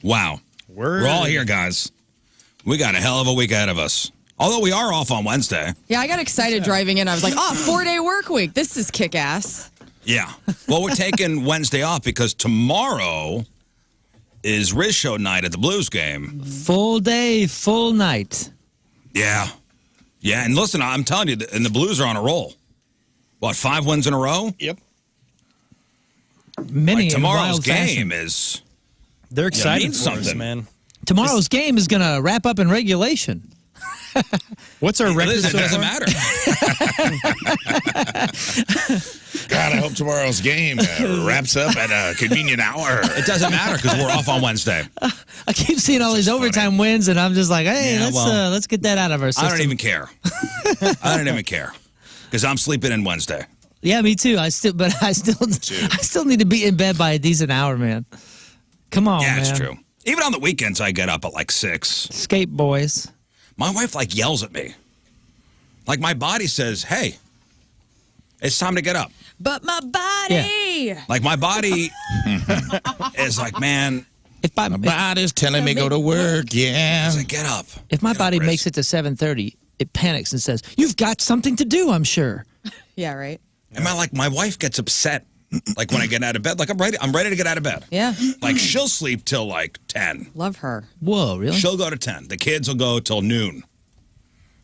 Wow. We're all here, guys. We got a hell of a week ahead of us. Although we are off on Wednesday. Yeah, I got excited driving in. I was like, 4-day work week. This is kick-ass. Yeah. Well, we're taking Wednesday off because tomorrow is Riz Show night at the Blues game. Full day, full night. Yeah. Yeah, and listen, I'm telling you, and the Blues are on a roll. What, 5 wins in a row? Yep. Many tomorrow's game is... They're excited for something. us, man. Tomorrow's game is going to wrap up in regulation. What's our record? It doesn't matter. God, I hope tomorrow's game wraps up at a convenient hour. It doesn't matter because we're off on Wednesday. I keep seeing all these overtime wins, and I'm just like, hey, let's get that out of our system. I don't even care. I don't even care because I'm sleeping in Wednesday. Yeah, me too. I still need to be in bed by a decent hour, man. Come on, man. Yeah, it's true. Even on the weekends, I get up at like 6. Skate boys. My wife like yells at me. Like my body says, hey, it's time to get up. But my body. Yeah. Like my body is like, man. If my body's telling me go to work, yeah. It's like, get up. If my body makes it to 7:30, it panics and says, you've got something to do, I'm sure. Yeah, right. And my wife gets upset. Like when I get out of bed, like I'm ready to get out of bed. Yeah. Like she'll sleep till like 10. Love her. Whoa, really? She'll go to 10. The kids will go till noon.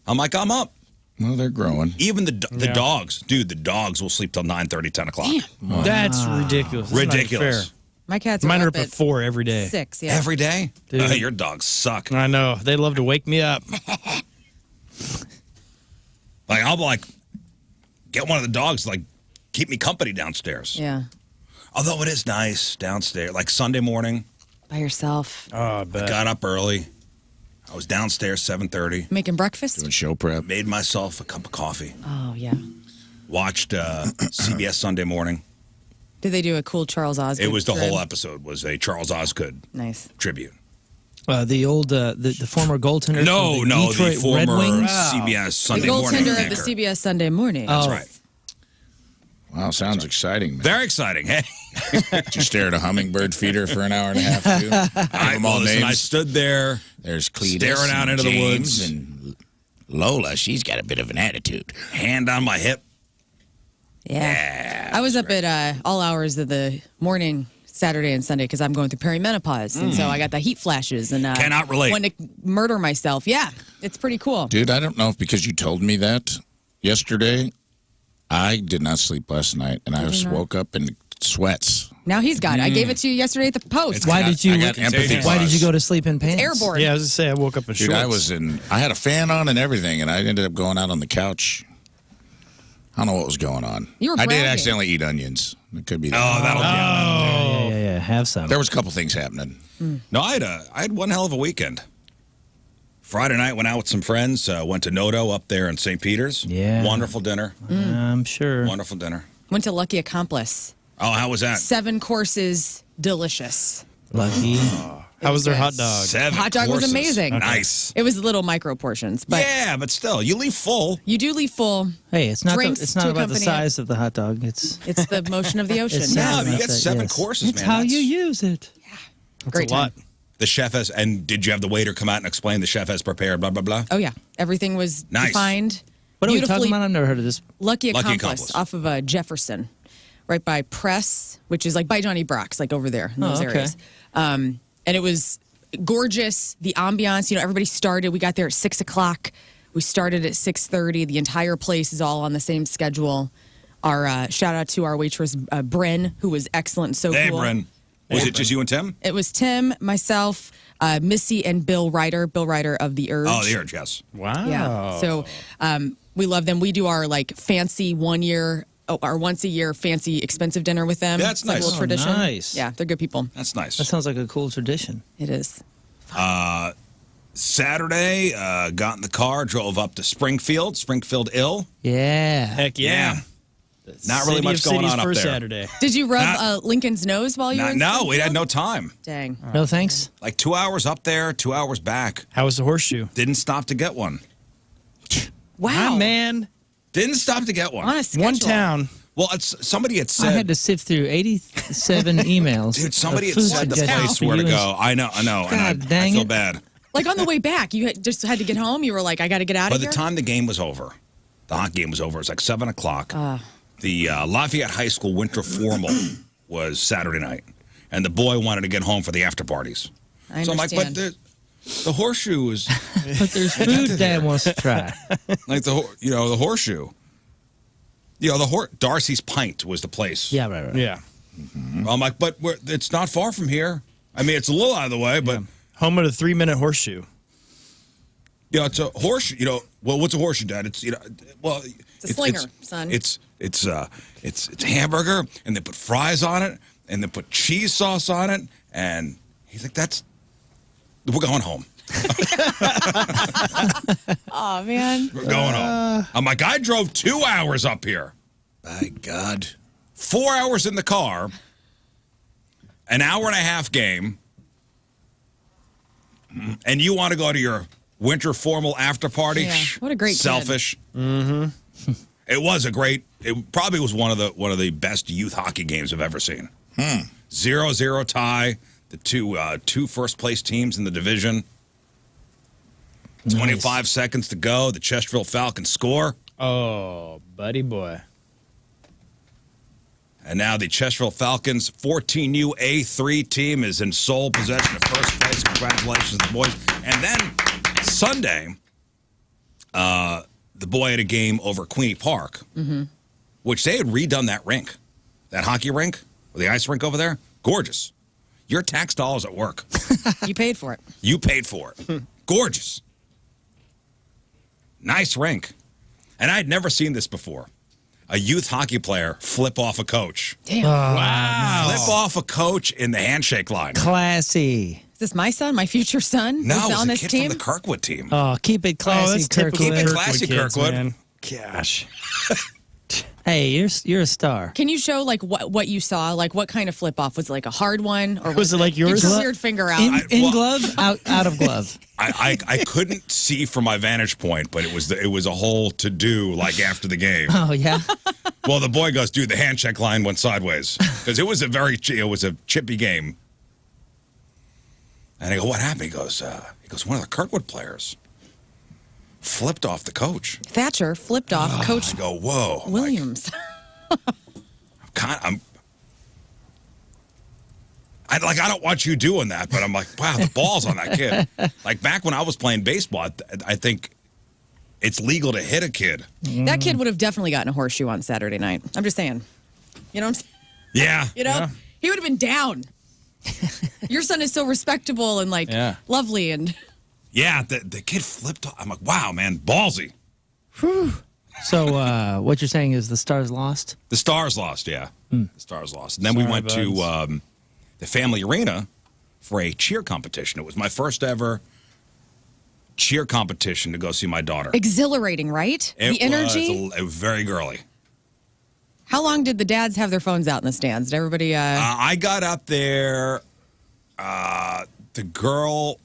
I'm like, I'm up. Well, they're growing. Even the dogs, dude, the dogs will sleep till 9:30, 10 o'clock. Wow. That's ridiculous. That's ridiculous. not fair. My cats Mine are are up at 4 every day. 6, yeah. Every day? Dude. Your dogs suck. I know. They love to wake me up. Like I'll like get one of the dogs to, like keep me company downstairs. Yeah. Although it is nice downstairs, like Sunday morning. By yourself. Oh, I bet. I got up early. I was downstairs 7:30. Making breakfast? Doing show prep. Made myself a cup of coffee. Oh, yeah. Watched CBS Sunday Morning. Did they do a cool Charles Osgood? It was the trib? whole episode was a Charles Osgood Nice tribute. The old, the former goaltender. No, for the Detroit the former Red Wings? CBS The Sunday Morning goaltender of anchor. the CBS Sunday Morning. That's right. Wow, sounds exciting, man. Very exciting. Hey, Did you stare at a hummingbird feeder for an hour and a half, too? I stood there. There's Cletus staring out into the woods. And Lola, she's got a bit of an attitude. Hand on my hip. Yeah. I was up at all hours of the morning Saturday and Sunday because I'm going through perimenopause. And so I got the heat flashes and Cannot relate. wanted to murder myself. Yeah, it's pretty cool. Dude, I don't know if because you told me that yesterday, I did not sleep last night, and I just woke up in sweats. Now he's got it. I gave it to you yesterday at the post. Why did you go to sleep in pants? Airborne. Yeah, I was going to say, I woke up in shorts. Dude, I had a fan on and everything, and I ended up going out on the couch. I don't know what was going on. You were I did bragging. accidentally eat onions. It could be that. Oh, that'll Yeah, have some. There was a couple things happening. No, I had one hell of a weekend. Friday night, went out with some friends. Went to Noto up there in St. Peter's. Yeah. Wonderful dinner. I'm sure. Wonderful dinner. Went to Lucky Accomplice. Oh, how was that? 7 courses, delicious. Lucky. How was their hot dog? 7 Hot dog courses. was amazing. Okay. Nice. It was little micro portions, but Yeah, but still, you leave full. you do leave full. Hey, it's not Drinks it's not to about the accompany size of the hot dog. It's the motion of the ocean. It's Yeah. No, sad you enough get that, 7 courses, it's man. how That's- you use it. Great a lot. time. The chef has, and did you have the waiter come out and explain the chef has prepared, blah, blah, blah? Oh, yeah. Everything was Nice. defined. What are we beautifully. talking about? I've never heard of this. Lucky Lucky Accomplice Accomplice. off of Jefferson, right by Press, which is like by Johnny Brock's, like over there in those okay. areas. And it was gorgeous. The ambiance, everybody started. We got there at 6 o'clock. We started at 6:30. The entire place is all on the same schedule. Our shout out to our waitress, Bryn, who was excellent and so Hey, cool. Bryn. Was it just you and Tim? It was Tim, myself, Missy, and Bill Ryder of The Urge. Oh, the Urge, yes. Wow. Yeah. So we love them. We do our fancy our once a year fancy expensive dinner with them. That's It's like nice. a little Oh, tradition. nice. Yeah, they're good people. That's nice. That sounds like a cool tradition. It is. Saturday, got in the car, drove up to Springfield Ill. Yeah. Heck yeah. Not really City much of going cities on up for there. Saturday. Did you rub Lincoln's nose while you were in No, we had Springfield? no time. Dang. No thanks. Like 2 hours up there, 2 hours back. How was the horseshoe? Didn't stop to get one. Wow. Ah, man. Didn't stop to get one. On a schedule. One town. Well, it's somebody had said. I had to sift through 87 emails. Dude, somebody of had food said the suggestions place for where to you go. I know, and I dang feel it. bad. Like on the way back, you just had to get home. You were like, I got to get out By of the here. time the game was over, the hockey game was over. It was like 7 o'clock. The Lafayette High School winter formal was Saturday night, and the boy wanted to get home for the after parties. I So I'm like, understand. but the horseshoe is But there's food Dad wants to try. like the horseshoe. Darcy's Pint was the place. Yeah, right. Yeah. I'm like, but it's not far from here. I mean, it's a little out of the way, but Home of the 3-minute horseshoe. it's a horseshoe. Well, what's a horseshoe, Dad? It's It's a slinger, son. It's hamburger, and they put fries on it, and they put cheese sauce on it, and he's like, we're going home. Oh man. We're going home. I'm like, I drove 2 hours up here. My God. 4 hours in the car, an hour and a half game, and you want to go to your winter formal after party? Yeah, what a great kid. selfish. Mm-hmm. It probably was one of the best youth hockey games I've ever seen. 0-0 tie. The two first place teams in the division. 25 seconds to go. The Chesterfield Falcons score. Oh, buddy boy. And now the Chesterfield Falcons 14U A3 team is in sole possession of first place. Congratulations to the boys. And then Sunday, the boy had a game over Queenie Park, which they had redone that rink, that hockey rink, or the ice rink over there. Gorgeous. Your tax dollars at work. You paid for it. You paid for it. Gorgeous. Nice rink. And I had never seen this before. A youth hockey player flip off a coach. Damn. Wow. Flip off a coach in the handshake line. Classy. Is this my son, my future son? No, who's it was on a this kid team? from the Kirkwood team. Oh, keep it classy, that's typical Kirkwood. Keep it classy, kids, Kirkwood. man. Gosh. Hey, you're a star. Can you show like what you saw? Like what kind of flip off? Was it like a hard one, or Was it like yours? Get your weird finger out. In glove, out of glove. I couldn't see from my vantage point, but it was a whole to do like after the game. Oh yeah. Well, the boy goes, dude, the handshake line went sideways because it was a chippy game. And I go, what happened? He goes, one of the Kirkwood players flipped off the coach. Thatcher flipped off Coach I go, whoa, Williams. I don't want you doing that, but I'm like, wow, the ball's on that kid. Like back when I was playing baseball, I think it's legal to hit a kid. That kid would have definitely gotten a horseshoe on Saturday night. I'm just saying. You know what I'm saying? Yeah. You know, he would have been down. Your son is so respectable and like lovely and. Yeah, the kid flipped off. I'm like, wow, man, ballsy. So what you're saying is the Stars lost? The Stars lost, yeah. The Stars lost. And then we went to the family arena for a cheer competition. It was my first ever cheer competition to go see my daughter. Exhilarating, right? The energy. It was very girly. How long did the dads have their phones out in the stands? Did everybody? I got up there. The girl,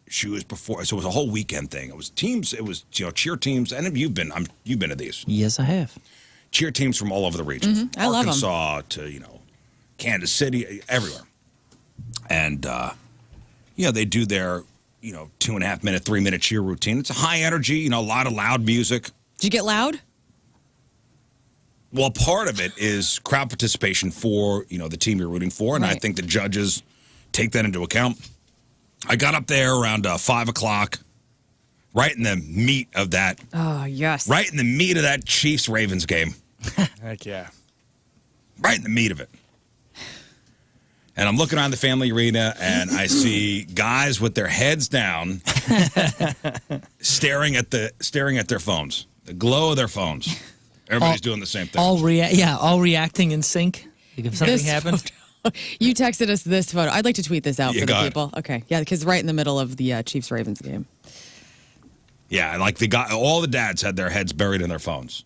she was before, so it was a whole weekend thing. It was teams. It was cheer teams, and you've been to these Yes, I have. cheer teams from all over the region. I love 'em. Arkansas to Kansas City, everywhere, and they do their 2.5 minute, 3 minute cheer routine. It's a high energy, a lot of loud music. Did you get loud? Well, part of it is crowd participation for, the team you're rooting for, and I Right. think the judges take that into account. I got up there around 5 o'clock, right in the meat of that, Oh yes. right in the meat of that Chiefs-Ravens game, Heck yeah. right in the meat of it. And I'm looking around the family arena, and I see guys with their heads down, staring at their phones, the glow of their phones. Everybody's doing the same thing. All reacting in sync. Like if something This happened. You texted us this photo. I'd like to tweet this out You for the got it. people. Okay, yeah, because right in the middle of the Chiefs-Ravens game. Yeah, like all the dads had their heads buried in their phones.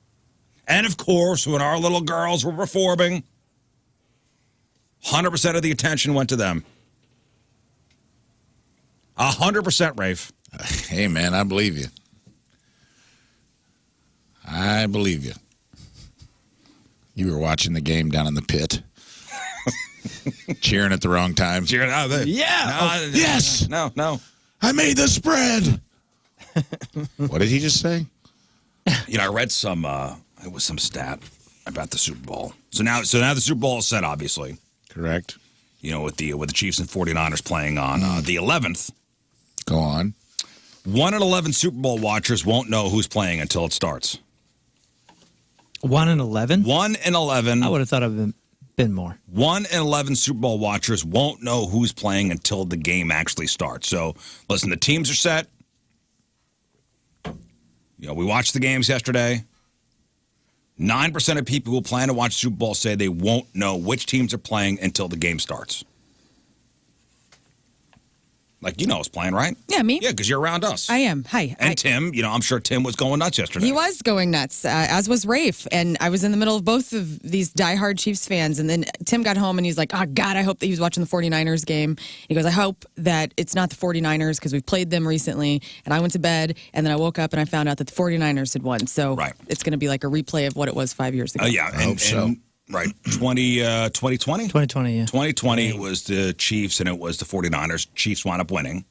And of course, when our little girls were performing, 100% of the attention went to them. 100%, Rafe. Hey, man, I believe you. I believe you. You were watching the game down in the pit, cheering at the wrong time. Cheering out there. Yeah. Yes! No. I made the spread. What did he just say? I read some it was some stat about the Super Bowl. So now the Super Bowl is set, obviously. Correct. With the Chiefs and 49ers playing on the 11th. Go on. 1 in 11 Super Bowl watchers won't know who's playing until it starts. 1 in 11? 1 in 11. I would have thought it would been more. 1 in 11 Super Bowl watchers won't know who's playing until the game actually starts. So, listen, the teams are set. We watched the games yesterday. 9% of people who plan to watch Super Bowl say they won't know which teams are playing until the game starts. Like, who's playing, right? Yeah, me. Yeah, because you're around us. I am. Hi. And Tim, I'm sure Tim was going nuts yesterday. He was going nuts, as was Rafe. And I was in the middle of both of these diehard Chiefs fans. And then Tim got home and he's like, oh, God, I hope that he was watching the 49ers game. He goes, I hope that it's not the 49ers because we've played them recently. And I went to bed and then I woke up and I found out that the 49ers had won. So it's going to be like a replay of what it was 5 years ago. Yeah, I hope so. Right. 2020? 2020, yeah. 2020, it was the Chiefs and it was the 49ers. Chiefs wound up winning.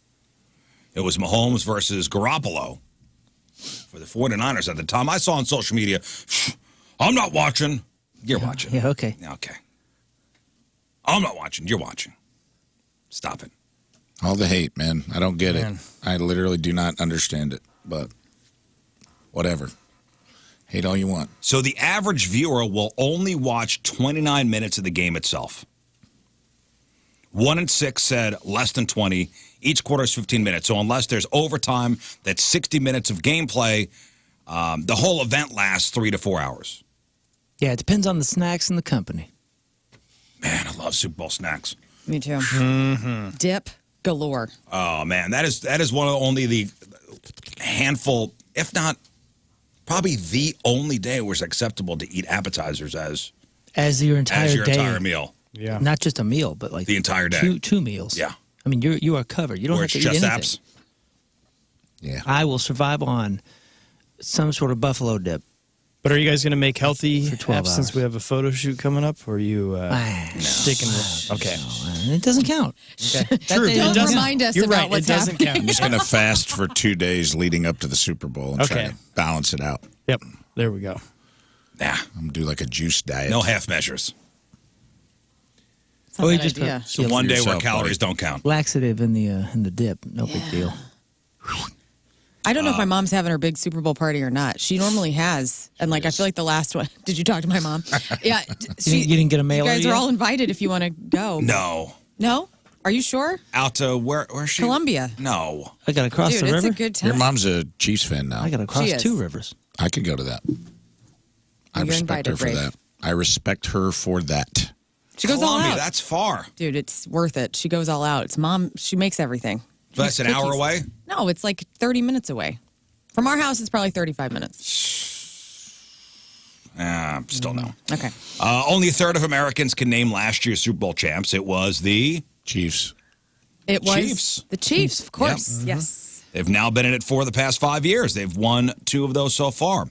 It was Mahomes versus Garoppolo for the 49ers at the time. I saw on social media, I'm not watching. You're watching. Yeah, okay. Okay. I'm not watching. You're watching. Stop it. All the hate, man. I don't get it. I literally do not understand it, but whatever. Hate all you want. So the average viewer will only watch 29 minutes of the game itself. 1 in 6 said less than 20. Each quarter is 15 minutes. So unless there's overtime, that's 60 minutes of gameplay. The whole event lasts 3 to 4 hours. Yeah, it depends on the snacks and the company. Man, I love Super Bowl snacks. Me too. Mm-hmm. Dip galore. Oh, man, that is one of only the handful, if not probably the only day where it's acceptable to eat appetizers as your entire day. entire meal. Yeah. Not just a meal, but like the entire day. Two meals. Yeah. I mean, you are covered. You don't Where have to it's eat just anything. apps. Yeah. I will survive on some sort of buffalo dip. But are you guys going to make healthy For 12 apps since hours. we have a photo shoot coming up? Or are you sticking with... Okay. It doesn't count. Okay. That True. day It Don't doesn't- remind us You're about right. what's It doesn't happening. I'm count. just going to fast for 2 days leading up to the Super Bowl and try Okay. to balance it out. Yep. There we go. Nah, I'm going to do like a juice diet. no half measures. It's not a you bad just idea. put So one day where yourself, calories buddy. don't count. laxative in the dip. No big deal. I don't know if my mom's having her big Super Bowl party or not. She normally has. And like, I feel like the last one. Did you talk to my mom? Yeah. You didn't get a mailer You guys yet? are all invited if you want to go. No. No? Are you sure? Out to where's she? Columbia. No. I got to cross Dude, the it's river. a good time. Your mom's a Chiefs fan now. I got to cross She is. 2 rivers. I could go to that. I You're respect her invited, for Rafe. that. I respect her for that. She goes all Columbia, out. that's far. Dude, it's worth it. She goes all out. It's mom. She makes everything. So that's an hour Cookies. away? No, it's like 30 minutes away. From our house, it's probably 35 minutes. Still no. Okay. Only a third of Americans can name last year's Super Bowl champs. It was the Chiefs. It was Chiefs. the Chiefs, of course. Yes. They've now been in it for the past 5 years. They've won 2 of those so far.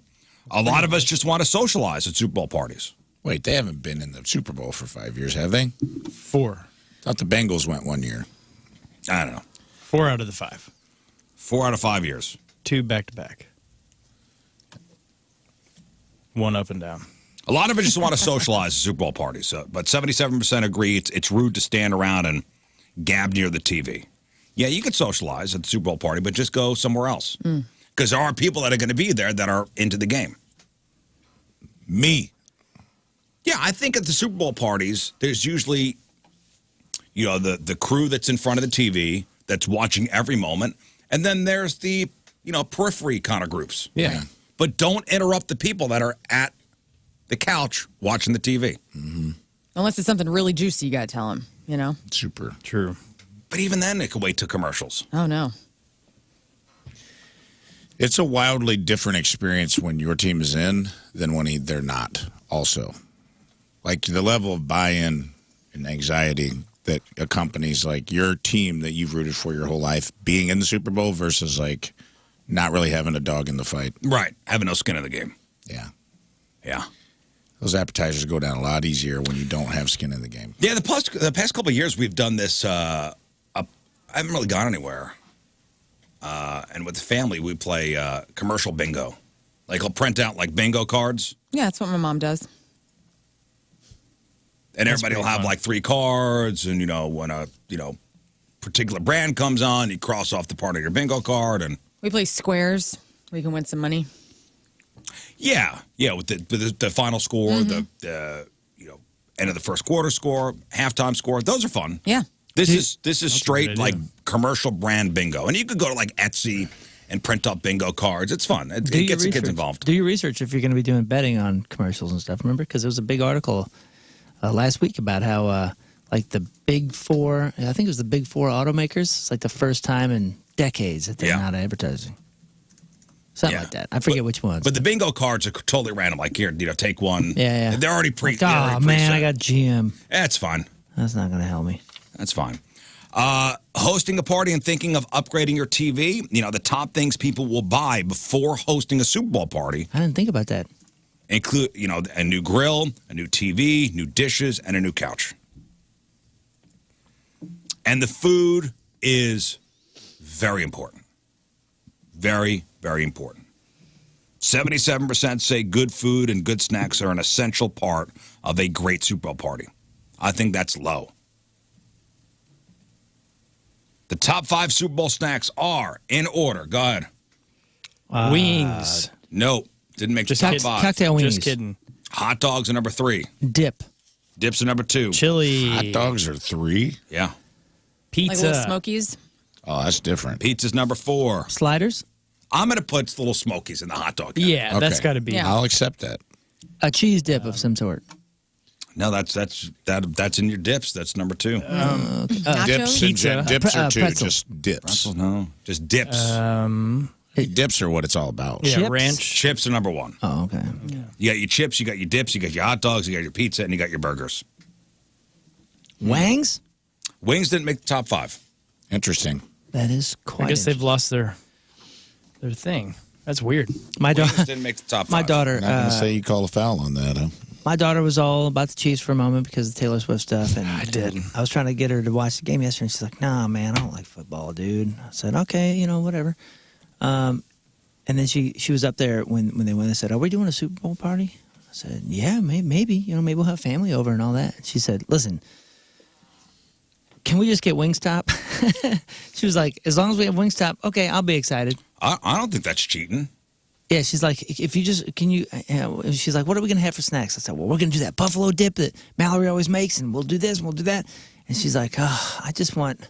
A lot of us just want to socialize at Super Bowl parties. Wait, they haven't been in the Super Bowl for 5 years, have they? 4. Thought the Bengals went 1 year. I don't know. 4 out of the 5. 4 out of 5 years. 2 back-to-back. 1 up and down. A lot of us just want to socialize at Super Bowl parties, but 77% agree it's rude to stand around and gab near the TV. Yeah, you could socialize at the Super Bowl party, but just go somewhere else. Because there are people that are going to be there that are into the game. Me. Yeah, I think at the Super Bowl parties, there's usually, the crew that's in front of the TV that's watching every moment. And then there's the, periphery kind of groups. Yeah. But don't interrupt the people that are at the couch watching the TV. Unless it's something really juicy, you got to tell them, Super. True. But even then, it could wait till commercials. Oh, no. It's a wildly different experience when your team is in than when they're not, also. Like the level of buy-in and anxiety that accompanies like your team that you've rooted for your whole life being in the Super Bowl versus like not really having a dog in the fight. Right. Having no skin in the game. Yeah. Yeah. Those appetizers go down a lot easier when you don't have skin in the game. Yeah, the past couple of years we've done this. I haven't really gone anywhere. And with the family, we play commercial bingo. Like, I'll print out, like, bingo cards. Yeah, that's what my mom does. And everybody will have, like, 3 cards. And, when a, particular brand comes on, you cross off the part of your bingo card. And We play squares where you can win some money. yeah, with the final score, the end of the first quarter score, halftime score. Those are fun. Yeah. This is straight, idea. like, commercial brand bingo. And you could go to, like, Etsy and print up bingo cards. It's fun. It gets the kids involved. Do your research if you're going to be doing betting on commercials and stuff. Remember? Because there was a big article last week about how, like, the big 4, I think it was the big 4 automakers, it's like the first time in decades that they're not advertising. Something like that. I forget which ones. But the bingo cards are totally random. Like, here, take one. Yeah. They're already pre. Like, oh, man, I got GM. That's fine. That's not going to help me. That's fine. Hosting a party and thinking of upgrading your TV. The top things people will buy before hosting a Super Bowl party I didn't think about that. include, a new grill, a new TV, new dishes, and a new couch. And the food is very important. Very, very important. 77% say good food and good snacks are an essential part of a great Super Bowl party. I think that's low. The top 5 Super Bowl snacks are, in order, go ahead. Wings. Nope, didn't make the Just top kidding. 5. Cocktail wings. Just kidding. Hot dogs are number 3. Dip. Dips are number 2. Chili. Hot dogs are 3? Yeah. Like Pizza. little Smokies. Oh, that's different. Pizza's number 4. Sliders. I'm going to put little Smokies in the hot dog. Yeah, that's Okay. got to be. Yeah. I'll accept that. A cheese dip of some sort. No, that's in your dips. That's number 2. Nachos. Dips, Pizza. dips are 2, pretzel. just dips. No, just dips. Dips are what it's all about. Yeah, Chips? ranch. Chips are number 1. Oh, okay. You got your chips, you got your dips, you got your hot dogs, you got your pizza, and you got your burgers. Wangs? Wings didn't make the top 5. Interesting. That is quite I guess they've lost their thing. That's weird. My Wings daughter. didn't make the top 5. My daughter. Not going to say you call a foul on that, huh? My daughter was all about the Chiefs for a moment because of Taylor Swift stuff, and I did. I was trying to get her to watch the game yesterday, and she's like, "Nah, man, I don't like football, dude." I said, "Okay, whatever." And then she was up there when they went and said, "Are we doing a Super Bowl party?" I said, "Yeah, maybe. Maybe we'll have family over and all that." And she said, "Listen, can we just get Wingstop?" She was like, "As long as we have Wingstop, okay, I'll be excited." I don't think that's cheating. Yeah, she's like, if you just, can you, she's like, what are we going to have for snacks? I said, well, we're going to do that buffalo dip that Mallory always makes, and we'll do this, and we'll do that. And she's like, oh, I just want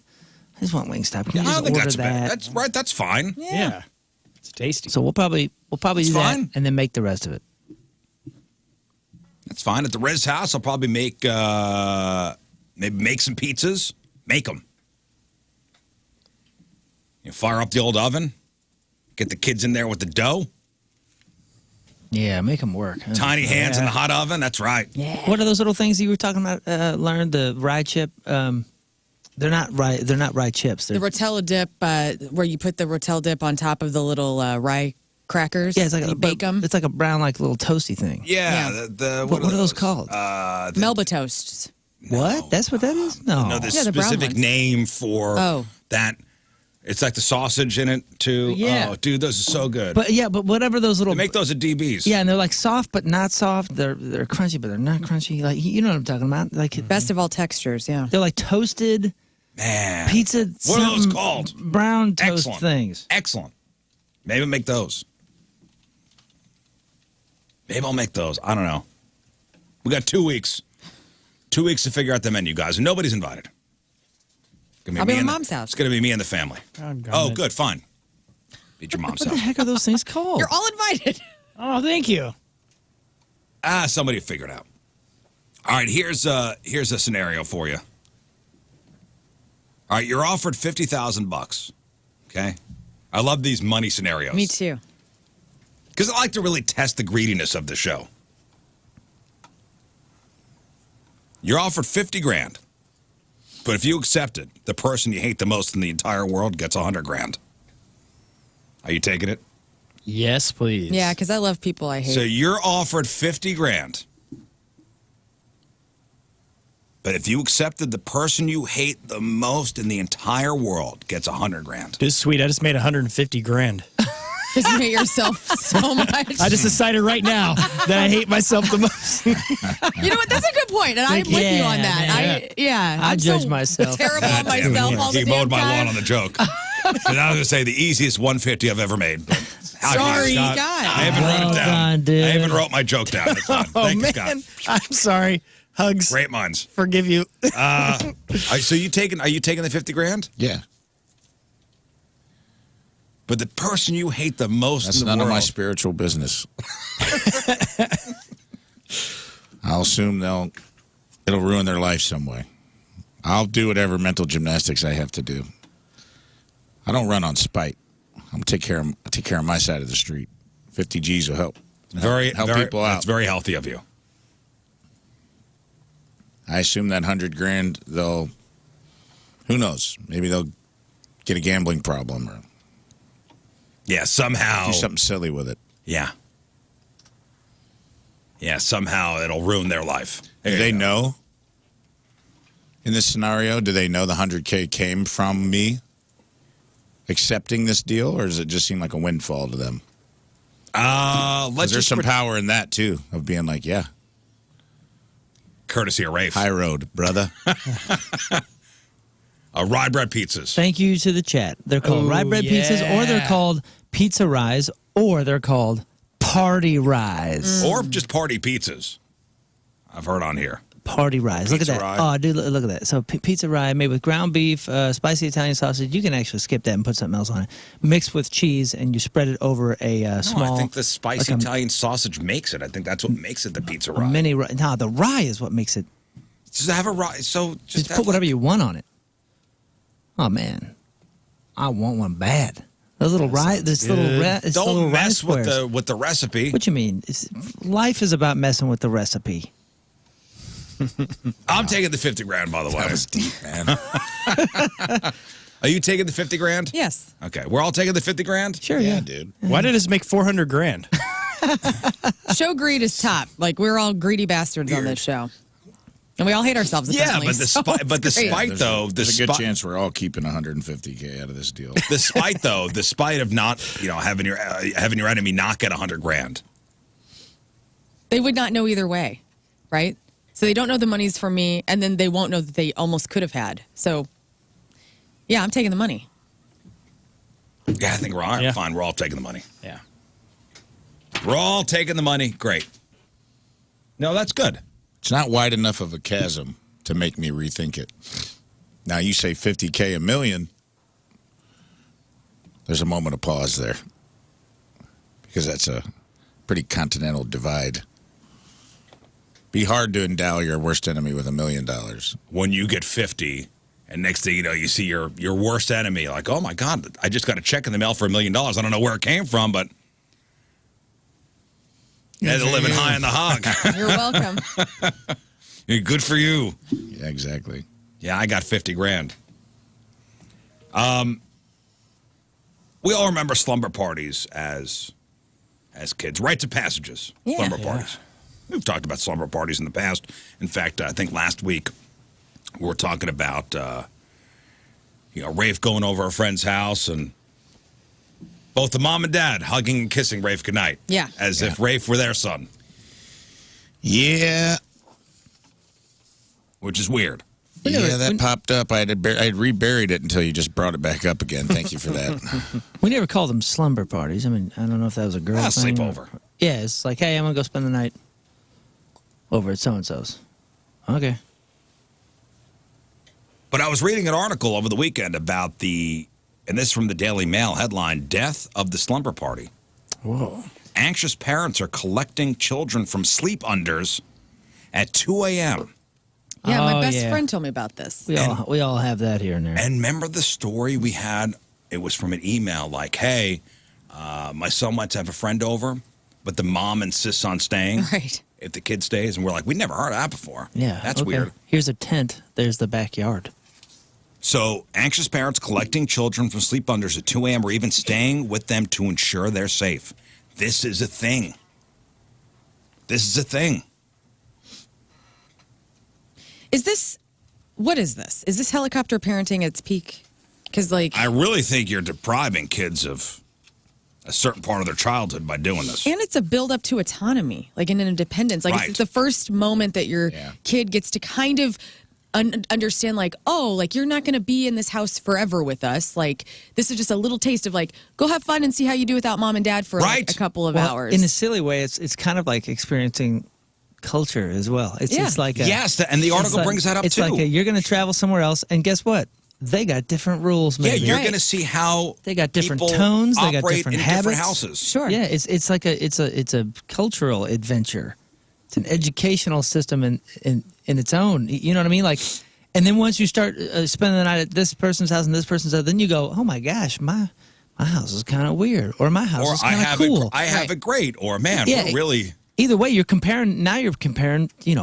Wingstop. Can you I just don't think order that's that? bad. That's right. That's fine. Yeah. It's tasty. So we'll probably do that fine. and then make the rest of it. That's fine. At the Riz house, I'll probably make maybe make some pizzas. Make them. Fire up the old oven. Get the kids in there with the dough. Yeah, make them work. Tiny hands in the hot oven. That's right. Yeah. What are those little things you were talking about, Lern? The rye chip? They're not rye chips. The They're, Rotella dip, where you put the Rotella dip on top of the little rye crackers. yeah, it's like and you bake them. It's like a brown, like little toasty thing. Yeah. Yeah. What are those called? Melba toasts. What? That's what that is? No. No, the Yeah, the brown specific ones. name for that. It's like the sausage in it too. Yeah. Oh, dude, those are so good. But whatever those little. They make those at DB's. Yeah, and they're like soft but not soft. They're crunchy but they're not crunchy. Like, you know what I'm talking about? Like Best of all textures, yeah. they're like toasted Man. pizza. What are those something called? Brown toast Excellent. things. Excellent. Maybe I'll make those. Maybe I'll make those. I don't know. We got 2 weeks. 2 weeks to figure out the menu, guys, and nobody's invited. I'll be at my mom's house. It's going to be me and the family. Oh, good, fine. Be at your mom's What the house. heck are those things called? You're all invited. Oh, thank you. Somebody will figure it out. All right, here's a scenario for you. All right, you're offered $50,000. Okay, I love these money scenarios. Me too. Because I like to really test the greediness of the show. You're offered 50 grand, but if you accept it, the person you hate the most in the entire world gets 100 grand. Are you taking it? Yes, please. Yeah, because I love people I hate. So you're offered 50 grand, But if you accepted the person you hate the most in the entire world gets $100,000. This is sweet. I just made 150 grand. Just hate yourself so much. I just decided right now that I hate myself the most. You know what? That's a good point, and I'm with you on that. man. I I'm judge so myself. Terrible on myself all the He damn mowed my time. lawn on the joke. And I was going to say the easiest 150 I've ever made. But Sorry, Scott. God. I even wrote it down. done, dude. I even wrote my joke down. It's fine. Oh, Thank you, man. Scott. I'm sorry. Hugs. Great minds. Forgive you. So are you taking the $50,000? Yeah. But the person you hate the most That's in the none world. of my spiritual business. I'll assume it'll ruin their life some way. I'll do whatever mental gymnastics I have to do. I don't run on spite. I'm take care of my side of the street. 50 G's will help. Help people out. That's very healthy of you. I assume that $100,000 who knows? Maybe they'll get a gambling problem or Yeah, somehow. do something silly with it. Yeah. Yeah, somehow it'll ruin their life. There Do you they go. know? In this scenario, do they know the $100K came from me accepting this deal, or does it just seem like a windfall to them? Let's There's just some power in that too, of being like, yeah, courtesy of Rafe. high road, brother. Rye bread pizzas. Thank you to the chat. They're called rye bread pizzas, or they're called pizza rise, or they're called party rise. Or just party pizzas. I've heard on here. Party rise. Look at Pizza that. rye. Oh, dude, look at that. So pizza rye made with ground beef, spicy Italian sausage. You can actually skip that and put something else on it. Mixed with cheese, and you spread it over a small. No, I think the spicy like a- Italian sausage makes it. I think that's what makes it the pizza rye. mini rye. No, the rye is what makes it. Just have a rye. So Just have put whatever you want on it. Oh man, I want one bad. Those little rye, this little this little Don't rye mess with squares. the recipe. What you mean? Life is about messing with the recipe. I'm taking the $50,000, by the way. That was deep, man. Are you taking the $50,000? Yes. Okay, we're all taking the $50,000. Sure, Yeah, yeah. dude. Why did this make 400 grand? Show greed is top. Like, we're all greedy bastards on this show. And we all hate ourselves. Yeah, apparently, but the so spite, it's but the great. spite though, the There's a good spite, chance we're all keeping 150K out of this deal. the spite though, the spite of not, having your enemy not get $100,000. They would not know either way, right? So they don't know the money's from me, and then they won't know that they almost could have had. So, yeah, I'm taking the money. Yeah, I think we're all right. Yeah. Fine. We're all taking the money. Yeah. We're all taking the money. Great. No, that's good. It's not wide enough of a chasm to make me rethink it. Now, you say 50K, $1 million. There's a moment of pause there. Because that's a pretty continental divide. Be hard to endow your worst enemy with $1 million. When you get 50, and next thing you know, you see your worst enemy, like, oh my God, I just got a check in the mail for $1 million. I don't know where it came from, but they're living high on the hog. You're welcome. Good for you. Yeah, exactly. Yeah, I got $50,000. We all remember slumber parties as kids, rites of passages. Yeah. Slumber parties. We've talked about slumber parties in the past. In fact, I think last week we were talking about Rafe going over a friend's house and both the mom and dad hugging and kissing Rafe goodnight. Yeah. As if Rafe were their son, Yeah. which is weird. Yeah, that popped up. I had reburied it until you just brought it back up again. Thank you for that. We never called them slumber parties. I mean, I don't know if that was a girl thing. Sleepover. Yeah, it's like, hey, I'm gonna go spend the night over at so and so's. Okay. But I was reading an article over the weekend about and this is from the Daily Mail headline, Death of the Slumber Party. Whoa. Anxious parents are collecting children from sleepunders at 2 a.m. Yeah, my Oh, best yeah. friend told me about this. We all have that here and there. And remember the story we had? It was from an email like, hey, my son wants to have a friend over, but the mom insists on staying Right. if the kid stays. And we're like, we never heard of that before. Yeah, That's okay. weird. Here's a tent. There's the backyard. So anxious parents collecting children from sleepunders at 2 a.m. or even staying with them to ensure they're safe. This is a thing. This is a thing. What is this? Is this helicopter parenting at its peak? Because, like, I really think you're depriving kids of a certain part of their childhood by doing this. and it's a build up to autonomy, like in an independence. Like, Right. it's the first moment that your kid gets to kind of understand, like, oh, like, you're not going to be in this house forever with us. Like, this is just a little taste of, like, go have fun and see how you do without mom and dad for like, Right. a couple of Well, hours. in a silly way, it's kind of like experiencing culture as well. It's like And the article brings that up it's too. like you're going to travel somewhere else, and guess what? They got different rules. Yeah, Maybe. you're Right. going to see how They got different people tones, they got operate different in habits. different houses. Sure. Yeah, it's like it's a cultural adventure. It's an educational system in its own. You know what I mean? Like, and then once you start spending the night at this person's house and this person's house, then you go, oh my gosh, my house is kind of weird, or my house Or is I kind of have cool. it have it great. Or man, Yeah, we're really Either way, you're comparing.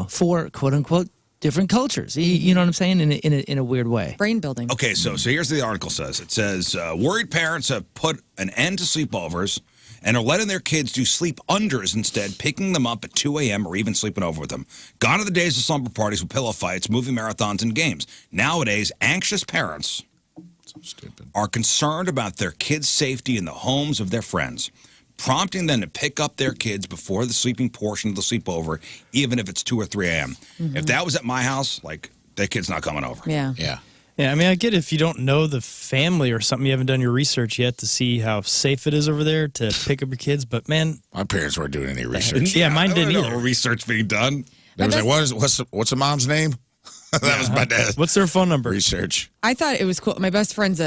Four quote unquote different cultures. You know what I'm saying? In a weird way. Brain building. okay. So here's what the article says. It says worried parents have put an end to sleepovers and are letting their kids do sleep unders instead, picking them up at 2 a.m. or even sleeping over with them. Gone are the days of slumber parties with pillow fights, movie marathons, and games. Nowadays, anxious parents are concerned about their kids' safety in the homes of their friends, prompting them to pick up their kids before the sleeping portion of the sleepover, even if it's 2 or 3 a.m. If that was at my house, like, that kid's not coming over. Yeah. Yeah. Yeah, I mean, I get if you don't know the family or something, you haven't done your research yet to see how safe it is over there to pick up your kids. But man, My parents weren't doing any research. yeah, mine I don't didn't know either. research being done. They was like, what's the mom's name? That was my dad. What's their phone number? Research. I thought it was cool. My best friend's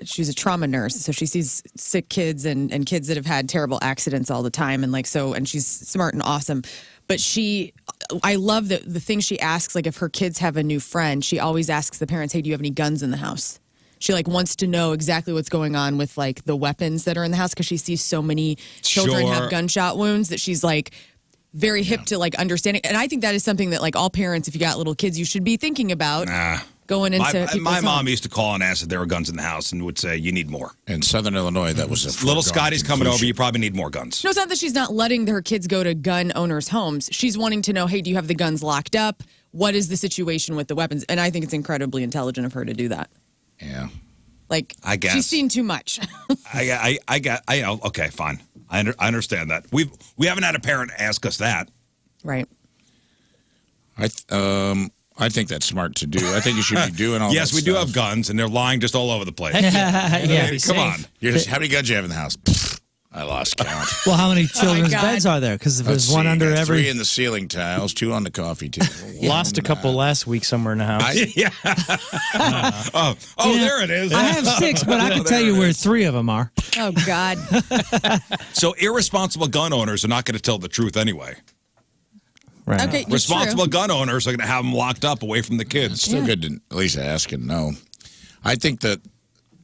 she's a trauma nurse, so she sees sick kids and kids that have had terrible accidents all the time, and she's smart and awesome. But I love the thing she asks, like if her kids have a new friend, she always asks the parents, "Hey, do you have any guns in the house?" She wants to know exactly what's going on with like the weapons that are in the house because she sees so many children Sure. have gunshot wounds that she's like very hip to like understanding. And I think that is something that like all parents, if you got little kids, you should be thinking about. Going into My people's mom homes. used to call and ask if there were guns in the house and would say, you need more. In Southern Illinois, that was a Little foregone Scotty's coming over, conclusion. you probably need more guns. No, it's not that she's not letting her kids go to gun owners' homes. She's wanting to know, hey, do you have the guns locked up? What is the situation with the weapons? And I think it's incredibly intelligent of her to do that. Yeah. Like, I guess. she's seen too much. Okay, fine. I understand that. We haven't had a parent ask us that. Right. I think that's smart to do. I think you should be doing all Yes, that we do stuff. have guns, and they're lying just all over the place. Yeah. Come on. How many guns do you have in the house? I lost count. Well, how many children's God. beds are there? Because if Let's there's one see, under got every. 3 in the ceiling tiles, 2 on the coffee table. Lost a couple last week somewhere in the house. There it is. I have 6, but I can tell you where 3 of them are. Oh, God. So irresponsible gun owners are not going to tell the truth anyway. Right. Okay, you're Responsible true. gun owners are going to have them locked up away from the kids. It's still good to at least ask and know. I think that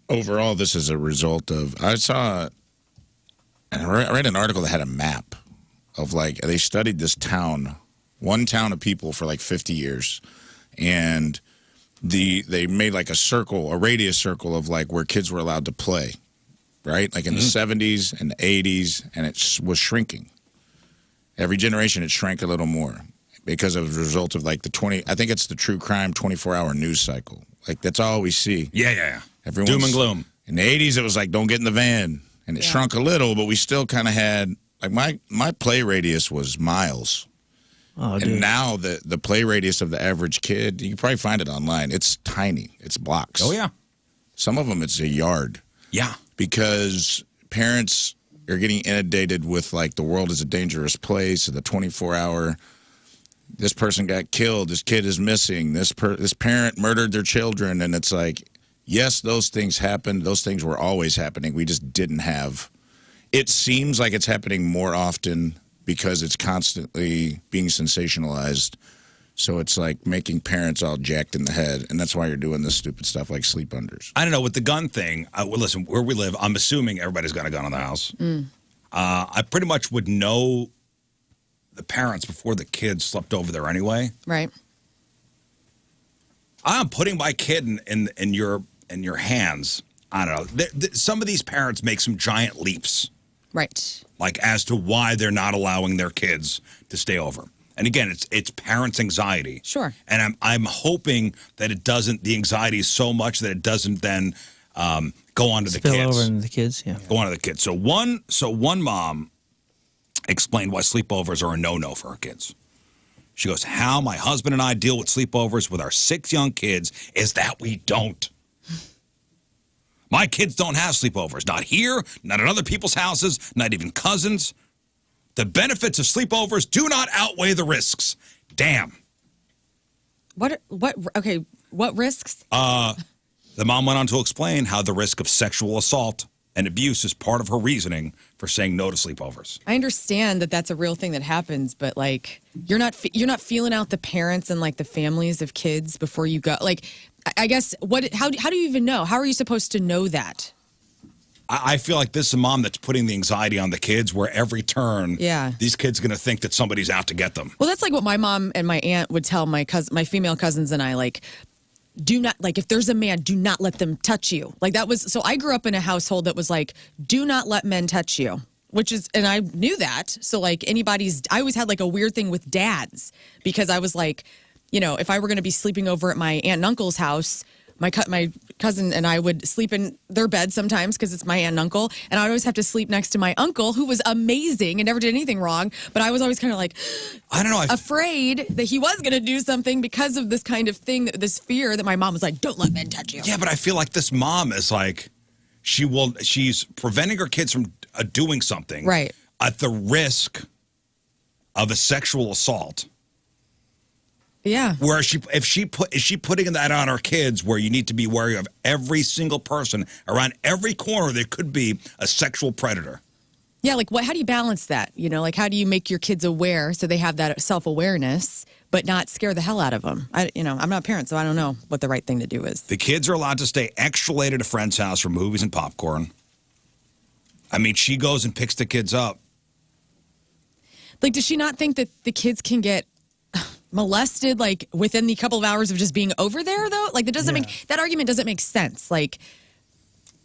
overall this is a result of, I read an article that had a map of like, they studied this town, one town of people for like 50 years. And they made like a radius circle of like where kids were allowed to play, right? Like in the 70s and the 80s, and it was shrinking. Every generation it shrank a little more because of the result of like I think it's the true crime 24-hour news cycle. Like that's all we see. Yeah. Everyone's, Doom and gloom. In the 80s, it was like, don't get in the van. And it shrunk a little, but we still kind of had, like my play radius was miles. Oh, And dude. now the play radius of the average kid, you can probably find it online. It's tiny. It's blocks. Oh, yeah. Some of them, it's a yard. Yeah. Because parents are getting inundated with, like, the world is a dangerous place, the 24-hour, this person got killed, this kid is missing, this parent murdered their children, and it's like, yes, those things happened. Those things were always happening. We just didn't have. It seems like it's happening more often because it's constantly being sensationalized. So it's like making parents all jacked in the head. And that's why you're doing this stupid stuff like Sleepunders. I don't know, with the gun thing, well, listen, where we live, I'm assuming everybody's got a gun in the house. I pretty much would know the parents before the kids slept over there anyway. Right. I'm putting my kid in your hands. I don't know. Some of these parents make some giant leaps, Right. like as to why they're not allowing their kids to stay over. And again, it's parents' anxiety. Sure. And I'm hoping that it doesn't. The anxiety is so much that it doesn't then go on to the Spill kids. over into the kids, yeah. Go on to the kids. So one mom explained why sleepovers are a no-no for her kids. She goes, how my husband and I deal with sleepovers with our 6 young kids is that we don't. My kids don't have sleepovers. Not here, not at other people's houses, not even cousins. The benefits of sleepovers do not outweigh the risks. Damn. What risks? The mom went on to explain how the risk of sexual assault and abuse is part of her reasoning for saying no to sleepovers. I understand that that's a real thing that happens, but like you're not feeling out the parents and like the families of kids before you go. Like, I guess how do you even know? How are you supposed to know that? I feel like this is a mom that's putting the anxiety on the kids where every turn, these kids are going to think that somebody's out to get them. Well, that's like what my mom and my aunt would tell my female cousins and I, like, do not, like, if there's a man, do not let them touch you. Like that was, so I grew up in a household that was like, do not let men touch you, which is, and I knew that. So like I always had like a weird thing with dads because I was like, you know, if I were going to be sleeping over at my aunt and uncle's house, my cousin and I would sleep in their bed sometimes because it's my aunt and uncle. And I'd always have to sleep next to my uncle, who was amazing and never did anything wrong. But I was always kind of like, I don't know, afraid that he was going to do something because of this kind of thing, this fear that my mom was like, don't let men touch you. Yeah, but I feel like this mom is like, she's preventing her kids from doing something. Right. At the risk of a sexual assault. Yeah. Where is she putting that on our kids where you need to be wary of every single person around every corner there could be a sexual predator? Yeah, like how do you balance that? You know, like how do you make your kids aware so they have that self-awareness but not scare the hell out of them? I'm not a parent, so I don't know what the right thing to do is. The kids are allowed to stay extra late at a friend's house for movies and popcorn. I mean, she goes and picks the kids up. Like, does she not think that the kids can get molested like within the couple of hours of just being over there though? Like that argument doesn't make sense. Like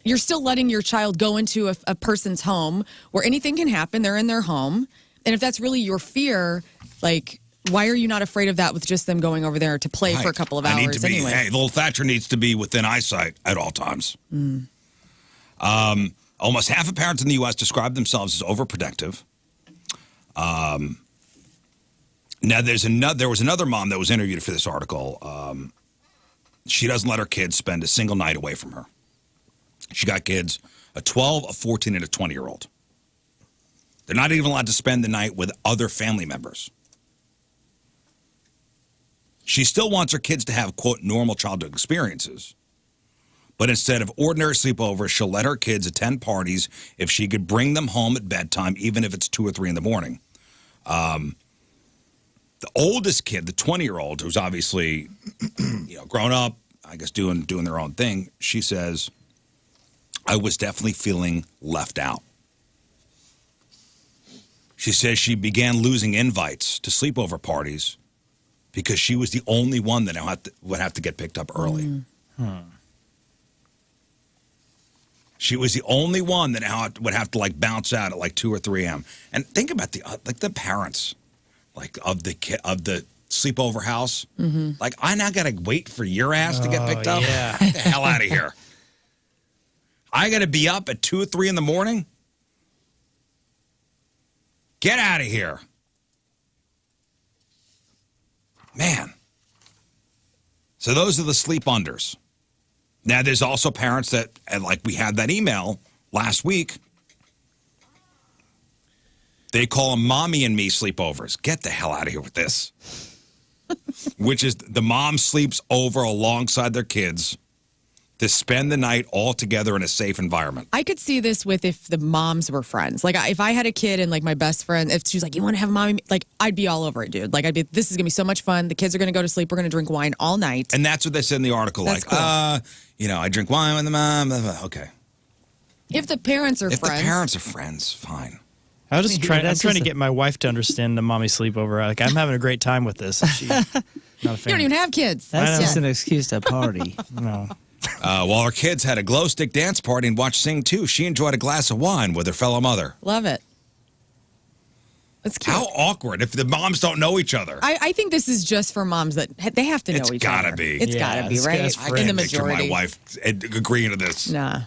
you're still letting your child go into a person's home where anything can happen. They're in their home. And if that's really your fear, like why are you not afraid of that with just them going over there to play for a couple of hours anyway? Hey, little Thatcher needs to be within eyesight at all times. Almost half of parents in the U.S. describe themselves as overprotective. Now, there was another mom that was interviewed for this article. She doesn't let her kids spend a single night away from her. She got kids, a 12, a 14, and a 20-year-old. They're not even allowed to spend the night with other family members. She still wants her kids to have, quote, normal childhood experiences. But instead of ordinary sleepovers, she'll let her kids attend parties if she could bring them home at bedtime, even if it's 2 or 3 in the morning. The oldest kid, the 20-year-old, who's obviously, grown up, I guess doing their own thing, she says, I was definitely feeling left out. She says she began losing invites to sleepover parties because she was the only one that would have to get picked up early. She was the only one that now would have to like bounce out at like 2 or 3 a.m. And think about the parents, like of the sleepover house. Like I now got to wait for your ass to get picked up. Yeah. Get the hell out of here! I got to be up at 2 or 3 in the morning. Get out of here, man. So those are the sleepunders. Now, there's also parents that, like we had that email last week, they call them mommy and me sleepovers. Get the hell out of here with this. Which is the mom sleeps over alongside their kids to spend the night all together in a safe environment. I could see this with if the moms were friends. Like if I had a kid and like my best friend, if she was like, you want to have a mommy? Like I'd be all over it, dude. Like this is going to be so much fun. The kids are going to go to sleep. We're going to drink wine all night. And that's what they said in the article. That's like, cool. I drink wine with the mom. Okay. If the parents are If friends. the parents are friends, fine. I'm trying that's to get my wife to understand the mommy sleepover. Like I'm having a great time with this. She's not a fan. You don't even have kids. That's just an excuse to party. No. While her kids had a glow stick dance party and watched Sing 2, she enjoyed a glass of wine with her fellow mother. Love it. It's cute. How awkward if the moms don't know each other. I think this is just for moms that they have to know It's each gotta other. be. It's Yeah, gotta be, this right? guy's I In the can't picture majority. my wife agreeing to this. Nah.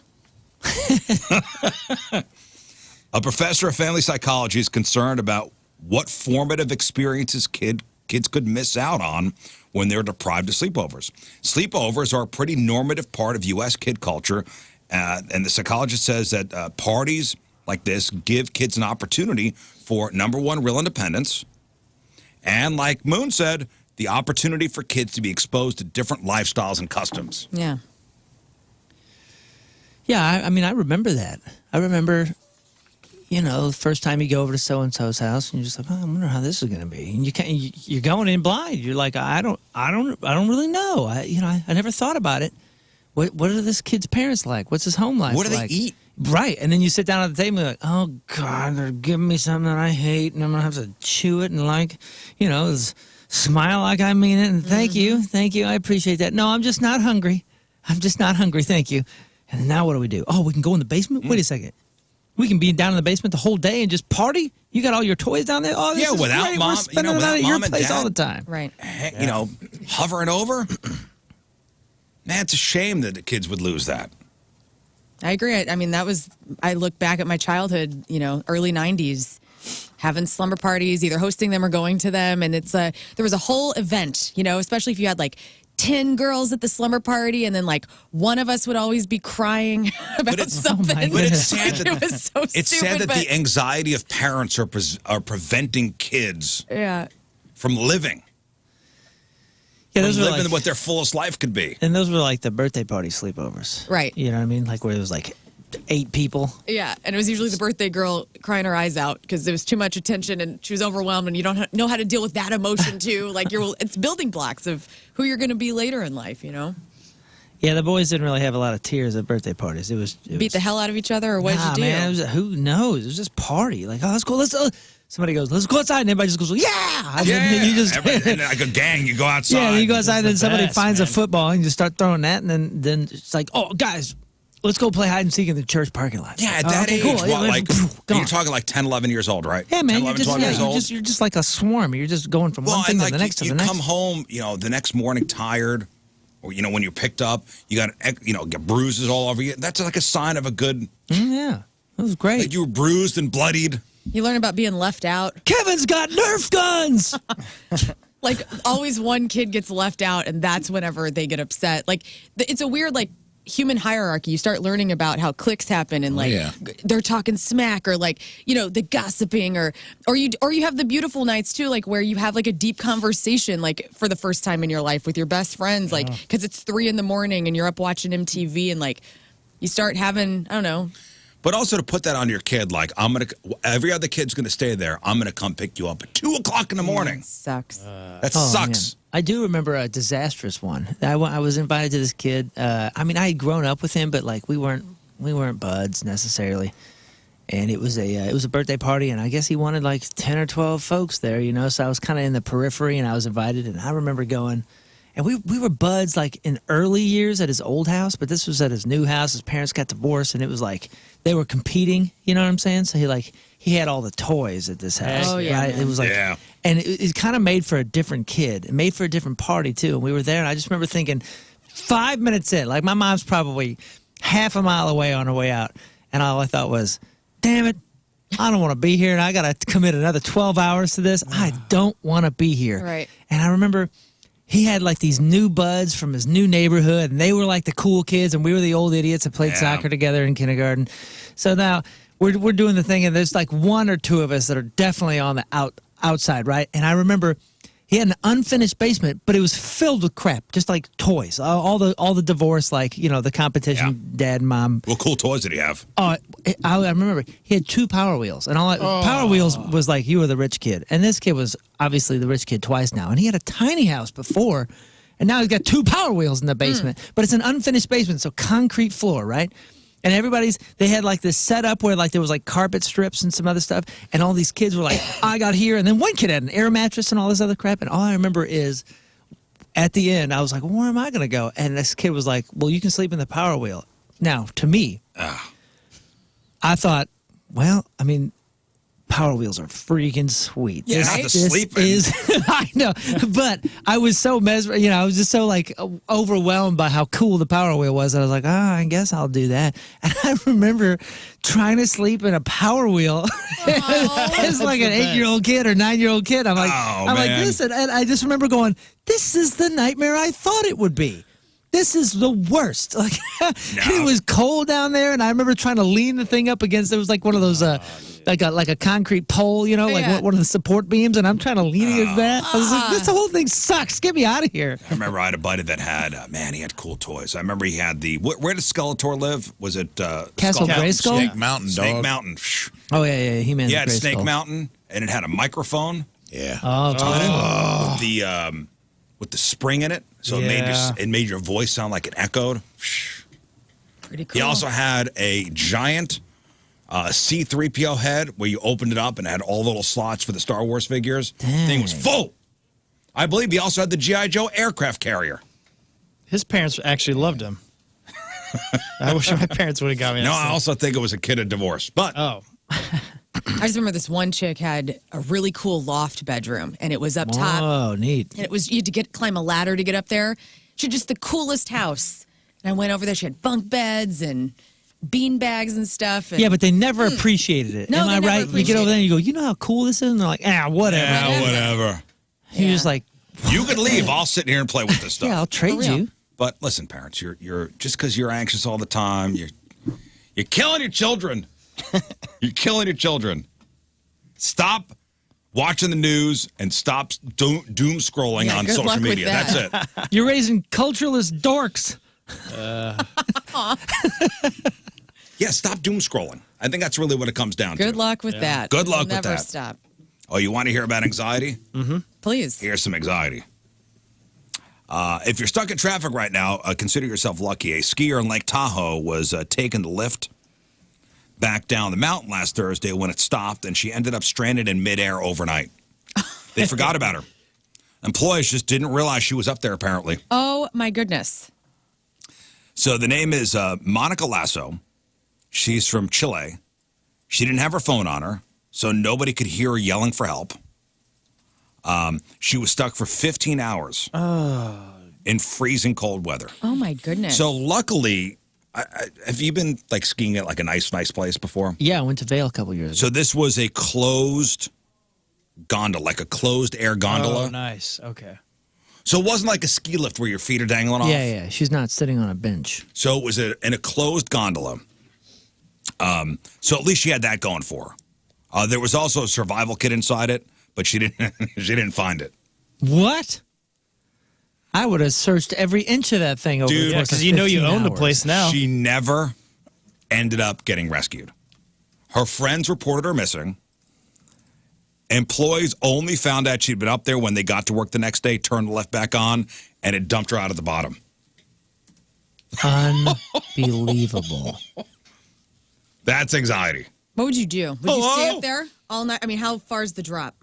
A professor of family psychology is concerned about what formative experiences kids could miss out on when they're deprived of sleepovers. Sleepovers are a pretty normative part of U.S. kid culture, and the psychologist says that parties like this give kids an opportunity for, number one, real independence, and like Moon said, the opportunity for kids to be exposed to different lifestyles and customs. Yeah. Yeah, I mean, I remember that. I remember, the first time you go over to so and so's house, and you're just like, I wonder how this is going to be. And you're going in blind. You're like, I don't really know. I never thought about it. What are this kid's parents like? What's his home life? What do like? they eat? Right, and then you sit down at the table and you're like, oh God, they're giving me something that I hate, and I'm gonna have to chew it and smile like I mean it. And thank you, I appreciate that. No, I'm just not hungry. Thank you. And now what do we do? Oh, we can go in the basement. Wait a second. We can be down in the basement the whole day and just party. You got all your toys down there. Oh, this is without great. mom, We're spending the without night at your mom and place dad. all the time. Right. Hovering over. Man, it's a shame that the kids would lose that. I agree. I mean, I look back at my childhood, early 90s, having slumber parties, either hosting them or going to them. And there was a whole event, especially if you had 10 girls at the slumber party, and then one of us would always be crying about something. But it's sad that it was so it's stupid, sad that but the anxiety of parents are preventing kids yeah. from living. Yeah, From those were living what their fullest life could be. and those were the birthday party sleepovers. Right. You know what I mean? Where it was 8 people. Yeah, and it was usually the birthday girl crying her eyes out because there was too much attention and she was overwhelmed, and you don't know how to deal with that emotion too. It's building blocks of who you're going to be later in life. Yeah, the boys didn't really have a lot of tears at birthday parties. It was Beat the hell out of each other, or what did you do? Man, who knows? It was just party. Let's go. Somebody goes, let's go outside, and everybody just goes, yeah. And then you just and like a gang, you go outside. yeah, you go outside, and then somebody best, finds a man. football, and you just start throwing that, and then it's like, oh, guys, let's go play hide and seek in the church parking lot. Yeah, at Oh, that okay, age, cool. what, Yeah, you're gone. talking 10, 11 years old, right? Yeah, man, 10, 11, 12 years old. you're just like a swarm. You're just going from one thing to the next to you the next. come home, the next morning tired, or when you're picked up, you got get bruises all over you. That's like a sign of a good. Yeah, it was great. You were bruised and bloodied. You learn about being left out. Kevin's got Nerf guns. Always one kid gets left out, and that's whenever they get upset. It's a weird human hierarchy. You start learning about how cliques happen, and they're talking smack, or the gossiping, or you have the beautiful nights too, where you have a deep conversation for the first time in your life with your best friends, because it's 3 a.m. and you're up watching MTV, and you start having, I don't know. But also to put that on your kid, every other kid's gonna stay there. I'm gonna come pick you up at 2:00 in the morning. Sucks. That Oh, sucks. man. I do remember a disastrous one. I was invited to this kid. I had grown up with him, but we weren't buds necessarily. And it was a birthday party, and I guess he wanted 10 or 12 folks there, So I was kind of in the periphery, and I was invited. And I remember going, and we were buds in early years at his old house, but this was at his new house. His parents got divorced, and it was they were competing. You know what I'm saying? So he had all the toys at this house. Oh, yeah, right? man. It was Yeah. and it kind of made for a different kid. It made for a different party too. And we were there, and I just remember thinking, 5 minutes in, my mom's probably half a mile away on her way out, and all I thought was, damn it, I don't want to be here, and I got to commit another 12 hours to this. I don't want to be here. Right. And I remember he had these new buds from his new neighborhood, and they were the cool kids, and we were the old idiots that played soccer together in kindergarten. So now we're doing the thing, and there's 1 or 2 of us that are definitely on the outside, right? And I remember he had an unfinished basement, but it was filled with crap, just toys, all the divorce, the competition, dad and mom. What cool toys did he have? Oh, I remember he had 2 Power Wheels, and Power Wheels was you were the rich kid, and this kid was obviously the rich kid twice now, and he had a tiny house before, and now he's got 2 Power Wheels in the basement, but it's an unfinished basement, so concrete floor, right? And they had this setup where there was carpet strips and some other stuff, and all these kids were I got here, and then one kid had an air mattress and all this other crap, and all I remember is at the end I was like, well, where am I going to go? And this kid was like, well, you can sleep in the Power Wheel. Now, to me, I thought, well, Power Wheels are freaking sweet. Yeah, not the sleeping. I know, but I was so mesmerized. I was just so like overwhelmed by how cool the Power Wheel was. I was like, I guess I'll do that. And I remember trying to sleep in a Power Wheel as like an 8-year-old kid or 9-year-old kid. I'm like this, and I just remember going, "This is the nightmare I thought it would be. This is the worst." Like it was cold down there, and I remember trying to lean the thing up against. It was like one of those. Like a concrete pole, like one of the support beams, and I'm trying to lean against that. I was like, this whole thing sucks. Get me out of here. I remember I had a buddy that had, he had cool toys. I remember he had where did Skeletor live? Was it Castle Grayskull? Snake Mountain, dog. Snake Mountain. Oh, yeah. He-Man's had Snake Mountain, and it had a microphone. Yeah. With the spring in it, so it made your voice sound like it echoed. Pretty cool. He also had a giant C-3PO head where you opened it up and it had all the little slots for the Star Wars figures. Dang. Thing was full. I believe he also had the G.I. Joe aircraft carrier. His parents actually loved him. I wish my parents would have got me. No, I also think it was a kid of divorce. But I just remember this one chick had a really cool loft bedroom, and it was up top. Oh, neat. And it was, you had to climb a ladder to get up there. She had just the coolest house. And I went over there. She had bunk beds and bean bags and stuff. And, Yeah, but they never appreciated it. No, Am they I never right? You get over appreciated there and you go, you know how cool this is? And they're like, whatever. yeah, whatever. He was like, You could leave. I'll sit here and play with this stuff. yeah, I'll trade real. you. But listen, parents, you're just because you're anxious all the time, you're killing your children. You're killing your children. Stop watching the news and stop doom scrolling on good social luck with media. that. That's it. You're raising culturalist dorks. Yeah, stop doom scrolling. I think that's really what it comes down to. Good luck with that. Good luck with Never that. stop. Oh, you want to hear about anxiety? Please. Here's some anxiety. If you're stuck in traffic right now, consider yourself lucky. A skier in Lake Tahoe was taking the lift back down the mountain last Thursday when it stopped, and she ended up stranded in midair overnight. They forgot about her. Employees just didn't realize she was up there, apparently. Oh, my goodness. So the name is Monica Lasso. She's from Chile. She didn't have her phone on her, so nobody could hear her yelling for help. She was stuck for 15 hours in freezing cold weather. Oh, my goodness. So luckily, have you been like skiing at like a nice place before? Yeah, I went to Vail a couple years ago. So this was a closed gondola, like a closed air gondola. Oh, nice. Okay. So it wasn't like a ski lift where your feet are dangling off. Yeah. She's not sitting on a bench. So it was in a closed gondola. So at least she had that going for her. There was also a survival kit inside it, but she didn't find it. What? I would have searched every inch of that thing over Dude, the course of Because you know you 15 own the hours. place now. She never ended up getting rescued. Her friends reported her missing. Employees only found out she'd been up there when they got to work the next day, turned the lift back on, and it dumped her out at the bottom. Unbelievable. That's anxiety. What would you do? Would you stay up there all night? I mean, how far is the drop?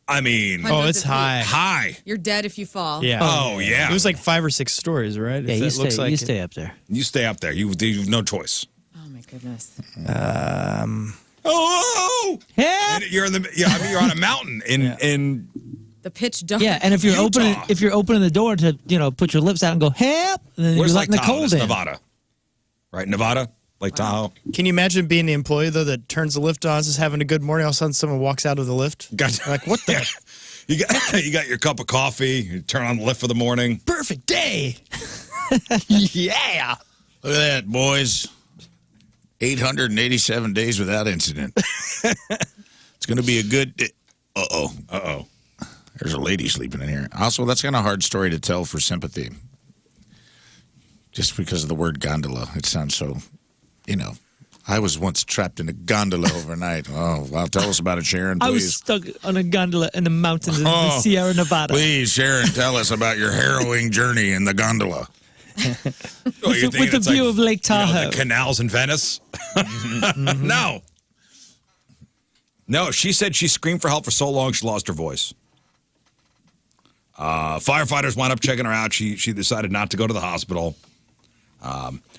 I mean, Hundreds it's of feet. high. high. You're dead if you fall. Yeah. Oh, yeah. It was like 5 or 6 stories, right? Yeah, If you it looks stay, like you it. stay up there. You stay up there. You've no choice. Oh, my goodness. Oh! Yeah. You're you're on a mountain in The pitch dark. Yeah, and if you're Utah. opening the door to put your lips out and go help, and then where's you're Lake letting the Tahoe? cold It's in. Nevada, right? Nevada, Lake Tahoe. Can you imagine being the employee, though, that turns the lift on, just having a good morning, all of a sudden someone walks out of the lift? Gotcha. Like, what the? You got your cup of coffee. You turn on the lift for the morning. Perfect day. Yeah. Look at that, boys. 887 days without incident. It's going to be a good day. Uh-oh. There's a lady sleeping in here. Also, that's kind of a hard story to tell for sympathy. Just because of the word gondola. It sounds so, I was once trapped in a gondola overnight. Oh, well, tell us about it, Sharon, please. I was stuck on a gondola in the mountains of the Sierra Nevada. Please, Sharon, tell us about your harrowing journey in the gondola. Oh, you're thinking With a it's view like, of Lake Tahoe. the canals in Venice. No, she said she screamed for help for so long she lost her voice. Firefighters wound up checking her out. She decided not to go to the hospital.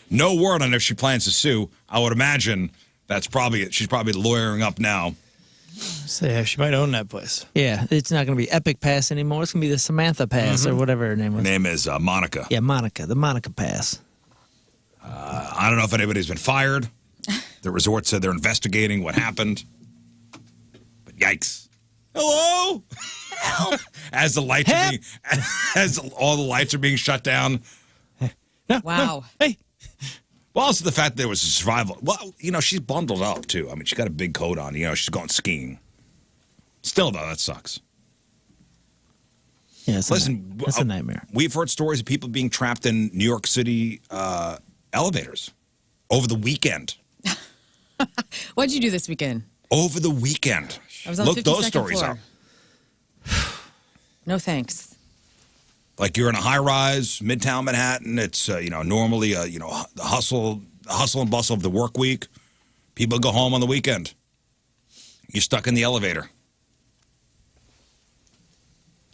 No word on if she plans to sue. I would imagine she's probably lawyering up now Say, she might own that place. Yeah, it's not going to be Epic Pass anymore. It's going to be the Samantha Pass or whatever her name Her was. name is Monica. Yeah, Monica. The Monica Pass. I don't know if anybody's been fired. The resort said they're investigating what happened. But yikes. Hello? Help. As the lights are being, as all the lights are being shut down. No, Wow. no, hey. Well, also the fact that there was a survival. Well, she's bundled up, too. I mean, she's got a big coat on. She's going skiing. Still, though, that sucks. Yeah, it's Listen, that's a nightmare. We've heard stories of people being trapped in New York City elevators over the weekend. What'd you do this weekend? Over the weekend. I was on Look the those 52nd stories floor. up. No thanks. You're in a high-rise, Midtown Manhattan. It's normally the hustle and bustle of the work week. People go home on the weekend. You're stuck in the elevator.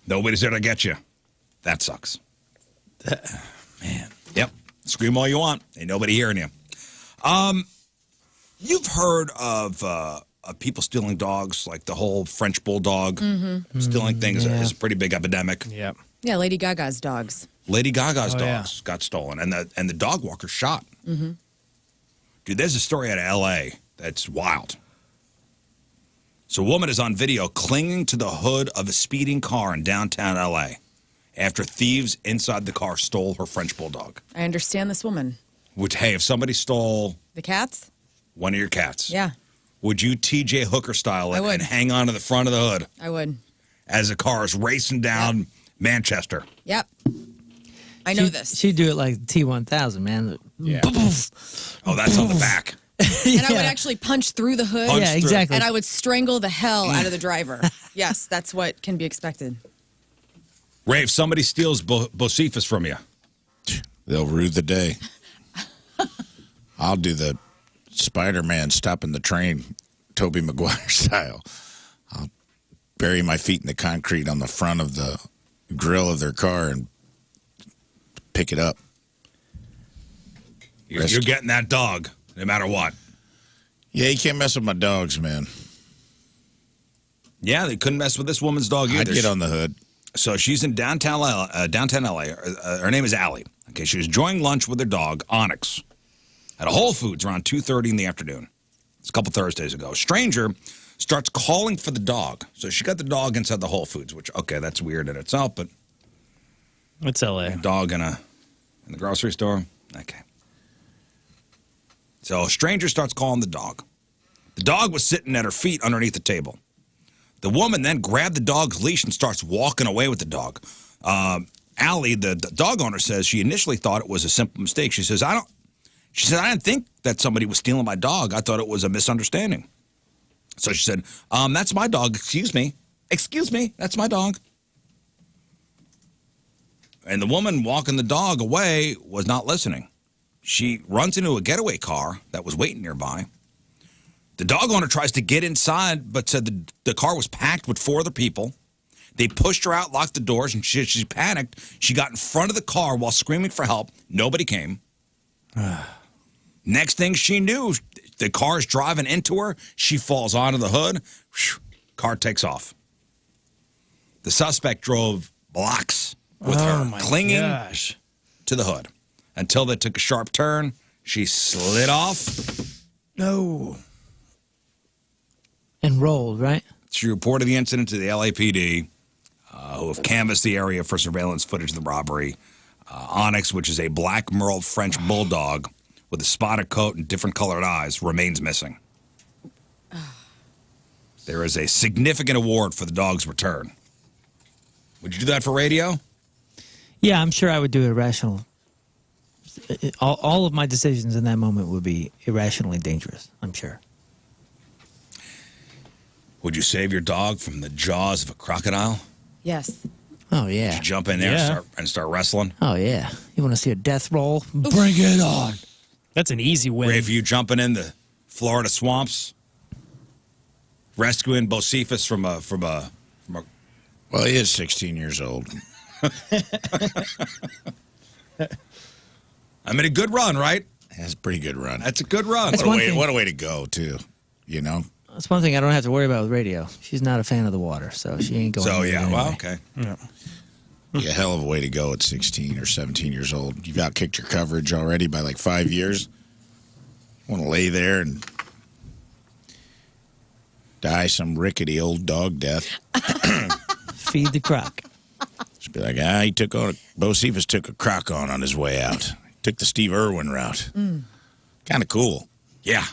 Nobody's there to get you. That sucks. Man. Yep. Scream all you want. Ain't nobody hearing you. You've heard of people stealing dogs, like the whole French bulldog stealing things is a pretty big epidemic. Yeah. Yeah, Lady Gaga's dogs. Lady Gaga's Oh, dogs got stolen, and the dog walker shot. Mm-hmm. Dude, there's a story out of L.A. that's wild. So a woman is on video clinging to the hood of a speeding car in downtown L.A. after thieves inside the car stole her French bulldog. I understand this woman. Which, hey, if somebody stole The cats? one of your cats, Yeah, would you T.J. Hooker style I it would. and hang on to the front of the hood I would. as the car is racing down Manchester? Yep. I know this. She'd do it like T1000, man. Yeah. Oh, that's on the back. And I would actually punch through the hood. Punch Yeah, through. exactly. And I would strangle the hell out of the driver. Yes, that's what can be expected. Ray, if somebody steals Bocephus from you, They'll rue the day. I'll do the Spider-Man stopping the train, Tobey Maguire style. I'll bury my feet in the concrete on the front of the grill of their car and pick it up. you're getting that dog no matter what. Yeah, you can't mess with my dogs, man. Yeah, they couldn't mess with this woman's dog either. I'd get on the hood. So she's in downtown LA. Her name is Allie. Okay, she was enjoying lunch with her dog, Onyx, at a Whole Foods around 2:30 in the afternoon. It's a couple Thursdays ago. A stranger starts calling for the dog. So she got the dog inside the Whole Foods, which, okay, that's weird in itself, but It's L.A. a dog in the grocery store? Okay. So a stranger starts calling the dog. The dog was sitting at her feet underneath the table. The woman then grabbed the dog's leash and starts walking away with the dog. Allie, the dog owner, says she initially thought it was a simple mistake. She said, I didn't think that somebody was stealing my dog. I thought it was a misunderstanding. So she said, that's my dog. Excuse me. Excuse me. That's my dog. And the woman walking the dog away was not listening. She runs into a getaway car that was waiting nearby. The dog owner tries to get inside, but said the car was packed with 4 other people. They pushed her out, locked the doors, and she panicked. She got in front of the car while screaming for help. Nobody came. Next thing she knew, the car's driving into her. She falls onto the hood. Whew, car takes off. The suspect drove blocks with her clinging to the hood until they took a sharp turn. She slid off. No. And rolled, right? She reported the incident to the LAPD, who have canvassed the area for surveillance footage of the robbery. Onyx, which is a black merled French bulldog with a spotted coat and different colored eyes, remains missing. There is a significant award for the dog's return. Would you do that for radio? Yeah, I'm sure I would do irrational. All of my decisions in that moment would be irrationally dangerous, I'm sure. Would you save your dog from the jaws of a crocodile? Yes. Oh, yeah. Would you jump in there and start wrestling? Oh, yeah. You want to see a death roll? Bring it on. That's an easy win. Ray, for you jumping in the Florida swamps, rescuing Bocephus from a Well, he is 16 years old. I mean, a good run, right? That's a pretty good run. That's a good run. That's What one a way, thing. what a way to go, too. You know? That's one thing I don't have to worry about with radio. She's not a fan of the water, so she ain't going. So, with it yeah, anyway. well, okay. Yeah, a hell of a way to go at 16 or 17 years old. You've outkicked your coverage already by like 5 years. You want to lay there and die some rickety old dog death. Feed the croc. Just be like, he took on Bo Cephas took a croc on his way out. Took the Steve Irwin route. Kind of cool. Yeah.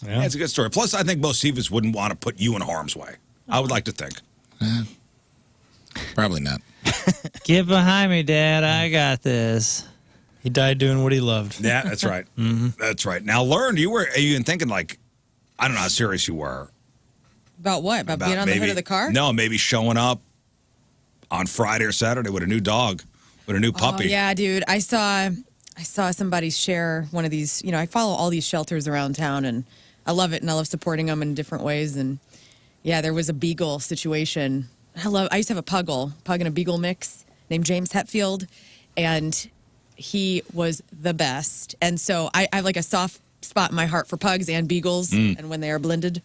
Yeah. It's a good story. Plus, I think Bo Cephas wouldn't want to put you in harm's way. I would like to think. Probably not. Get behind me, Dad. I got this. He died doing what he loved. Yeah, that's right. That's right. Now, Lern, are you even thinking like, I don't know how serious you were. About what? About being on the hood of the car? No, maybe showing up on Friday or Saturday with a new dog, with a new puppy. Oh, yeah, dude. I saw somebody share one of these. You know, I follow all these shelters around town, and I love it, and I love supporting them in different ways. And yeah, there was a beagle situation. I used to have a pug and a beagle mix named James Hetfield, and he was the best. And so I have like a soft spot in my heart for pugs and beagles, and when they are blended.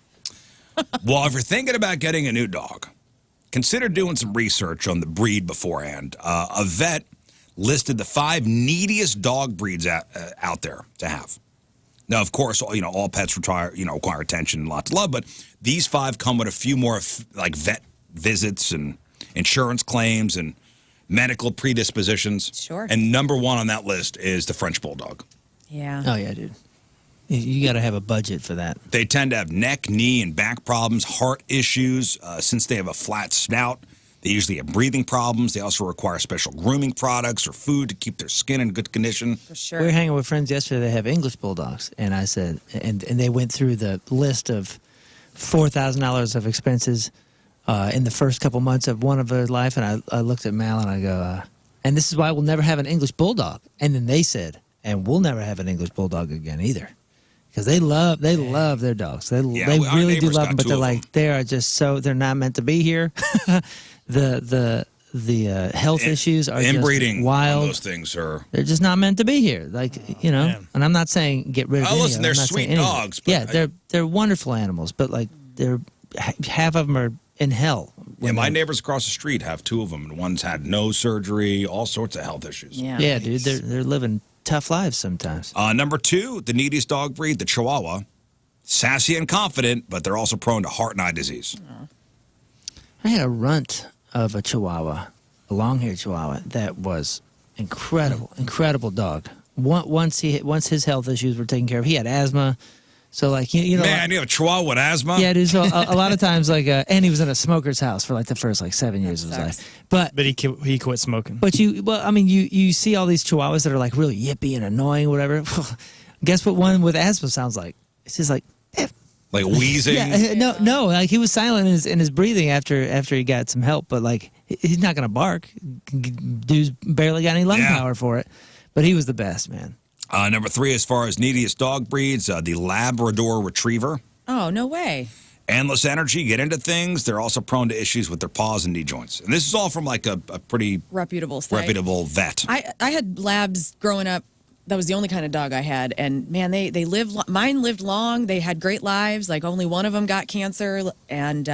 Well, if you're thinking about getting a new dog, consider doing some research on the breed beforehand. A vet listed the 5 neediest dog breeds out there to have. Now, of course, all pets require attention and lots of love, but these 5 come with a few more like vet visits and insurance claims and medical predispositions. Sure. And number 1 on that list is the French Bulldog. Yeah. Oh, yeah, dude. You got to have a budget for that. They tend to have neck, knee, and back problems, heart issues. Since they have a flat snout, they usually have breathing problems. They also require special grooming products or food to keep their skin in good condition. For sure. We were hanging with friends yesterday that have English bulldogs, and I said, and they went through the list of $4,000 of expenses in the first couple months of one of their life, and I looked at Mal and I go, and this is why we'll never have an English bulldog. And then they said, and we'll never have an English bulldog again either. Because they love their dogs. They our really do neighbors love got them, but 2 they're of like them. they are just so they're not meant to be here. the health issues are Inbreeding just wild. on those things are. They're just not meant to be here. Like man. and I'm not saying get rid of. Oh, any listen, of them. they're I'm not sweet saying any of them. dogs, but Yeah, they're wonderful animals, but like they're half of them are in hell. Yeah, my neighbors across the street have 2 of them, and one's had nose surgery, all sorts of health issues. Yeah. Yeah, dude, they're living tough lives sometimes. Number 2, the neediest dog breed, the Chihuahua. Sassy and confident, but they're also prone to heart and eye disease. I had a runt of a Chihuahua, a long-haired Chihuahua that was incredible dog. Once his health issues were taken care of, he had asthma. So like you know, Man, you have a Chihuahua with asthma? yeah, dude. So a lot of times like, and he was in a smoker's house for like the first 7 years of his sucks. life. But He quit smoking. you see all these Chihuahuas that are like really yippy and annoying, whatever. Guess what one with asthma sounds like? It's just like. Like wheezing? Yeah, no. Like he was silent in his breathing after he got some help, but like he's not gonna bark. Dude's barely got any lung power for it, but he was the best, man. Number 3, as far as neediest dog breeds, the Labrador Retriever. Oh, no way. Endless energy, get into things. They're also prone to issues with their paws and knee joints. And this is all from like a pretty Reputable site. reputable vet. I had labs growing up. That was the only kind of dog I had, and man, they lived. Mine lived long. They had great lives. Like only one of them got cancer, and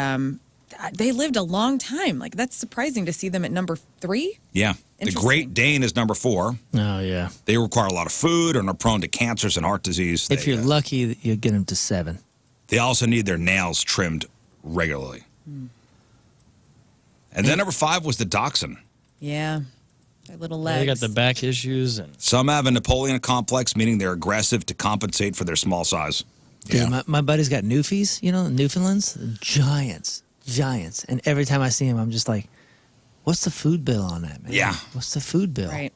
they lived a long time. Like that's surprising to see them at number 3. Yeah. The Interesting. Great Dane is number 4. Oh yeah. They require a lot of food and are prone to cancers and heart disease. If They, you're lucky, you get him to 7. They also need their nails trimmed regularly. And then number 5 was the Dachshund. Yeah, their little legs. They got the back issues and Some have a Napoleon complex, meaning they're aggressive to compensate for their small size. Dude, my buddy's got Newfies, Newfoundlands, giants, and every time I see him, I'm just like, what's the food bill on that, man? Yeah. What's the food bill? Right.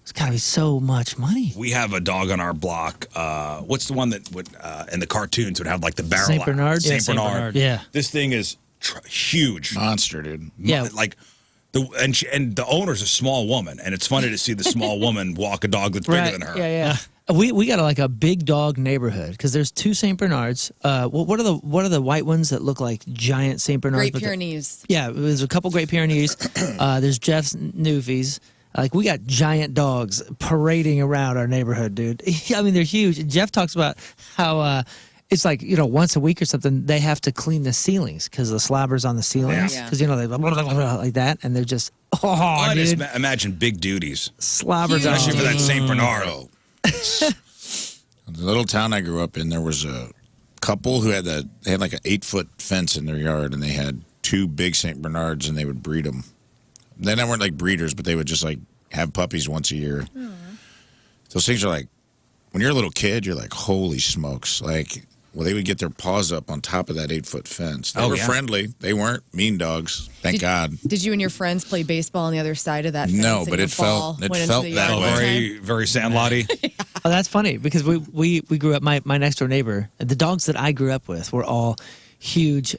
It's got to be so much money. We have a dog on our block. What's the one that would in the cartoons would have like the barrel? Saint Bernard? Saint Yeah, Saint Bernard. Bernard. Yeah. This thing is huge. Monster, dude. Yeah. Like and the owner's a small woman, and it's funny to see the small woman walk a dog that's bigger than her. Yeah. We got a big dog neighborhood because there's 2 Saint Bernards. What are the white ones that look like giant Saint Bernards? Great Pyrenees. Yeah, there's a couple Great Pyrenees. There's Jeff's Newfies. Like we got giant dogs parading around our neighborhood, dude. I mean, they're huge. Jeff talks about how it's like, once a week or something, they have to clean the ceilings because the slobber's on the ceilings. Yeah. Because, they blah, blah, blah, blah, like that. And they're just, I just dude, imagine big duties, slobber's on. especially for that St. Bernard. The little town I grew up in, there was a couple who had like an 8-foot fence in their yard, and they had 2 big St. Bernards, and they would breed them. They weren't like breeders, but they would just like have puppies once a year. Those things are like, when you're a little kid, you're like, holy smokes. Like, well, they would get their paws up on top of that 8-foot fence. They were friendly. They weren't mean dogs. Thank God. Did you and your friends play baseball on the other side of that fence? No, and but your it felt ball went into that the way. yard? Very, very sandlotty. Oh, that's funny because we grew up, my next door neighbor, the dogs that I grew up with were all huge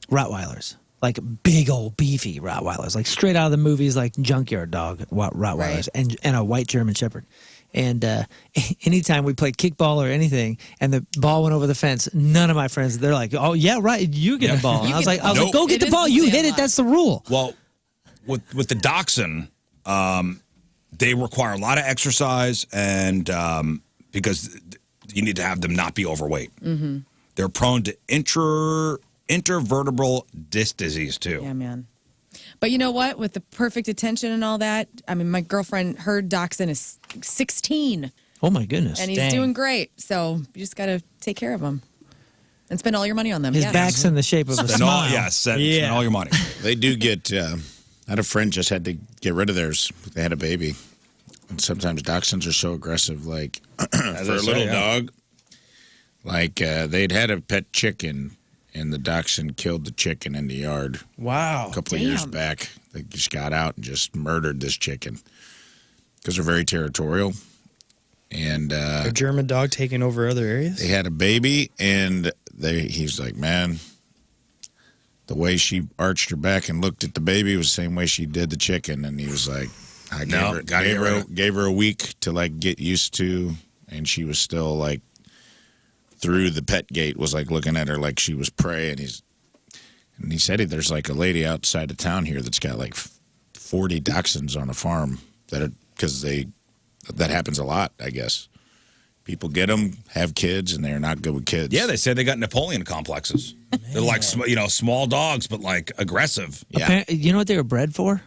Rottweilers. Like big old beefy Rottweilers, like straight out of the movies, like junkyard dog Rottweilers, Right. and a white German Shepherd. And anytime we played kickball or anything, and the ball went over the fence, none of my friends, they're like, "Oh yeah, right, you get the ball." And I was like, Nope. "Go get It the is ball, the you hit it. Sandlot. That's the rule." Well, with the dachshund, they require a lot of exercise, and because you need to have them not be overweight. Mm-hmm. They're prone to intervertebral disc disease too. Yeah, man. But you know what? With the perfect attention and all that, I mean, my girlfriend, her dachshund is 16, Oh my goodness! and he's Dang. doing great. So you just got to take care of him and spend all your money on them. His Yes. back's in the shape of a Spend smile. spend all your money. They do get, I had a friend just had to get rid of theirs. They had a baby. And sometimes dachshunds are so aggressive, like for a little dog. Like they'd had a pet chicken, and the dachshund killed the chicken in the yard Wow. a couple of years back. They just got out and just murdered this chicken because they're very territorial. And A German dog taking over other areas? they had a baby, and he's like, man, the way she arched her back and looked at the baby was the same way she did the chicken. And he was like, I gave her a week to like get used to, and she was still like through the pet gate was like looking at her like she was prey. And he said there's like a lady outside of town here that's got like 40 dachshunds on a farm because that happens a lot, I guess. People get them, have kids, and they're not good with kids. Yeah, they say they got Napoleon complexes. They're like small dogs, but like aggressive. Yeah. You know what they were bred for?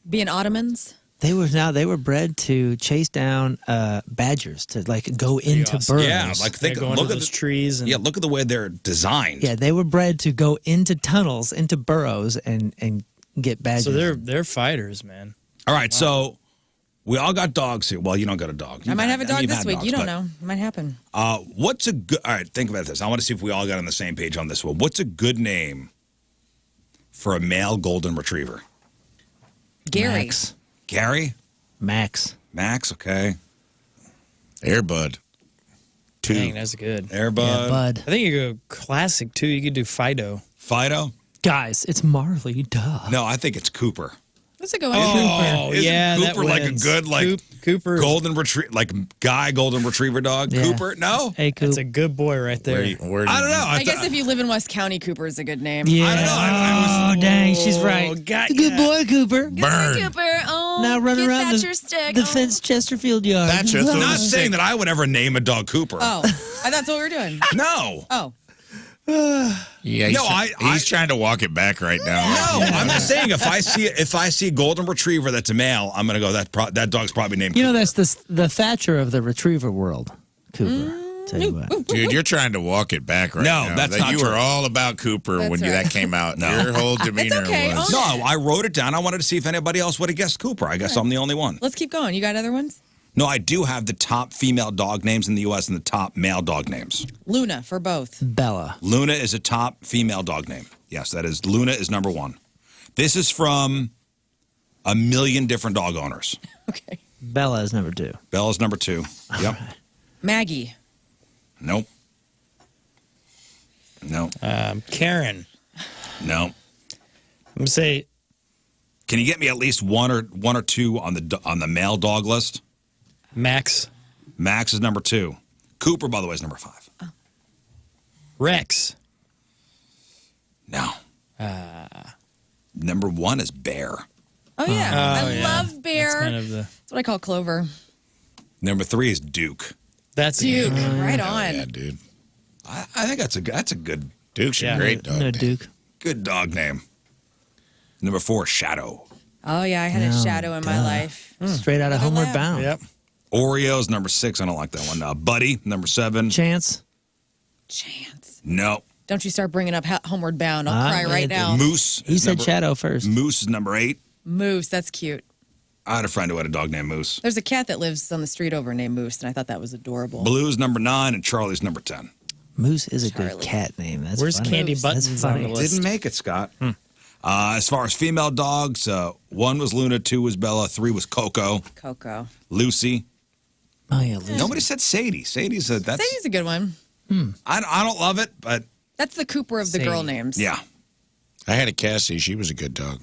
Being Ottomans. They were bred to chase down badgers to like go into awesome. burrows. Yeah, like Look look at those trees. And look at the way they're designed. Yeah, they were bred to go into tunnels, into burrows, and get badgers. So they're fighters, man. All right, so we all got dogs here. Well, you don't got a dog. I might have a dog You've this had week. dogs, You don't but, know. It might happen. What's a good? All right, think about this. I want to see if we all got on the same page on this one. What's a good name for a male golden retriever? Gary. Max. Gary? Max. Max, okay. Airbud. Two. Dang, that's good. Airbud. Yeah, bud. I think you go classic, too. You could do Fido. Fido? Guys, it's Marley. Duh. No, I think it's Cooper. That's a good one. Oh, Isn't yeah, that Cooper like a wins. good Cooper. golden retriever, like guy golden retriever dog? Yeah. Cooper? No? Hey, Coop. That's a good boy right there. I don't know. I guess if you live in West County, Cooper is a good name. Yeah. I don't know. I oh, dang, she's right. Oh, got Good ya. boy, Cooper. Burn. Cooper. Oh, Now run get around Thatcher stick. the fenced Chesterfield yard. Thatcher, I'm throw not the saying stick. that I would ever name a dog Cooper. Oh, that's what we're doing. No. Oh, Yeah, he's, No, he's trying to walk it back right now. No, I'm just saying if I see a golden retriever that's a male, I'm gonna go that dog's probably named. You know, Cooper. that's the Thatcher of the retriever world, Cooper. Tell you what. Dude, you're trying to walk it back right No, now. that's That not you true. were all about Cooper That's when right. that came out. Your whole demeanor okay. was. Own No, I wrote it down. I wanted to see if anybody else would have guessed Cooper. I guess I'm the only one. let's keep going. You got other ones? No, I do have the top female dog names in the U.S. and the top male dog names. Luna for both. Bella. Luna is a top female dog name. Yes, that is. Luna is number one. This is from a million different dog owners. Okay. Bella is number 2. Bella's number 2. Yep. Maggie. Nope. No. Karen. No. I'm going to say Can you get me at least one or two on the male dog list? Max. Max is number 2. Cooper, by the way, is number 5. Rex. No. Number 1 is Bear. Oh, yeah. I yeah. love Bear. That's kind of the. That's what I call Clover. Number 3 is Duke. That's a Duke. good one. Right Oh, on. yeah, dude. I think that's a good Duke's a great dog. No, name. Duke. good dog name. Number 4, Shadow. Oh, yeah, I had a shadow in my life. Straight out of Another Homeward lab. Bound. Yep. Oreos, number 6. I don't like that one. Buddy, number 7. Chance. Chance. No. Don't you start bringing up Homeward Bound. I'll cry right now. Moose. He is said number- Shadow first. Moose is number 8. Moose, that's cute. I had a friend who had a dog named Moose. There's a cat that lives on the street over named Moose, and I thought that was adorable. Blue's number 9, and Charlie's number 10. Moose is a good Charlie. cat name. That's Where's funny. Candy That's Buttons on funny. the list? Didn't make it, Scott. As far as female dogs, 1 was Luna, 2 was Bella, 3 was Coco, Coco. Lucy. Oh yeah, Lucy. Nobody said Sadie. Sadie's a good one. I don't love it, but That's the Cooper of the girl Sadie. names. yeah. I had a Cassie. She was a good dog.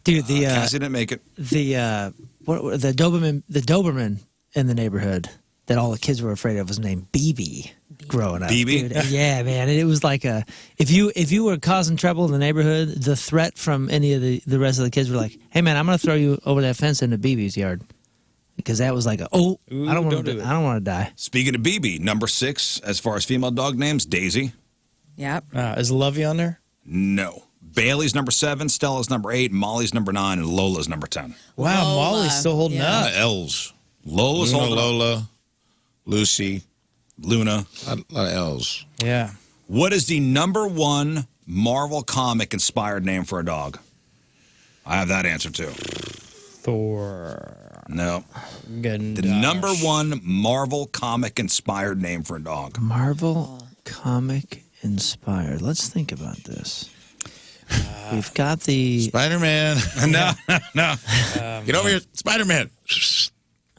Dude, the Cassie didn't make it. the Doberman in the neighborhood that all the kids were afraid of was named BB. Growing up, BB? Dude, yeah, man, and it was like if you were causing trouble in the neighborhood, the threat from any of the rest of the kids were like, "Hey, man, I'm gonna throw you over that fence into BB's yard," because that was like, I don't want don't to, do it. I don't want to die. Speaking of BB, number 6, as far as female dog names, Daisy. Yep. Is Lovey on there? No. Bailey's number 7, Stella's number 8, Molly's number 9, and Lola's number 10. Wow, Lola. Molly's still holding Yeah. up. L's. Lola's Luna, holding up. Lola, Lucy, Luna. a lot of L's. Yeah. What is the number 1 Marvel comic inspired name for a dog? I have that answer too. Thor. No. Good. The number 1 Marvel comic inspired name for a dog. Marvel comic inspired. Let's think about this. We've got the Spider-Man. No. Get over here, Spider-Man.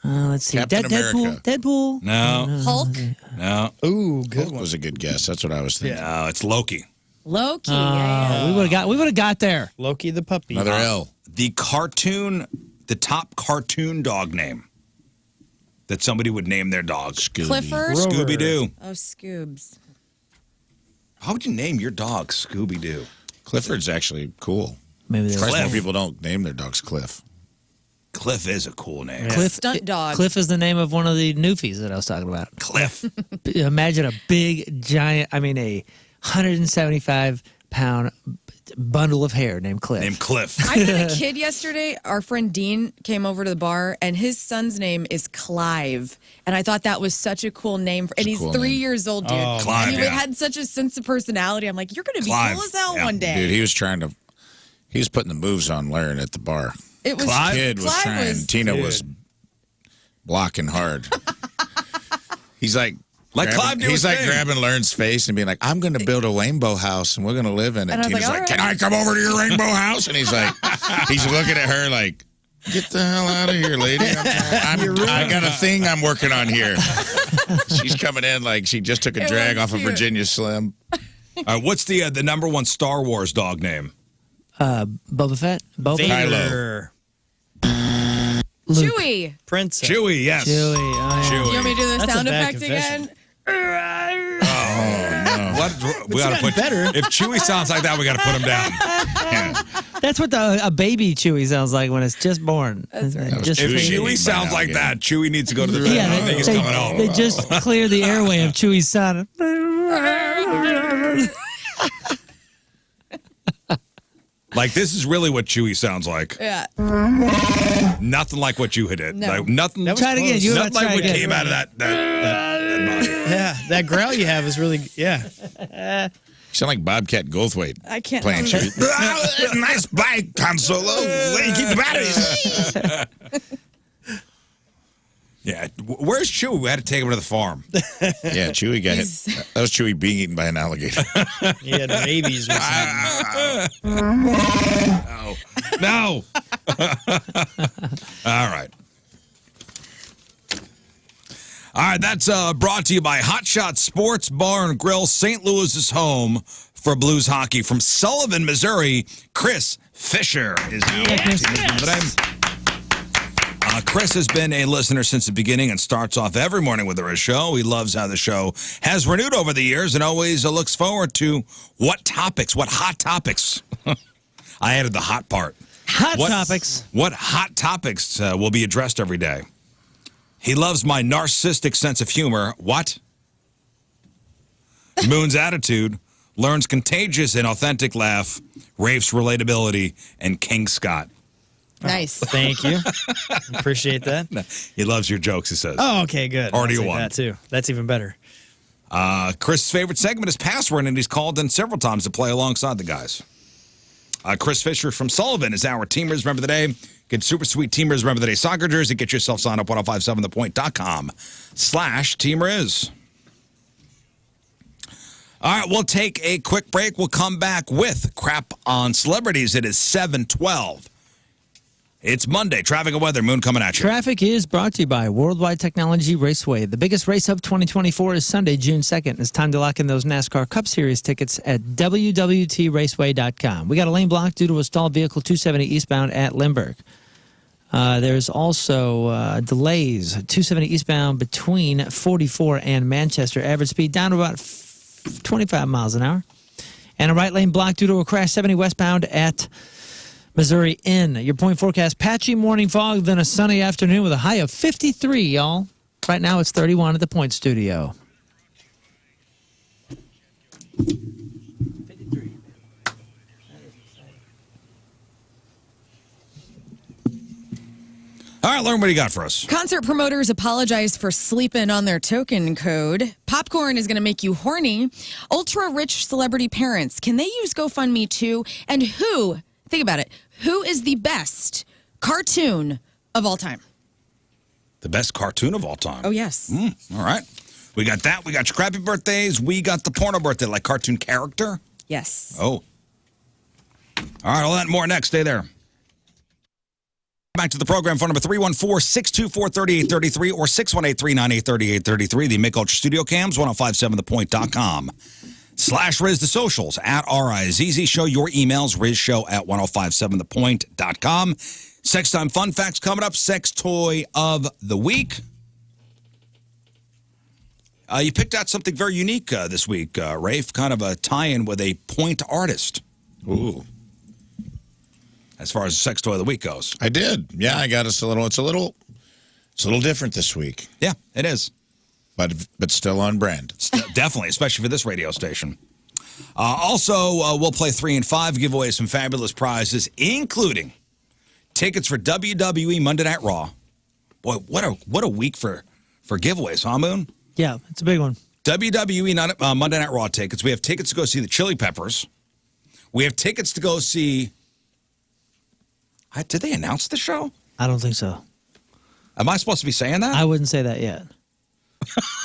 let's see, Captain America. Deadpool. No. Hulk. No. Ooh, good Hulk one. was a good guess. That's what I was thinking. No, it's Loki. Loki. Yeah. We would have got there. Loki the puppy. Another L. The top cartoon dog name that somebody would name their dog. Scooby. Clifford. Rover. Scooby-Doo. Oh, Scoobs. How would you name your dog Scooby-Doo? Clifford's actually cool. Maybe they Surprised were more people don't name their dogs Cliff. Cliff is a cool name. Cliff. Stunt dog. Cliff is the name of one of the Newfies that I was talking about. Cliff. Imagine a big, giant, a 175-pound bundle of hair named Cliff. Named Cliff. I met a kid yesterday. Our friend Dean came over to the bar, and his son's name is Clive. And I thought that was such a cool name. And he's cool 3 name. years old, dude. Oh, Clive, and he yeah. had such a sense of personality. I'm like, you're going to be Clive, cool as hell yeah. one day. Dude, he was putting the moves on Lern at the bar. it was Clive? Kid was Clive trying. was- Tina Dude. was blocking hard. He's like, Like Clive do his he's like thing. grabbing Lern's face and being like, "I'm going to build a rainbow house and we're going to live in it." And I was Tina's like, like, "All "Can right." I come over to your rainbow house?" And he's like, he's looking at her like, "Get the hell out of here, lady! I got a thing I'm working on here." She's coming in like she just took a It drag was off of cute. Virginia Slim. What's the number 1 Star Wars dog name? Boba Fett? Boba Fett? Vader. Luke. Chewy. Princess. Chewie, yes. Chewie. Oh, yeah. Chewie. You want me to do the That's sound a bad effect confession. again? We gotta put better. If Chewie sounds like that, we got to put him down. That's what a baby Chewie sounds like when it's just born. That's right. Just If Chewie Chewie by sounds now like again. that, Chewie needs to go to the vet. yeah, I think he's coming home. they just cleared the airway of Chewie's son. Like, this is really what Chewie sounds like. Yeah. Nothing like what you hit. No. Like, nothing. That was Try it again. close. You Nothing try like what again. came out of that body. Yeah, that growl you have is really, yeah. You sound like Bobcat Goldthwait I can't. playing Chewie. Nice bike, Han Solo. Where you keep the batteries? Yeah. Where's Chewie? We had to take him to the farm. Yeah, Chewie got hit. That was Chewie being eaten by an alligator. He had rabies or something. No. All right. All right, that's brought to you by Hot Shot Sports Bar and Grill, St. Louis's home for Blues hockey. From Sullivan, Missouri, Chris Fisher is now today. Chris has been a listener since the beginning and starts off every morning with our show. He loves how the show has renewed over the years and always looks forward to what hot topics. I added the hot part. Hot topics. What hot topics will be addressed every day? He loves my narcissistic sense of humor. What? Moon's attitude, Lern's contagious and authentic laugh, Rafe's relatability, and King Scott. Nice. Thank you. Appreciate that. He loves your jokes, he says. Oh, okay, good. Already I'll take won. that too. That's even better. Chris' favorite segment is Password, and he's called in several times to play alongside the guys. Chris Fisher from Sullivan is our Teamers Remember the Day. Get super sweet Teamers Remember the Day soccer jersey. Get yourself signed up 1057thepoint.com/Teameriz. All right, we'll take a quick break. We'll come back with Crap on Celebrities. It is 7:12. It's Monday. Traffic and weather. Moon coming at you. Traffic is brought to you by Worldwide Technology Raceway. The biggest race of 2024 is Sunday, June 2nd. It's time to lock in those NASCAR Cup Series tickets at www.raceway.com. We got a lane block due to a stalled vehicle 270 eastbound at Limburg. There's also delays 270 eastbound between 44 and Manchester. Average speed down to about 25 miles an hour. And a right lane block due to a crash 70 westbound at Missouri Inn. Your point forecast, patchy morning fog, then a sunny afternoon with a high of 53, y'all. Right now it's 31 at the Point Studio. 53. All right, Lern, what do you got for us? Concert promoters apologize for sleeping on their token code. Popcorn is going to make you horny. Ultra-rich celebrity parents, can they use GoFundMe too? And who, think about it, who is the best cartoon of all time? The best cartoon of all time. Oh, yes. All right. We got that. We got your crappy birthdays. We got the porno birthday, like cartoon character. Yes. Oh. All right, all that and more next. Stay there. Back to the program, phone number 314-624-3833 or 618-398-3833. The Make Ultra Studio Cams, 1057thepoint.com/Riz. The socials at RIZZ Show. Your emails, rizshow@1057thepoint.com. Sex time fun facts coming up. Sex toy of the week. You picked out something very unique this week, Rafe. Kind of a tie-in with a point artist. Ooh. As far as sex toy of the week goes. I did. Yeah, I got us a little. It's a little different this week. Yeah, it is. But still on brand. Definitely, especially for this radio station. Also, we'll play 3 and 5, give away some fabulous prizes, including tickets for WWE Monday Night Raw. Boy, what a week for giveaways, huh, Moon? Yeah, it's a big one. WWE Monday Night Raw tickets. We have tickets to go see the Chili Peppers. We have tickets to go see... Did they announce the show? I don't think so. Am I supposed to be saying that? I wouldn't say that yet.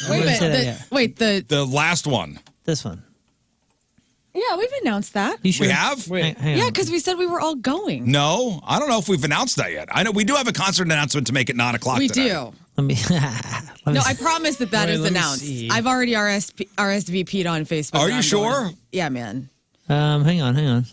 Wait a say that minute. yet. Wait, The last one. This one. yeah, we've announced that. You sure? We have? Hang Yeah, on. because we said we were all going. No, I don't know if we've announced that yet. I know we do have a concert announcement to make it 9 o'clock We today. do. Let me. No, I promise that Wait, is let me announced. see. I've already RSVP'd on Facebook. Are that you I'm sure? going. Yeah, man. Hang on.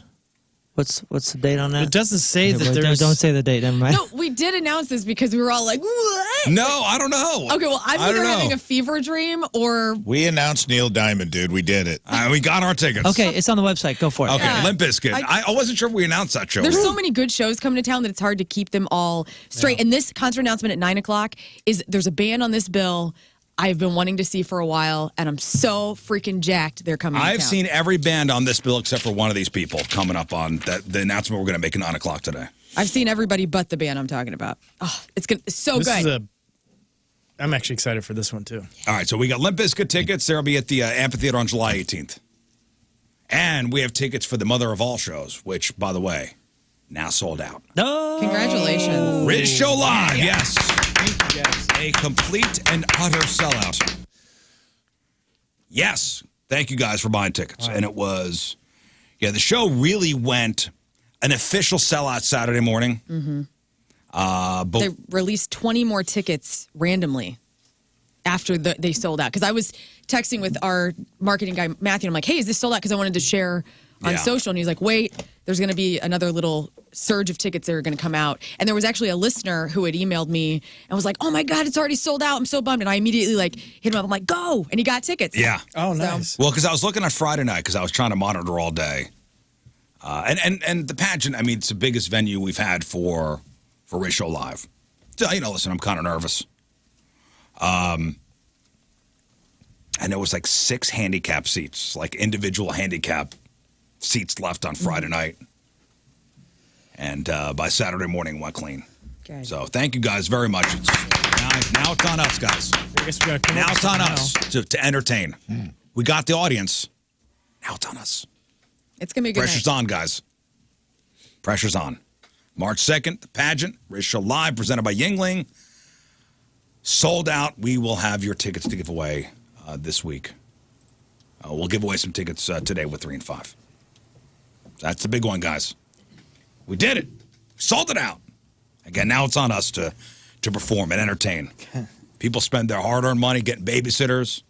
What's the date on that? It doesn't say that there's... Don't say the date. Never mind. No, we did announce this because we were all like, what? No, I don't know. Okay, well, I'm I either don't know. having a fever dream or... We announced Neil Diamond, dude. We did it. We got our tickets. Okay, it's on the website. Go for it. Okay, Yeah. Limp Bizkit. I- I wasn't sure if we announced that show. There's so many good shows coming to town that it's hard to keep them all straight. And this concert announcement at 9 o'clock is there's a band on this bill I've been wanting to see for a while, and I'm so freaking jacked they're coming to I've town. seen every band on this bill except for one of these people coming up on the announcement we're going to make at 9 o'clock today. I've seen everybody but the band I'm talking about. Oh, it's so This good. is I'm actually excited for this one, too. All right, so we got Limp Bizkit tickets. They'll be at the amphitheater on July 18th. And we have tickets for the Mother of All shows, which, by the way, now sold out. No. Congratulations. Riz Show Live, yes. Thank you, guys. A complete and utter sellout. Yes. Thank you guys for buying tickets. And it was, the show really went an official sellout Saturday morning. Mm-hmm. But They released 20 more tickets randomly after they sold out. Because I was texting with our marketing guy, Matthew, and I'm like, hey, is this sold out? Because I wanted to share on Yeah. social. And he's like, wait, there's going to be another little surge of tickets that are going to come out. And there was actually a listener who had emailed me and was like, oh my God, it's already sold out. I'm so bummed. And I immediately hit him up. I'm like, go. And he got tickets. yeah. Oh, So- nice. Well, because I was looking at Friday night because I was trying to monitor all day. And the pageant, I mean, it's the biggest venue we've had for Riz Show Live. So, listen, I'm kind of nervous. And there was like 6 handicap seats, like individual handicap seats left on Friday night. And by Saturday morning, went clean. Good. So thank you guys very much. Now it's on us, guys. Now it's on us to entertain. We got the audience. Now it's on us. It's going to be a good Pressure's night. on, guys. Pressure's on. March 2nd, the pageant, Riz Show Live, presented by Yingling. Sold out. We will have your tickets to give away this week. We'll give away some tickets today with 3 and 5. That's the big one, guys. We did it. Sold it out. Again, now it's on us to perform and entertain. People spend their hard-earned money getting babysitters.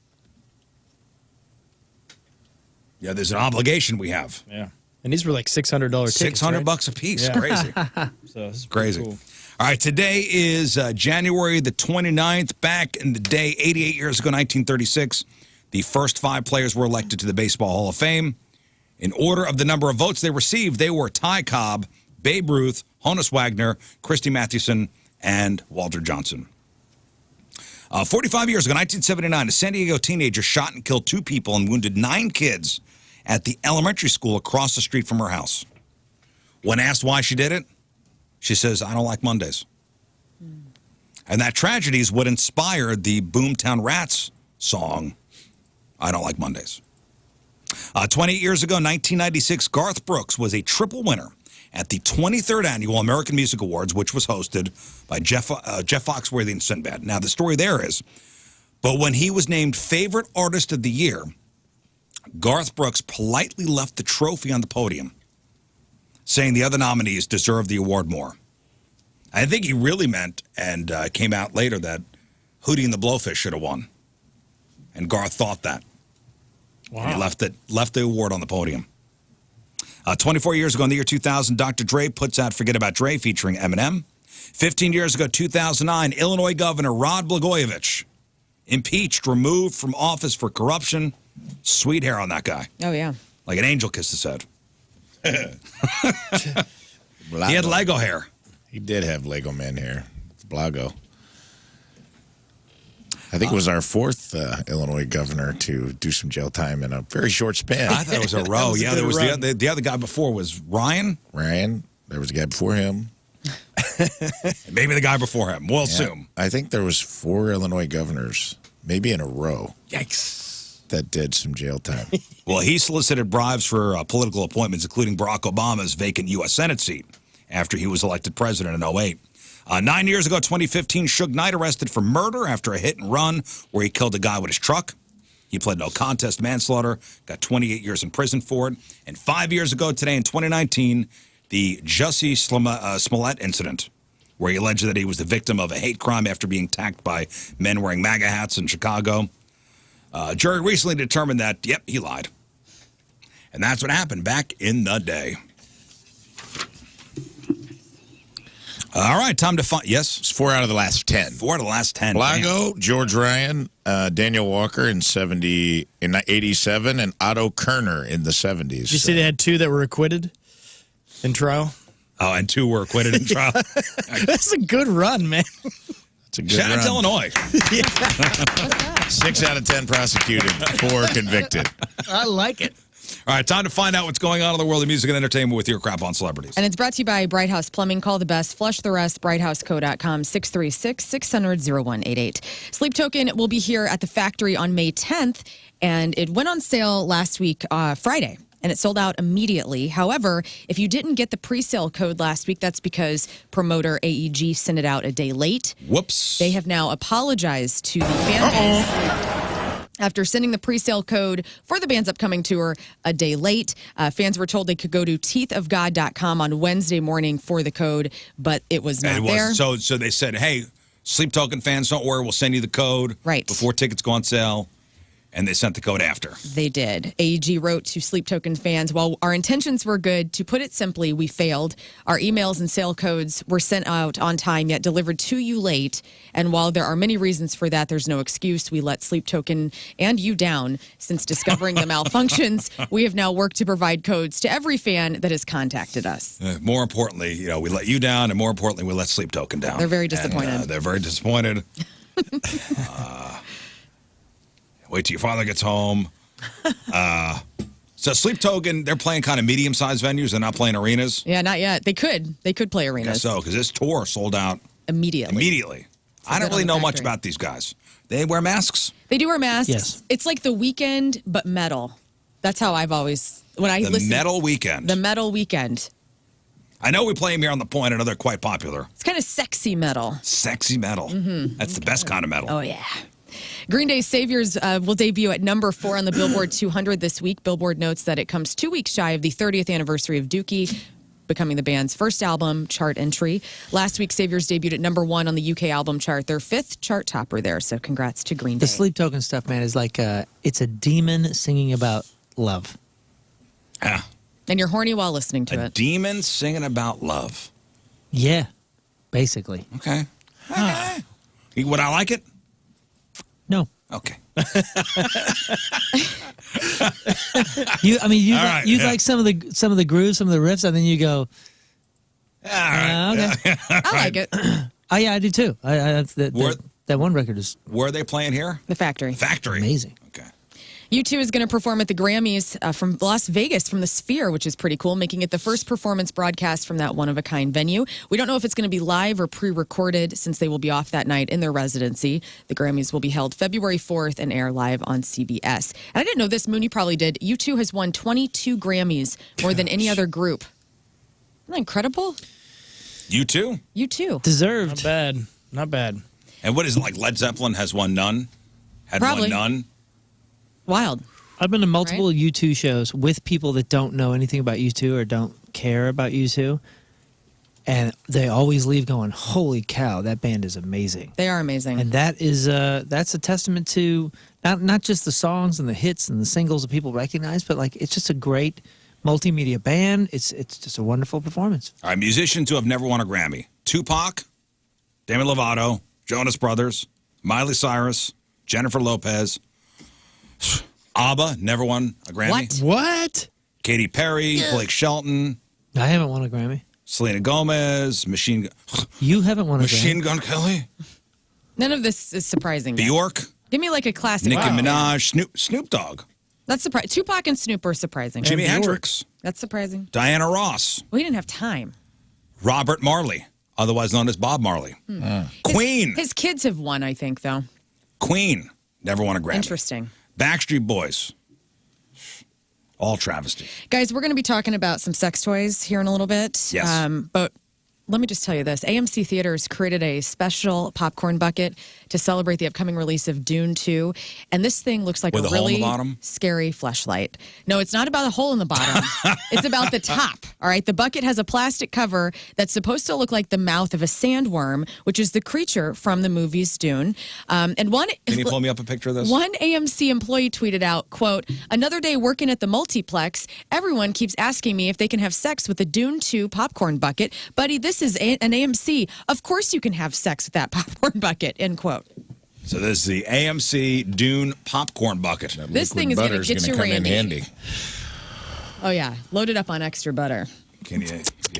Yeah, there's an obligation we have. Yeah. And these were like $600 tickets, $600 right? bucks a piece. Yeah. Crazy. So this is Crazy. Cool. All right, today is January the 29th. Back in the day, 88 years ago, 1936, the first 5 players were elected to the Baseball Hall of Fame. In order of the number of votes they received, they were Ty Cobb, Babe Ruth, Honus Wagner, Christy Mathewson, and Walter Johnson. 45 years ago, 1979, a San Diego teenager shot and killed 2 people and wounded 9 kids at the elementary school across the street from her house. When asked why she did it, she says, "I don't like Mondays." And that tragedy is what inspired the Boomtown Rats song, "I Don't Like Mondays." 28 years ago, 1996, Garth Brooks was a triple winner at the 23rd Annual American Music Awards, which was hosted by Jeff Foxworthy and Sinbad. Now, the story there is, but when he was named Favorite Artist of the Year, Garth Brooks politely left the trophy on the podium, saying the other nominees deserved the award more. I think he really meant, and came out later, that Hootie and the Blowfish should have won. And Garth thought that. Wow. And he left the award on the podium. 24 years ago, in the year 2000, Dr. Dre puts out Forget About Dre featuring Eminem. 15 years ago, 2009, Illinois Governor Rod Blagojevich impeached, removed from office for corruption. Sweet hair on that guy. Oh, yeah. Like an angel kissed his head. He had Lego hair. He did have Lego man hair. Blago. I think it was our 4th Illinois governor to do some jail time in a very short span. I thought it was a row. was a Yeah, good there was run. the other guy before was Ryan. Ryan, there was a guy before him. Maybe the guy before him. We'll assume. I think there was 4 Illinois governors, maybe in a row, Yikes. that did some jail time. Well, he solicited bribes for political appointments, including Barack Obama's vacant U.S. Senate seat after he was elected president in 2008. 9 years ago, 2015, Suge Knight arrested for murder after a hit and run where he killed a guy with his truck. He pled no contest manslaughter, got 28 years in prison for it. And 5 years ago today, in 2019, the Jussie Smollett incident, where he alleged that he was the victim of a hate crime after being attacked by men wearing MAGA hats in Chicago. Jury recently determined that, yep, he lied. And that's what happened back in the day. All right, time to find. Yes? It's 4 out of the last 10. 4 out of the last 10. Blago, George Ryan, Daniel Walker in 87, and Otto Kerner in the 70s. Did you say they had 2 that were acquitted in trial? Oh, and 2 were acquitted in trial. That's a good run, man. It's a good Shout out to run. Illinois. 6 out of 10 prosecuted, 4 convicted. I like it. All right, time to find out what's going on in the world of music and entertainment with your crap on celebrities. And it's brought to you by Bright House Plumbing. Call the best. Flush the rest. BrightHouseCo.com, 636-600-0188. Sleep Token will be here at the factory on May 10th, and it went on sale last week, Friday. And it sold out immediately. However, if you didn't get the pre-sale code last week, that's because promoter AEG sent it out a day late. Whoops. They have now apologized to the fan base after sending the pre-sale code for the band's upcoming tour a day late. Fans were told they could go to teethofgod.com on Wednesday morning for the code, but it was not there. So they said, hey, Sleep Token fans, don't worry, we'll send you the code before tickets go on sale. And they sent the code after. They did. AEG wrote to Sleep Token fans, while our intentions were good, to put it simply, we failed. Our emails and sale codes were sent out on time, yet delivered to you late. And while there are many reasons for that, there's no excuse. We let Sleep Token and you down. Since discovering the malfunctions, we have now worked to provide codes to every fan that has contacted us. More importantly, we let you down, and more importantly, we let Sleep Token down. They're very disappointed. And, they're very disappointed. Wait till your father gets home. So Sleep Token, they're playing kind of medium-sized venues. They're not playing arenas. Yeah, not yet. They could play I arenas. guess so, because this tour sold out Immediately. I don't really know much about these guys. They wear masks? They do wear masks. Yes. It's like The Weeknd, but metal. That's how I've always, when I listen. Metal Weekend. The Metal Weekend. I know we play them here on The Point. I know they're quite popular. It's kind of sexy metal. Sexy metal. That's the best kind of metal. Oh, yeah. Green Day's Saviors will debut at number 4 on the Billboard 200 this week. Billboard notes that it comes 2 weeks shy of the 30th anniversary of Dookie, becoming the band's first album chart entry. Last week, Saviors debuted at number 1 on the UK album chart, their 5th chart topper there. So congrats to Green Day. The Sleep Token stuff, man, is like it's a demon singing about love. Yeah. And you're horny while listening to A it. demon singing about love. Yeah, basically. Okay. Okay. Would I like it? No. Okay. You All right, you yeah. like some of the grooves, some of the riffs, and then you go, All right. okay. I like it. Oh yeah, I do too. That one record is Where are they playing here? The Factory. Factory. amazing. Okay. U2 is going to perform at the Grammys from Las Vegas from the Sphere, which is pretty cool, making it the first performance broadcast from that one-of-a-kind venue. We don't know if it's going to be live or pre-recorded since they will be off that night in their residency. The Grammys will be held February 4th and air live on CBS. And I didn't know this, Moon, you probably did. U2 has won 22 Grammys, more than any other group. Isn't that incredible? You too? U2. Deserved. Not bad. Not bad. And what is it like? Led Zeppelin has won none? Had Probably. won none? Wild. I've been to multiple U2 shows with people that don't know anything about U2 or don't care about U2, and they always leave going, "Holy cow, that band is amazing!" They are amazing. And that is that's a testament to not just the songs and the hits and the singles that people recognize, but like it's just a great multimedia band. It's just a wonderful performance. All right, musicians who have never won a Grammy. Tupac, Demi Lovato, Jonas Brothers, Miley Cyrus, Jennifer Lopez. ABBA never won a Grammy. What? Katy Perry, Blake Shelton, I haven't won a Grammy. Selena Gomez, You haven't won a Machine Grammy. Gun Kelly, None of this is surprising. Bjork, Give me like a classic. Nicki rock. Minaj, Snoop Dogg, That's surprising. Tupac and Snoop are surprising. Jimi Bjork. Hendrix, That's surprising. Diana Ross, We didn't have time. Robert Marley, otherwise known as Bob Marley. Queen, His kids have won, I think, though. Queen, never won a Grammy. Interesting. Backstreet Boys, all travesty. Guys, we're going to be talking about some sex toys here in a little bit. Yes. But let me just tell you this. AMC Theaters created a special popcorn bucket to celebrate the upcoming release of Dune 2. And this thing looks like With a a hole in really the bottom? scary fleshlight. No, it's not about a hole in the bottom. It's about the top. All right. The bucket has a plastic cover that's supposed to look like the mouth of a sandworm, which is the creature from the movies Dune. And one. Can you pull me up a picture of this? One AMC employee tweeted out, quote, "Another day working at the multiplex. Everyone keeps asking me if they can have sex with the Dune 2 popcorn bucket. Buddy, this is an AMC. Of course you can have sex with that popcorn bucket," end quote. So this is the AMC Dune popcorn bucket. This thing is gonna get you come in randy. handy. Oh, yeah. Load it up on extra butter. Can you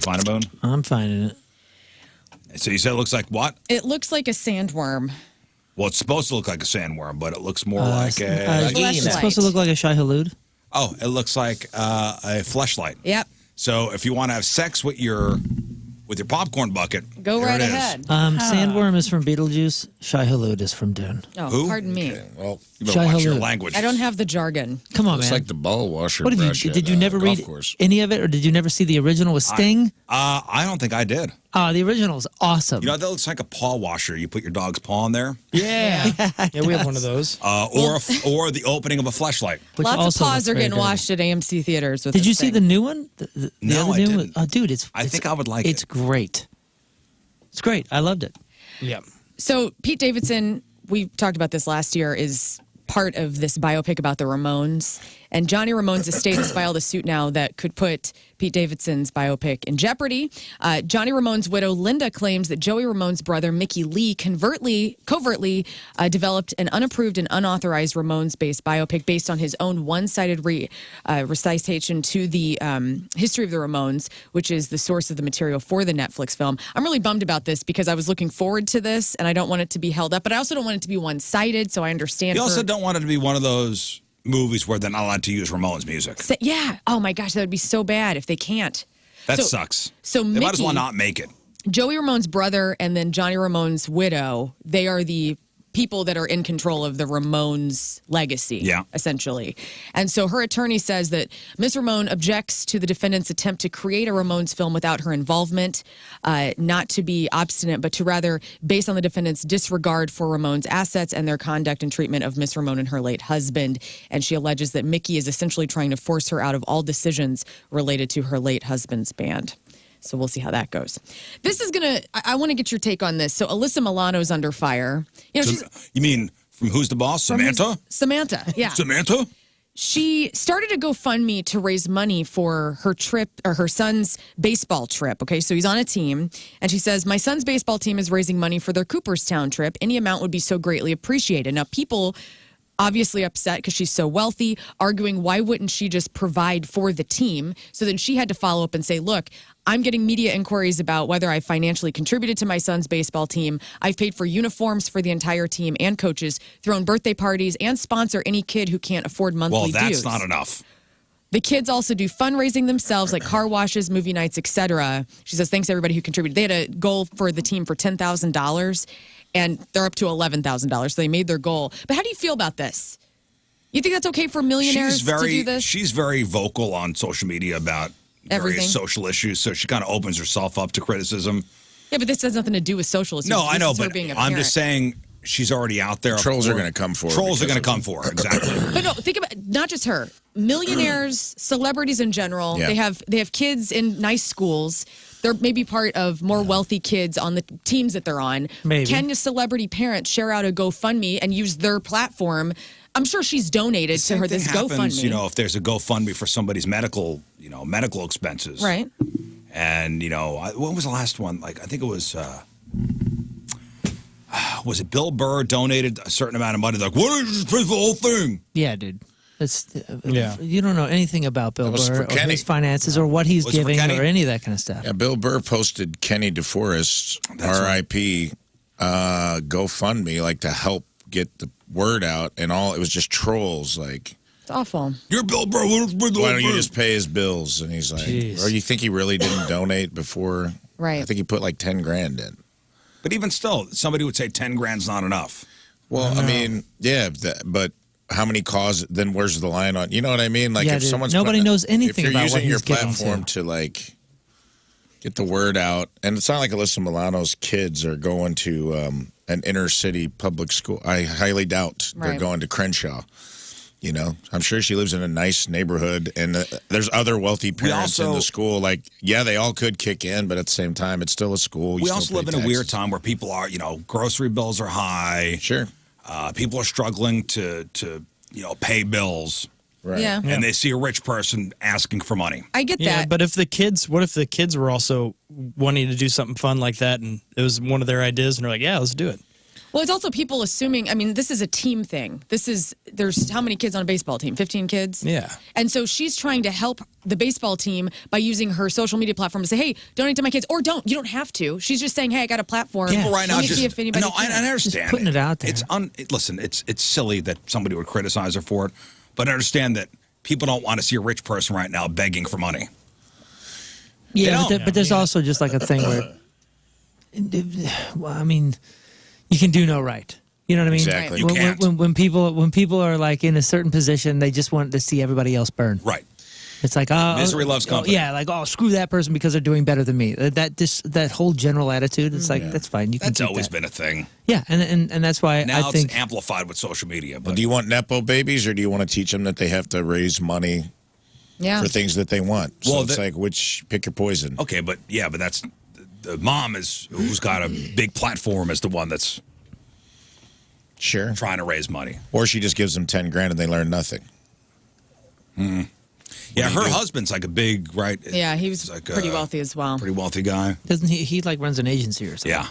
find a bone? I'm finding it. So you said it looks like what? It looks like a sandworm. Well, it's supposed to look like a sandworm, but it looks more like a. Fleshlight. It's supposed to look like a Shai Hulud. Oh, it looks like a fleshlight. Yep. So if you want to have sex with your popcorn bucket, Go there right it is. ahead. Sandworm is from Beetlejuice. Shai Hulud is from Dune. Oh, Who? pardon me. Well, You better Shai watch your Hulud. language. I don't have the jargon. Come on, looks man. like the ball washer. What brush did you at, never golf read course. any of it, or did you never see the original with Sting? I don't think I did. Oh, the original is awesome. You know, that looks like a paw washer. You put your dog's paw in there, Yeah. Yeah, we have one of those. or the opening of a fleshlight. Which Lots of also paws looks are very getting dirty. washed at AMC Theaters with Did this you see thing. the new one? The No, other I new didn't. one? Oh, dude, I think I would like It's it. great. It's great. I loved it. Yeah. So Pete Davidson, we talked about this last year, is part of this biopic about the Ramones. And Johnny Ramone's estate has filed a suit now that could put Pete Davidson's biopic in jeopardy. Johnny Ramone's widow, Linda, claims that Joey Ramone's brother, Mickey Lee, covertly developed an unapproved and unauthorized Ramones-based biopic based on his own one-sided recitation to the history of the Ramones, which is the source of the material for the Netflix film. I'm really bummed about this because I was looking forward to this, and I don't want it to be held up, but I also don't want it to be one-sided, so I understand. You also don't want it to be one of those movies where they're not allowed to use Ramones music. Yeah. Oh, my gosh, that would be so bad if they can't. That sucks. So they might as well not make it. Joey Ramone's brother and then Johnny Ramone's widow, they are the people that are in control of the Ramones legacy, essentially. And so her attorney says that Ms. Ramone objects to the defendant's attempt to create a Ramones film without her involvement, not to be obstinate, but to rather based on the defendant's disregard for Ramone's assets and their conduct and treatment of Ms. Ramone and her late husband. And she alleges that Mickey is essentially trying to force her out of all decisions related to her late husband's band. So we'll see how that goes. This is going to, I want to get your take on this. So Alyssa Milano's under fire. You know, you mean from Who's the Boss? Samantha? Samantha, yeah. Samantha? She started a GoFundMe to raise money for her trip, or her son's baseball trip. Okay, so he's on a team, and she says, my son's baseball team is raising money for their Cooperstown trip. Any amount would be so greatly appreciated. Now, people obviously upset because she's so wealthy, arguing why wouldn't she just provide for the team? So then she had to follow up and say, look, I'm getting media inquiries about whether I financially contributed to my son's baseball team. I've paid for uniforms for the entire team and coaches, thrown birthday parties, and sponsor any kid who can't afford monthly dues. Well, that's not enough. The kids also do fundraising themselves, like car washes, movie nights, etc. She says, thanks to everybody who contributed. They had a goal for the team for $10,000, and they're up to $11,000, so they made their goal. But how do you feel about this? You think that's okay for millionaires to do this? She's very vocal on social media about various social issues, so she kind of opens herself up to criticism. Yeah, but this has nothing to do with social issues. No, I know, but I'm just saying she's already out there. Trolls are going to come for her. Trolls are going to come for her, exactly. But no, think about not just her. Millionaires, celebrities in general, they have kids in nice schools. They're maybe part of more wealthy kids on the teams that they're on. Maybe. Can a celebrity parent share out a GoFundMe and use their platform? I'm sure she's donated to her this GoFundMe. You know, if there's a GoFundMe for somebody's medical expenses. Right. And, when was the last one? Like, I think it was it Bill Burr donated a certain amount of money? Like, what did you pay for the whole thing? Yeah, dude. You don't know anything about Bill Burr or his finances or what he's giving or any of that kind of stuff. Yeah, Bill Burr posted Kenny DeForest, R.I.P., GoFundMe, like to help get the word out, and all it was just trolls. Like, it's awful. You're Bill Burr. Why don't you just pay his bills? And he's like, or you think he really didn't donate before? Right. I think he put like 10 grand in. But even still, somebody would say 10 grand's not enough. Well, I mean, yeah, but how many causes? Then where's the line on? You know what I mean? Like, if someone's nobody knows anything about what he's using your platform to like get the word out, and it's not like Alyssa Milano's kids are going to an inner city public school. I highly doubt they're going to Crenshaw. You know, I'm sure she lives in a nice neighborhood, and there's other wealthy parents in the school. Like, yeah, they all could kick in, but at the same time, it's still a school. We also live in a weird time where people are, grocery bills are high. Sure. People are struggling to pay bills. Right. Yeah. And they see a rich person asking for money. I get Yeah, that. but what if the kids were also wanting to do something fun like that, and it was one of their ideas, and they're like, yeah, let's do it. Well, it's also people assuming, this is a team thing. There's how many kids on a baseball team? 15 kids? Yeah. And so she's trying to help the baseball team by using her social media platform to say, hey, donate to my kids. Or don't. You don't have to. She's just saying, hey, I got a platform. People right now Let me see if anybody I can. understand. Just putting it out there. Listen, it's silly that somebody would criticize her for it, but I understand that people don't want to see a rich person right now begging for money. Yeah, but there's also just like a thing where, you can do no right. You know what I mean? Exactly. You can't. When people are like in a certain position, they just want to see everybody else burn. Right. It's like, Misery loves company. Yeah, like, screw that person because they're doing better than me. That whole general attitude, it's like, that's fine. You can That's keep always that. been a thing. Yeah, and that's why Now I think it's amplified with social media. But Do you want Nepo babies, or do you want to teach them that they have to raise money for things that they want? So it's like, pick your poison. Okay, but that's the mom who's got a big platform is the one that's Sure. trying to raise money. Or she just gives them 10 grand and they learn nothing. Yeah, her husband's like a big, right? Yeah, he was like pretty wealthy as well. Pretty wealthy guy. Doesn't he? He like runs an agency or something. Yeah.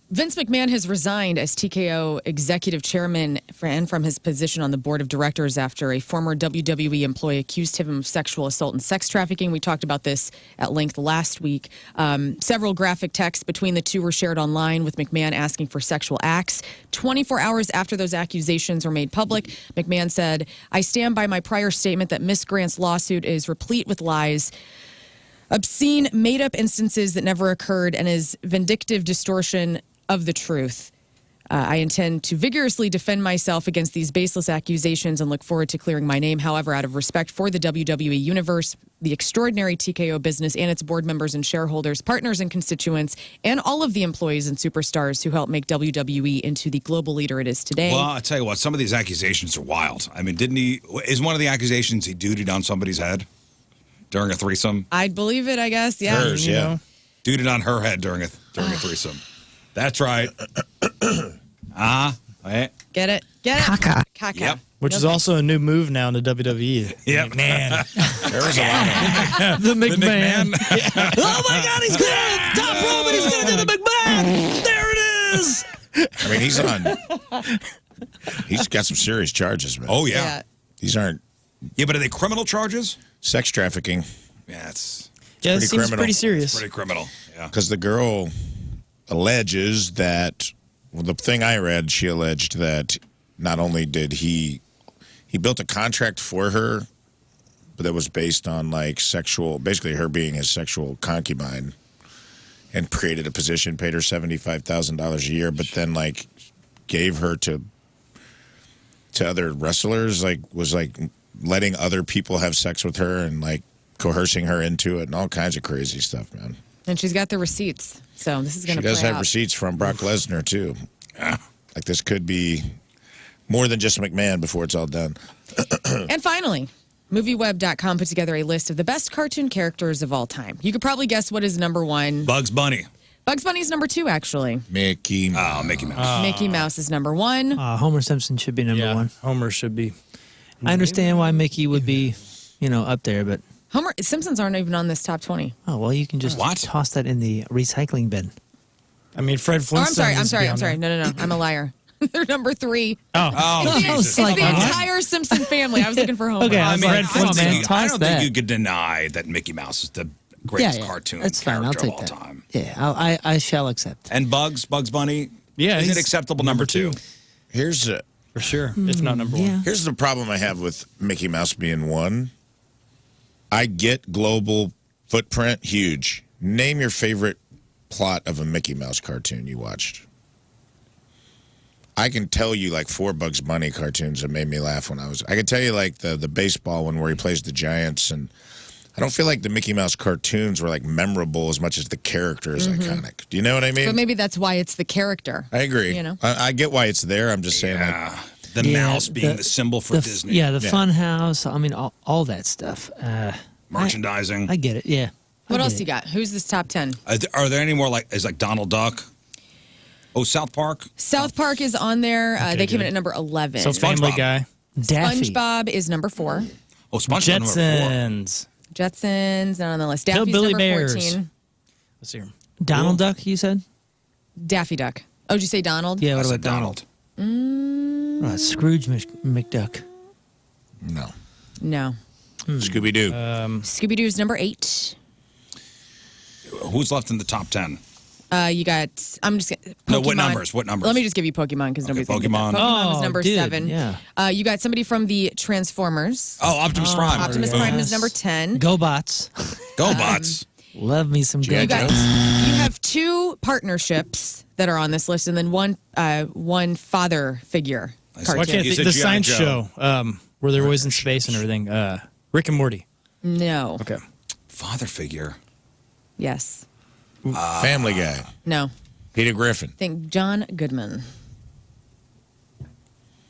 Vince McMahon has resigned as TKO executive chairman and from his position on the board of directors after a former WWE employee accused him of sexual assault and sex trafficking. We talked about this at length last week. Several graphic texts between the two were shared online with McMahon asking for sexual acts. 24 hours after those accusations were made public, McMahon said, "I stand by my prior statement that Miss Grant's lawsuit is replete with lies, obscene, made-up instances that never occurred, and is vindictive distortion of the truth. I intend to vigorously defend myself against these baseless accusations and look forward to clearing my name. However, out of respect for the WWE Universe, the extraordinary TKO business and its board members and shareholders, partners and constituents, and all of the employees and superstars who helped make WWE into the global leader it is today." Well, I tell you what, some of these accusations are wild. I mean, is one of the accusations he duded on somebody's head during a threesome? I'd believe it, I guess. Yeah. Hers, You yeah. know? Duded on her head during a threesome. That's right. Right. Get it? Get it? Caca. Yep. Which is also a new move now in the WWE. Yep. Man. There was a lot of The McMahon. Oh my God, he's going to top rope and he's going to do the McMahon. There it is. I mean, he's got some serious charges, man. Oh, yeah. These aren't Yeah, but are they criminal charges? sex trafficking Yeah, it's Yeah, it pretty seems criminal. pretty serious. pretty criminal. Yeah. because the girl alleges that. Well, the thing I read, she alleged that not only did he built a contract for her, but that was based on like sexual, basically her being his sexual concubine, and created a position, paid her $75,000 a year, but then like gave her to other wrestlers, like was like letting other people have sex with her and like coercing her into it and all kinds of crazy stuff, man. And she's got the receipts. So this is going She to play does have out. receipts from Brock Lesnar too. Like this could be more than just McMahon before it's all done. And finally, MovieWeb.com put together a list of the best cartoon characters of all time. You could probably guess what is number one. Bugs Bunny. Bugs Bunny's number two, actually. Mickey Mouse. Oh, Mickey Mouse. Mickey Mouse is number one. Homer Simpson should be number one. Homer should be. I understand why Mickey would be, up there, but Homer Simpsons aren't even on this top 20. oh well, you can just What? toss that in the recycling bin. I mean, Fred Oh, Flintstone. I'm needs to sorry. be I'm on sorry. there. No. I'm a liar. They're number three. Oh, It's Jesus. the like, what? entire Simpson family. I was looking for Homer. Okay, I I'm mean, like, I come don't on, think, man, you, I toss don't that. think you could deny that Mickey Mouse is the greatest Yeah, cartoon that's fine. I'll character take of all that. time. Yeah, I shall accept. And Bugs Bunny. Yeah, is he's it acceptable number two? Here's For sure, if not number one. Yeah. Here's the problem I have with Mickey Mouse being one. I get global footprint, huge. Name your favorite plot of a Mickey Mouse cartoon you watched. I can tell you like 4 Bugs Bunny cartoons that made me laugh when I was. I can tell you like the baseball one where he plays the Giants, and I don't feel like the Mickey Mouse cartoons were like memorable as much as the character is iconic. Do you know what I mean? But maybe that's why it's the character. I agree. You know? I get why it's there. I'm just saying like. Yeah. The Yeah, mouse being the symbol for Disney. Yeah, the fun house. I mean, all that stuff. Merchandising. I get it. Yeah. What else you got? Who's this top 10? Are there any more like Donald Duck? Oh, South Park. South Park is on there. They came in good. at number 11. So Family SpongeBob. Guy, Daffy. SpongeBob is number 4. Oh, SpongeBob number 4. Jetsons. Jetsons not on the list. Daffy's Hillbilly number Bears. 14. Let's see here. Donald Duck, you said? Daffy Duck. Oh, did you say Donald? Yeah, I what said about Donald? Scrooge McDuck. No. No. Scooby Doo. Scooby Doo's number 8. Who's left in the top 10? You got. I'm just. Pokemon. No, what numbers? What numbers? Let me just give you Pokemon because nobody's gonna get that. Pokemon. Pokemon was Oh, number dude, 7. yeah. You got somebody from the Transformers. Oh, Optimus Prime. Optimus yes. Prime is number 10. Go Bots. Go Bots. Love me some G.I. Go You Joe. Bots. you have 2 partnerships that are on this list, and then one father figure I see. Why cartoon. can't You the said G.I. science Joe. show where they're always in space and everything? Rick and Morty. No. Okay. Father figure. Yes. Family Guy. No. Peter Griffin. Think John Goodman.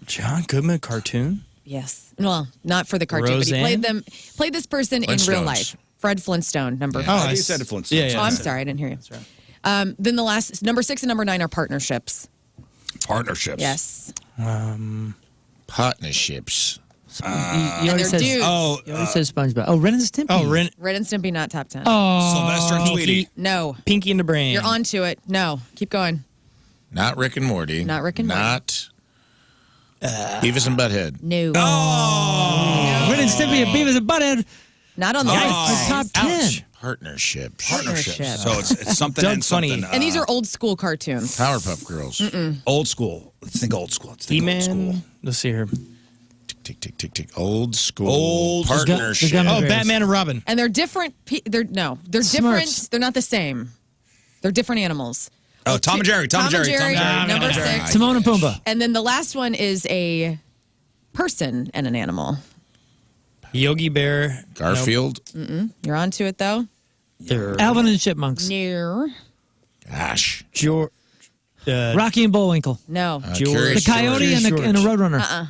John Goodman cartoon. Yes. Well, not for the cartoon, Roseanne? but he played this person in real Flintstones. life. Fred Flintstone, number Oh, 5. you said it, Flintstones. Yeah, yeah. Oh, I'm sorry, I didn't hear you. Then the last number 6 and number 9 are partnerships. Partnerships. Yes. Partnerships. You And already they're said, dudes. you already said SpongeBob. Oh, Ren and Stimpy. Oh, Ren, Red and Stimpy, not top 10. Sylvester and Pinky. Tweety. No. Pinky and the Brain. You're onto it. No. Keep going. Not Rick and Morty. Not Rick and Morty. Not Beavis and Butthead. No. Ren and Stimpy and Beavis and Butthead. Not on the list. For top 10. Ouch. Partnerships. Partnership. So it's something Doug and Funny. something. And these are old school cartoons. Powerpuff Girls. old school. Let's think old school. Let's think old school. He-Man. Let's see here. Tick, tick, tick, tick. Old school. Old partnership. the gun- Oh, Bears. Batman and Robin. And they're different. They're different. Smurfs. They're not the same. They're different animals. Oh, Tom and Jerry. Tom and Jerry. Tom and Jerry. Number Tom and Jerry. 6. Timon and Pumbaa. And then the last one is a person and an animal. Yogi Bear. Garfield. You're onto it though. Nope. Alvin and the Chipmunks. Near. Gosh. George. Rocky and Bullwinkle. No. The Curious Coyote and George. the Roadrunner.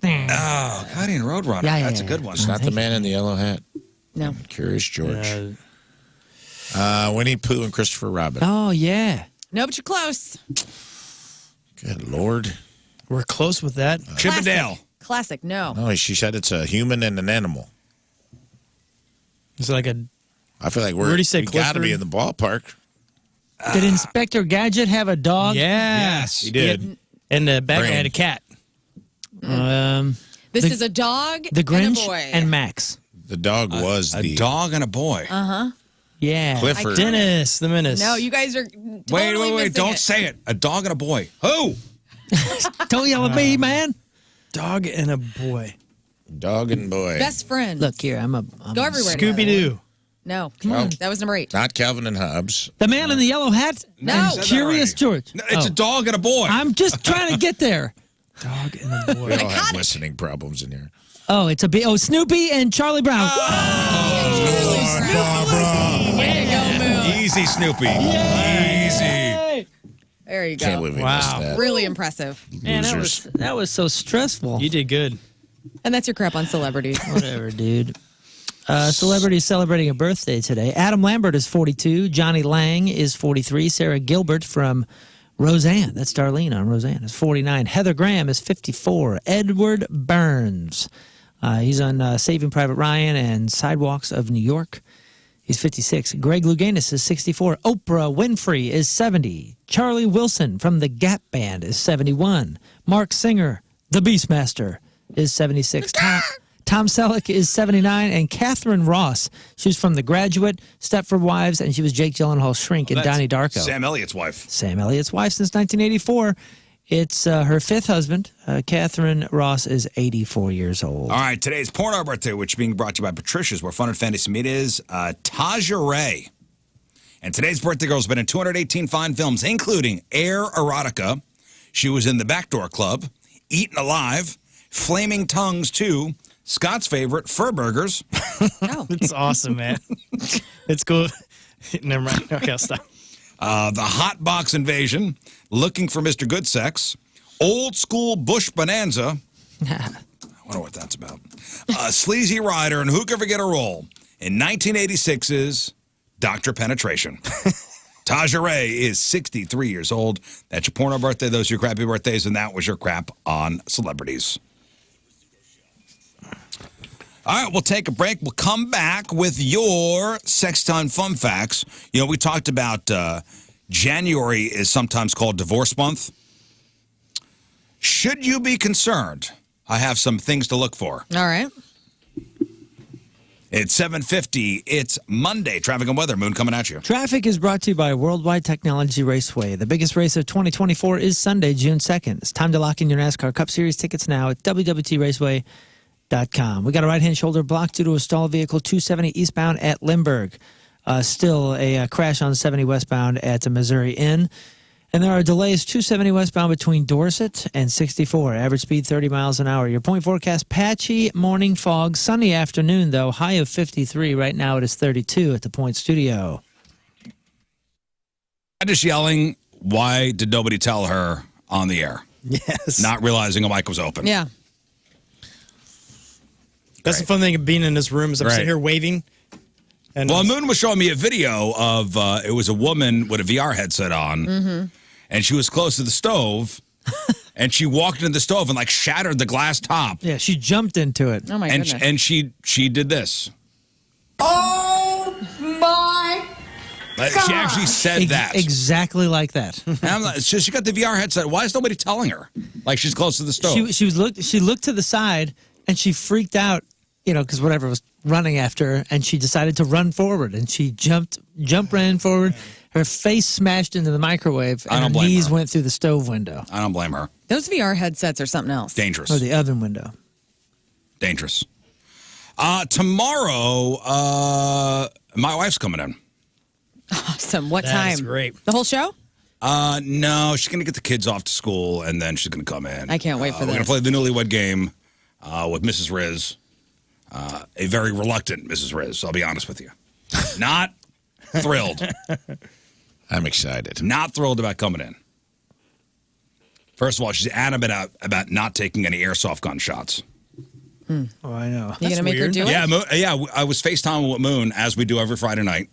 Oh, Coyote and Roadrunner. Yeah, That's a good one. It's not the man in the yellow hat. No. Curious George. Uh, Winnie Pooh and Christopher Robin. Oh, yeah. No, but you're close. Good Lord. we're close with that. Chip and Dale. Classic. No. Oh, she said it's a human and an animal. It's like a. I feel like Where'd he say we got to be Clifford? in the ballpark. Did Inspector Gadget have a dog? Yes. He did. And the back Brain. had a cat. This is a dog The Grinch and a boy. and Max. The dog was A the dog and a boy. Yeah. Clifford. Dennis the Menace. No, you guys are totally Wait. missing Don't it. say it. A dog and a boy. Who? Don't yell at me, man. Dog and a boy. Dog and boy. Best friend. Look here, I'm Go everywhere. Scooby Doo. No. Come on. That was number 8. Not Calvin and Hobbes. The man in the yellow hat. No. And Said that Curious already. George. No, it's a dog and a boy. I'm just trying to get there. Dog and a boy. We all have listening problems in here. Oh, it's Snoopy and Charlie Brown. Way to go, Moon. Easy, Snoopy. Easy. There you go. Can't believe we Wow. missed that. Really impressive. Man, Losers. that was so stressful. You did good. And that's your crap on celebrities. Whatever, dude. Celebrities celebrating a birthday today. Adam Lambert is 42. Johnny Lang is 43. Sarah Gilbert from Roseanne, that's Darlene on Roseanne, is 49. Heather Graham is 54. Edward Burns, he's on Saving Private Ryan and Sidewalks of New York. He's 56. Greg Louganis is 64. Oprah Winfrey is 70. Charlie Wilson from the Gap Band is 71. Mark Singer, the Beastmaster, is 76. Tom Selleck is 79, and Catherine Ross. She was from The Graduate, Stepford Wives, and she was Jake Gyllenhaal's shrink in That's Donnie Darko. Sam Elliott's wife. Sam Elliott's wife since 1984. It's her 5th husband. Catherine Ross is 84 years old. All right, today's porno birthday, which is being brought to you by Patricia's, where fun and fantasy meet is Taja Ray. And today's birthday girl's been in 218 fine films, including Air Erotica. She was in The Backdoor Club, Eaten Alive, Flaming Tongues 2, Scott's favorite, Fur Burgers. No. It's awesome, man. It's cool. Never mind. Okay, I'll stop. The Hot Box Invasion, Looking for Mr. Good Sex, Old School Bush Bonanza. I wonder what that's about. Sleazy Rider, and who can forget a role in 1986's Dr. Penetration. Taja Ray is 63 years old. That's your porno birthday. Those are your crappy birthdays, and that was your crap on celebrities. All right, we'll take a break. We'll come back with your sex time fun facts. You know, we talked about January is sometimes called divorce month. Should you be concerned? I have some things to look for. All right. It's 7:50. It's Monday. Traffic and weather. Moon coming at you. Traffic is brought to you by Worldwide Technology Raceway. The biggest race of 2024 is Sunday, June 2nd. It's time to lock in your NASCAR Cup Series tickets now at WWTRaceway.com. We got a right-hand shoulder block due to a stalled vehicle 270 eastbound at Lindbergh. Still a crash on 70 westbound at the Missouri Inn. And there are delays 270 westbound between Dorset and 64. Average speed 30 miles an hour. Your point forecast, patchy morning fog. Sunny afternoon, though. High of 53. Right now it is 32 at the Point Studio. I'm just yelling, why did nobody tell her on the air? Yes. Not realizing a mic was open. Yeah. That's the fun thing of being in this room is I'm Right. sitting here waving. And Well, Moon was showing me a video of it was a woman with a VR headset on, and she was close to the stove, and she walked into the stove and like shattered the glass top. Yeah, she jumped into it. Oh my And goodness. and she did this. Oh my! Like, she actually said that. Exactly like that. And I'm like, so she got the VR headset. Why is nobody telling her? Like she's close to the stove. She looked to the side and she freaked out, because whatever was running after her, and she decided to run forward, and she ran forward. Her face smashed into the microwave, I and don't her blame knees her. went through the stove window I don't blame her. Those VR headsets are something else. Dangerous. or the oven window. Dangerous. Tomorrow, my wife's coming in. Awesome. What That time? is great. The whole show? No, she's going to get the kids off to school, and then she's going to come in. I can't wait for We're going to this. play the Newlywed Game with Mrs. Riz. A very reluctant Mrs. Riz, I'll be honest with you. Not thrilled. I'm excited. Not thrilled about coming in. First of all, she's adamant about not taking any airsoft gun shots. Oh, I know. You gonna make her weird. do it? Yeah, I was FaceTiming with Moon, as we do every Friday night.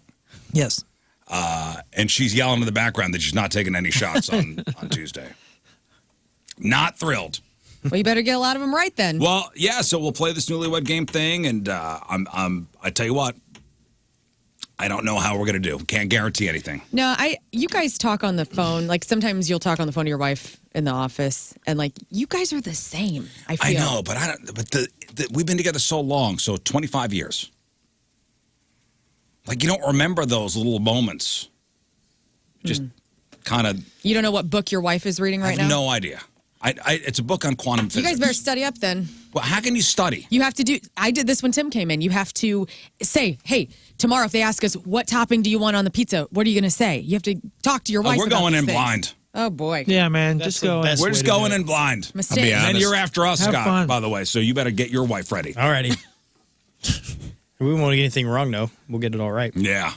Yes. And she's yelling in the background that she's not taking any shots on Tuesday. Not thrilled. Well, you better get a lot of them right then. Well, yeah. So we'll play this Newlywed Game thing, and I tell you what, I don't know how we're gonna do. Can't guarantee anything. No, you guys talk on the phone. Like sometimes you'll talk on the phone to your wife in the office, and like you guys are the same. I I feel. know, but we've been together so long, so 25 years. Like you don't remember those little moments. Just kind of. You don't know what book your wife is reading I right have now. no idea. It's a book on quantum You physics. guys better study up then. Well, how can you study? You have to do. I did this when Tim came in. You have to say, "Hey, tomorrow if they ask us what topping do you want on the pizza, what are you going to say?" You have to talk to your wife. We're about going these in things. blind. Oh boy. Yeah, man. That's just the go. best We're way just to do going it. in blind. Mistake. be And honest. you're after us, Have Scott, fun. by the way. So you better get your wife ready. Alrighty. We won't get anything wrong, though. We'll get it all right. Yeah.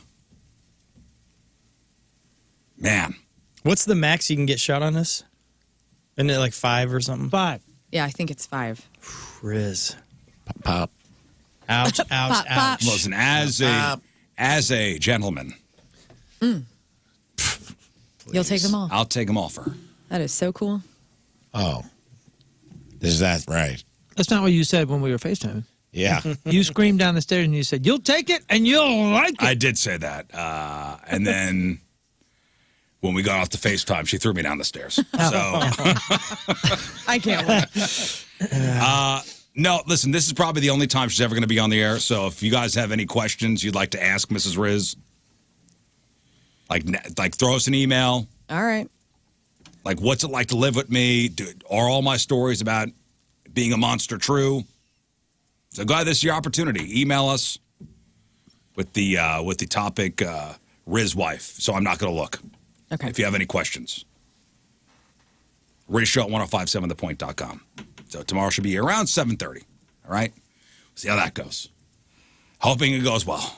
Man. What's the max you can get shot on this? Isn't it like 5 or something? 5. Yeah, I think it's 5. Riz. Pop. Ouch, ouch, Pop, pop. ouch. Listen, as a gentleman, You'll take them all. I'll take them all for her. That is so cool. Oh. Is that right? That's not what you said when we were FaceTiming. Yeah. You screamed down the stairs and you said, "You'll take it and you'll like it." I did say that. And then when we got off the FaceTime, she threw me down the stairs. So, I can't wait. no, listen, this is probably the only time she's ever going to be on the air. So if you guys have any questions you'd like to ask Mrs. Riz, like throw us an email. All right. Like, what's it like to live with me? Are all my stories about being a monster true? So, go ahead. This is your opportunity. Email us with the topic Riz wife. So I'm not going to look. Okay. If you have any questions, Riz Show at 1057thepoint.com. So tomorrow should be around 7:30. All right. See how that goes. Hoping it goes well.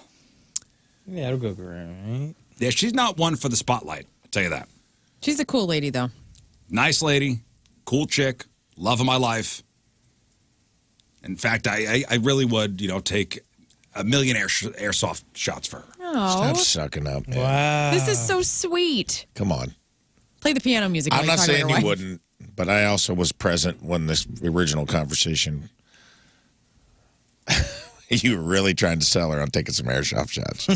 Yeah, it'll go great. Yeah, she's not one for the spotlight. I'll tell you that. She's a cool lady, though. Nice lady, cool chick, love of my life. In fact, I really would, take a million airsoft shots for her. Stop Oh, sucking up. Man. Wow. this is so sweet. Come on. Play the piano music. I'm while not talk about saying your you wife. wouldn't, but I also was present when this original conversation. You were really trying to sell her on taking some airsoft shots.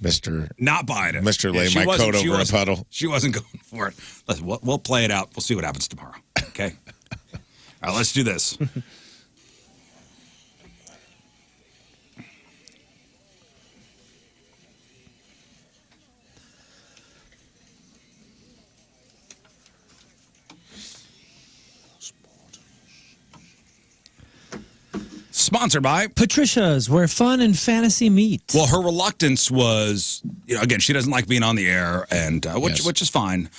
Mr. Not buying it. Mr. Lay she my wasn't- coat she over a wasn't- puddle. She wasn't going for it. Listen, we'll play it out. We'll see what happens tomorrow. Okay? All right, let's do this. Sponsored by. Patricia's, where fun and fantasy meet. Well, her reluctance was, again, she doesn't like being on the air, and Yes. which is fine.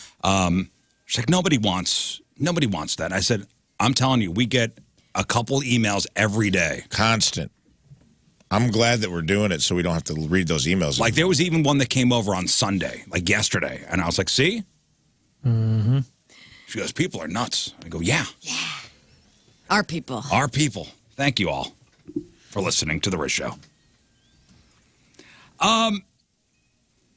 She's like, nobody wants that. I said, I'm telling you, we get a couple emails every day. Constant. I'm glad that we're doing it so we don't have to read those emails. Like there was even one that came over on Sunday, like yesterday, and I was like, see? Mm-hmm. She goes, people are nuts. I go, yeah, Our people. our people. Thank you all for listening to the Riz Show.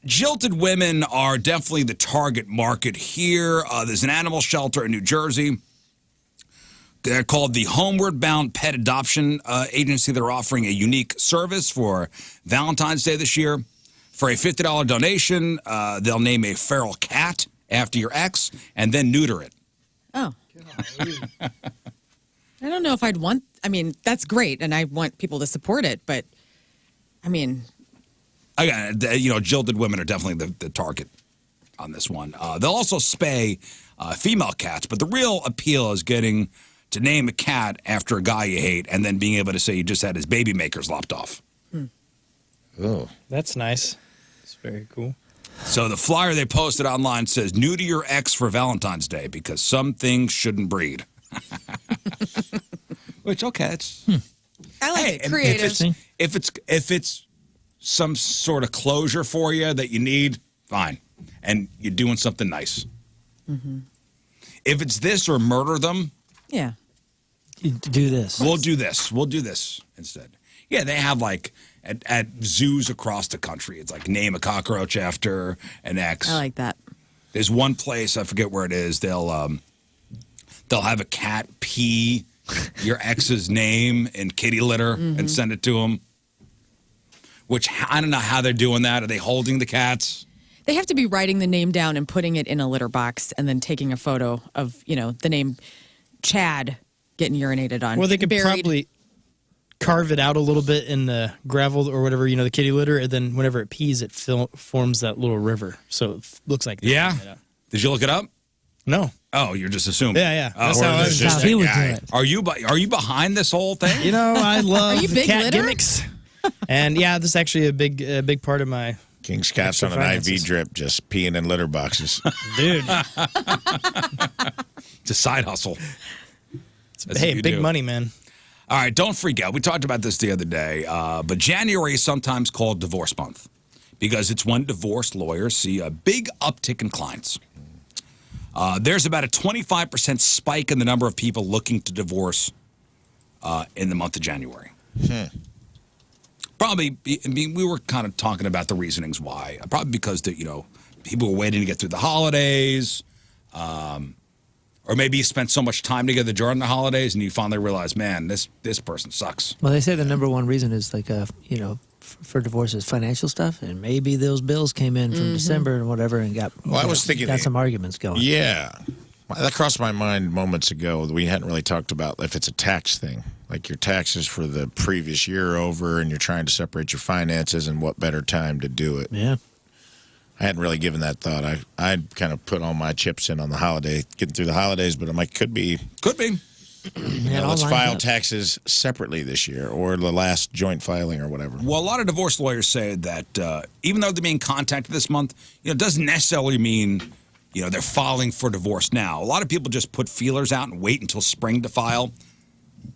Jilted women are definitely the target market here. There's an animal shelter in New Jersey. They're called the Homeward Bound Pet Adoption Agency. They're offering a unique service for Valentine's Day this year. For a $50 donation, they'll name a feral cat after your ex and then neuter it. Oh. I don't know if I'd want, I mean, that's great, and I want people to support it, but, I mean. Again, jilted women are definitely the target on this one. They'll also spay female cats, but the real appeal is getting to name a cat after a guy you hate and then being able to say you just had his baby makers lopped off. Oh, That's nice. It's very cool. So the flyer they posted online says, new to your ex for Valentine's Day because some things shouldn't breed. Which, okay, it's... I like Hey, it. and Creative. if it's some sort of closure for you that you need, fine. And you're doing something nice. If it's this or murder them, Yeah. You do this. we'll do this. We'll do this instead. Yeah, they have like at zoos across the country. It's like name a cockroach after an ex. I like that. There's one place, I forget where it is. They'll have a cat pee your ex's name in kitty litter and send it to him. Which I don't know how they're doing that. Are they holding the cats? They have to be writing the name down and putting it in a litter box and then taking a photo of, the name Chad getting urinated on. Or they could Buried. probably carve it out a little bit in the gravel or whatever, the kitty litter, and then whenever it pees, it forms that little river. So it looks like that. Did you look it up? No. Oh, you're just assuming. Yeah. Oh, That's how I there's was just how he a would do guy. it. Are you behind this whole thing? I love Are you big cat litter? gimmicks. And yeah, this is actually a big part of my King's Cat's on an finances. IV drip, just peeing in litter boxes. dude. It's a side hustle. That's what Hey, you big do. money, man. All right, don't freak out. We talked about this the other day, but January is sometimes called divorce month because it's when divorce lawyers see a big uptick in clients. There's about a 25% spike in the number of people looking to divorce in the month of January. Probably, we were kind of talking about the reasonings why. Probably because people were waiting to get through the holidays, or maybe you spent so much time together during the holidays, and you finally realize, man, this person sucks. Well, they say the number one reason is like, for divorce is financial stuff, and maybe those bills came in from December and whatever, and got. Well, I was thinking got some arguments going. Yeah. That crossed my mind moments ago. We hadn't really talked about if it's a tax thing. Like your taxes for the previous year are over and you're trying to separate your finances, and what better time to do it. Yeah. I hadn't really given that thought. I'd kind of put all my chips in on the holiday, getting through the holidays, but I'm like, could be. Let's file taxes separately this year, or the last joint filing or whatever. Well, a lot of divorce lawyers say that even though they're being contacted this month, it doesn't necessarily mean, they're filing for divorce now. A lot of people just put feelers out and wait until spring to file.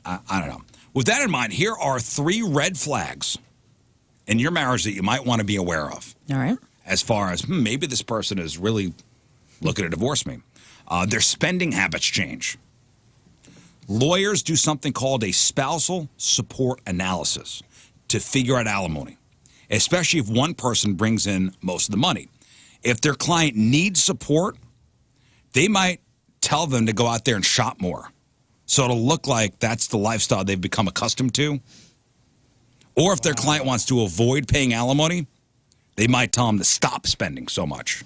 I don't know. With that in mind, here are 3 red flags in your marriage that you might want to be aware of. All right. As far as, maybe this person is really looking to divorce me. Their spending habits change. Lawyers do something called a spousal support analysis to figure out alimony, especially if one person brings in most of the money. If their client needs support, they might tell them to go out there and shop more. So it'll look like that's the lifestyle they've become accustomed to. Or if their client wants to avoid paying alimony, they might tell them to stop spending so much.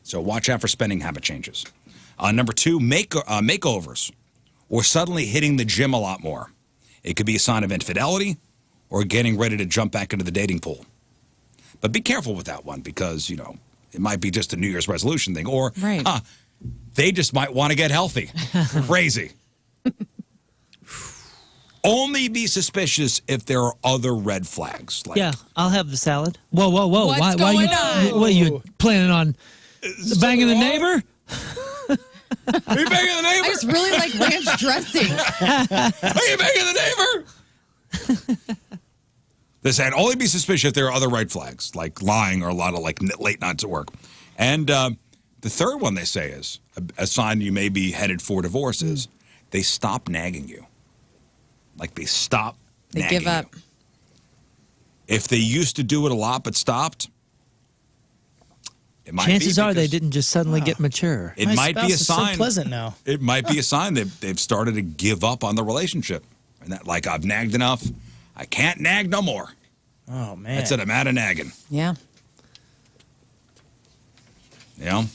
So watch out for spending habit changes. Number 2, makeovers, or suddenly hitting the gym a lot more. It could be a sign of infidelity or getting ready to jump back into the dating pool. But be careful with that one because, it might be just a New Year's resolution thing. Or they just might want to get healthy. Crazy. Only be suspicious if there are other red flags. Like, Yeah, I'll have the salad. Whoa. What's why going you, on? What are you planning on? Banging the neighbor? Are you banging the neighbor? I just really like ranch dressing. Are you banging the neighbor? They said only be suspicious if there are other red flags, like lying or a lot of late nights at work. And the third one they say is a sign you may be headed for divorce is they stop nagging you. Like they stop They nagging give up. you. If they used to do it a lot but stopped, It might Chances be are they because didn't just suddenly get mature. It My might be spouse a is sign. so pleasant now. It might be a sign that they've started to give up on the relationship, and that like I've nagged enough, I can't nag no more. Oh man. That's it. I'm out of nagging. Yeah. You know.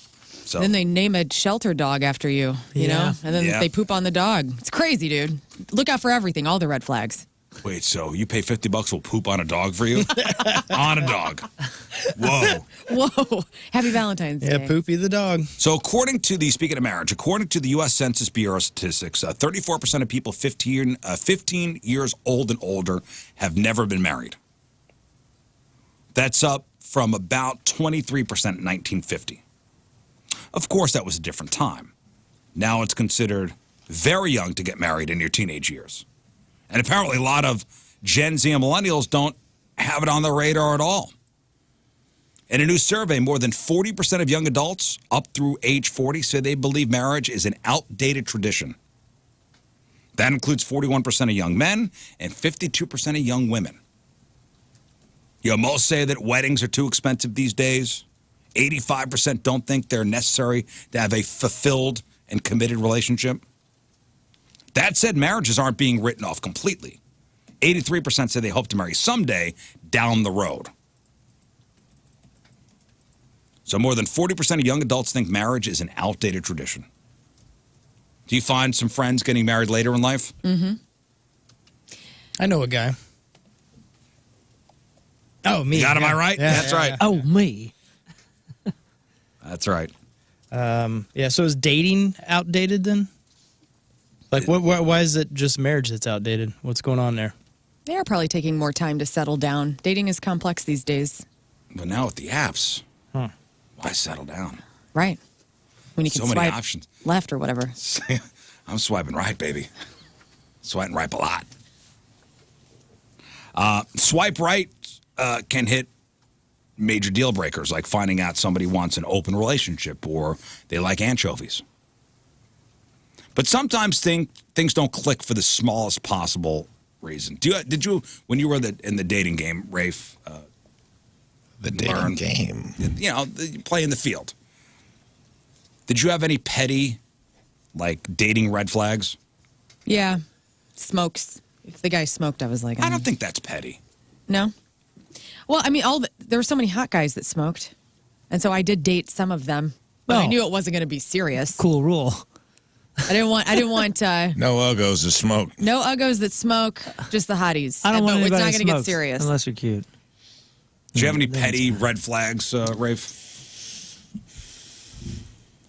So Then they name a shelter dog after you, you know? And then Yeah. they poop on the dog. It's crazy, dude. Look out for everything, all the red flags. wait, so you pay $50, we'll poop on a dog for you? On a dog. Whoa. Whoa. Happy Valentine's Yeah, Day. Poopy the dog. So speaking of marriage, according to the U.S. Census Bureau statistics, 34% of people 15 years old and older have never been married. That's up from about 23% in 1950. Of course, that was a different time. Now it's considered very young to get married in your teenage years. And apparently a lot of Gen Z and millennials don't have it on their radar at all. In a new survey, more than 40% of young adults up through age 40 say they believe marriage is an outdated tradition. That includes 41% of young men and 52% of young women. You know, most say that weddings are too expensive these days. 85% don't think they're necessary to have a fulfilled and committed relationship. That said, marriages aren't being written off completely. 83% say they hope to marry someday down the road. So more than 40% of young adults think marriage is an outdated tradition. Do you find some friends getting married later in life? Mm-hmm. I know a guy. Oh, me. You got him, yeah. I right? Yeah, That's yeah, right. yeah. Oh, me. That's right. Yeah, so is dating outdated then? Like, why is it just marriage that's outdated? What's going on there? They are probably taking more time to settle down. Dating is complex these days. But now with the apps, why settle down? Right. When you can So many swipe options. left or whatever. I'm swiping right, baby. Swiping right a lot. Swipe right can hit major deal breakers, like finding out somebody wants an open relationship or they like anchovies. But sometimes things don't click for the smallest possible reason. Did you when you were in the dating game, Rafe? The dating Lern, game. You know, you play in the field. Did you have any petty, like, dating red flags? Yeah. Smokes. If the guy smoked, I was like, I don't think that's petty. No. Well, I mean, there were so many hot guys that smoked. And so I did date some of them. But I Oh. knew it wasn't going to be serious. Cool rule. I didn't want No uggos to smoke. no uggos that smoke, just the hotties. I don't want But anybody it's not that going to get smokes serious. unless you're cute. Do you have any petty red flags, Rafe?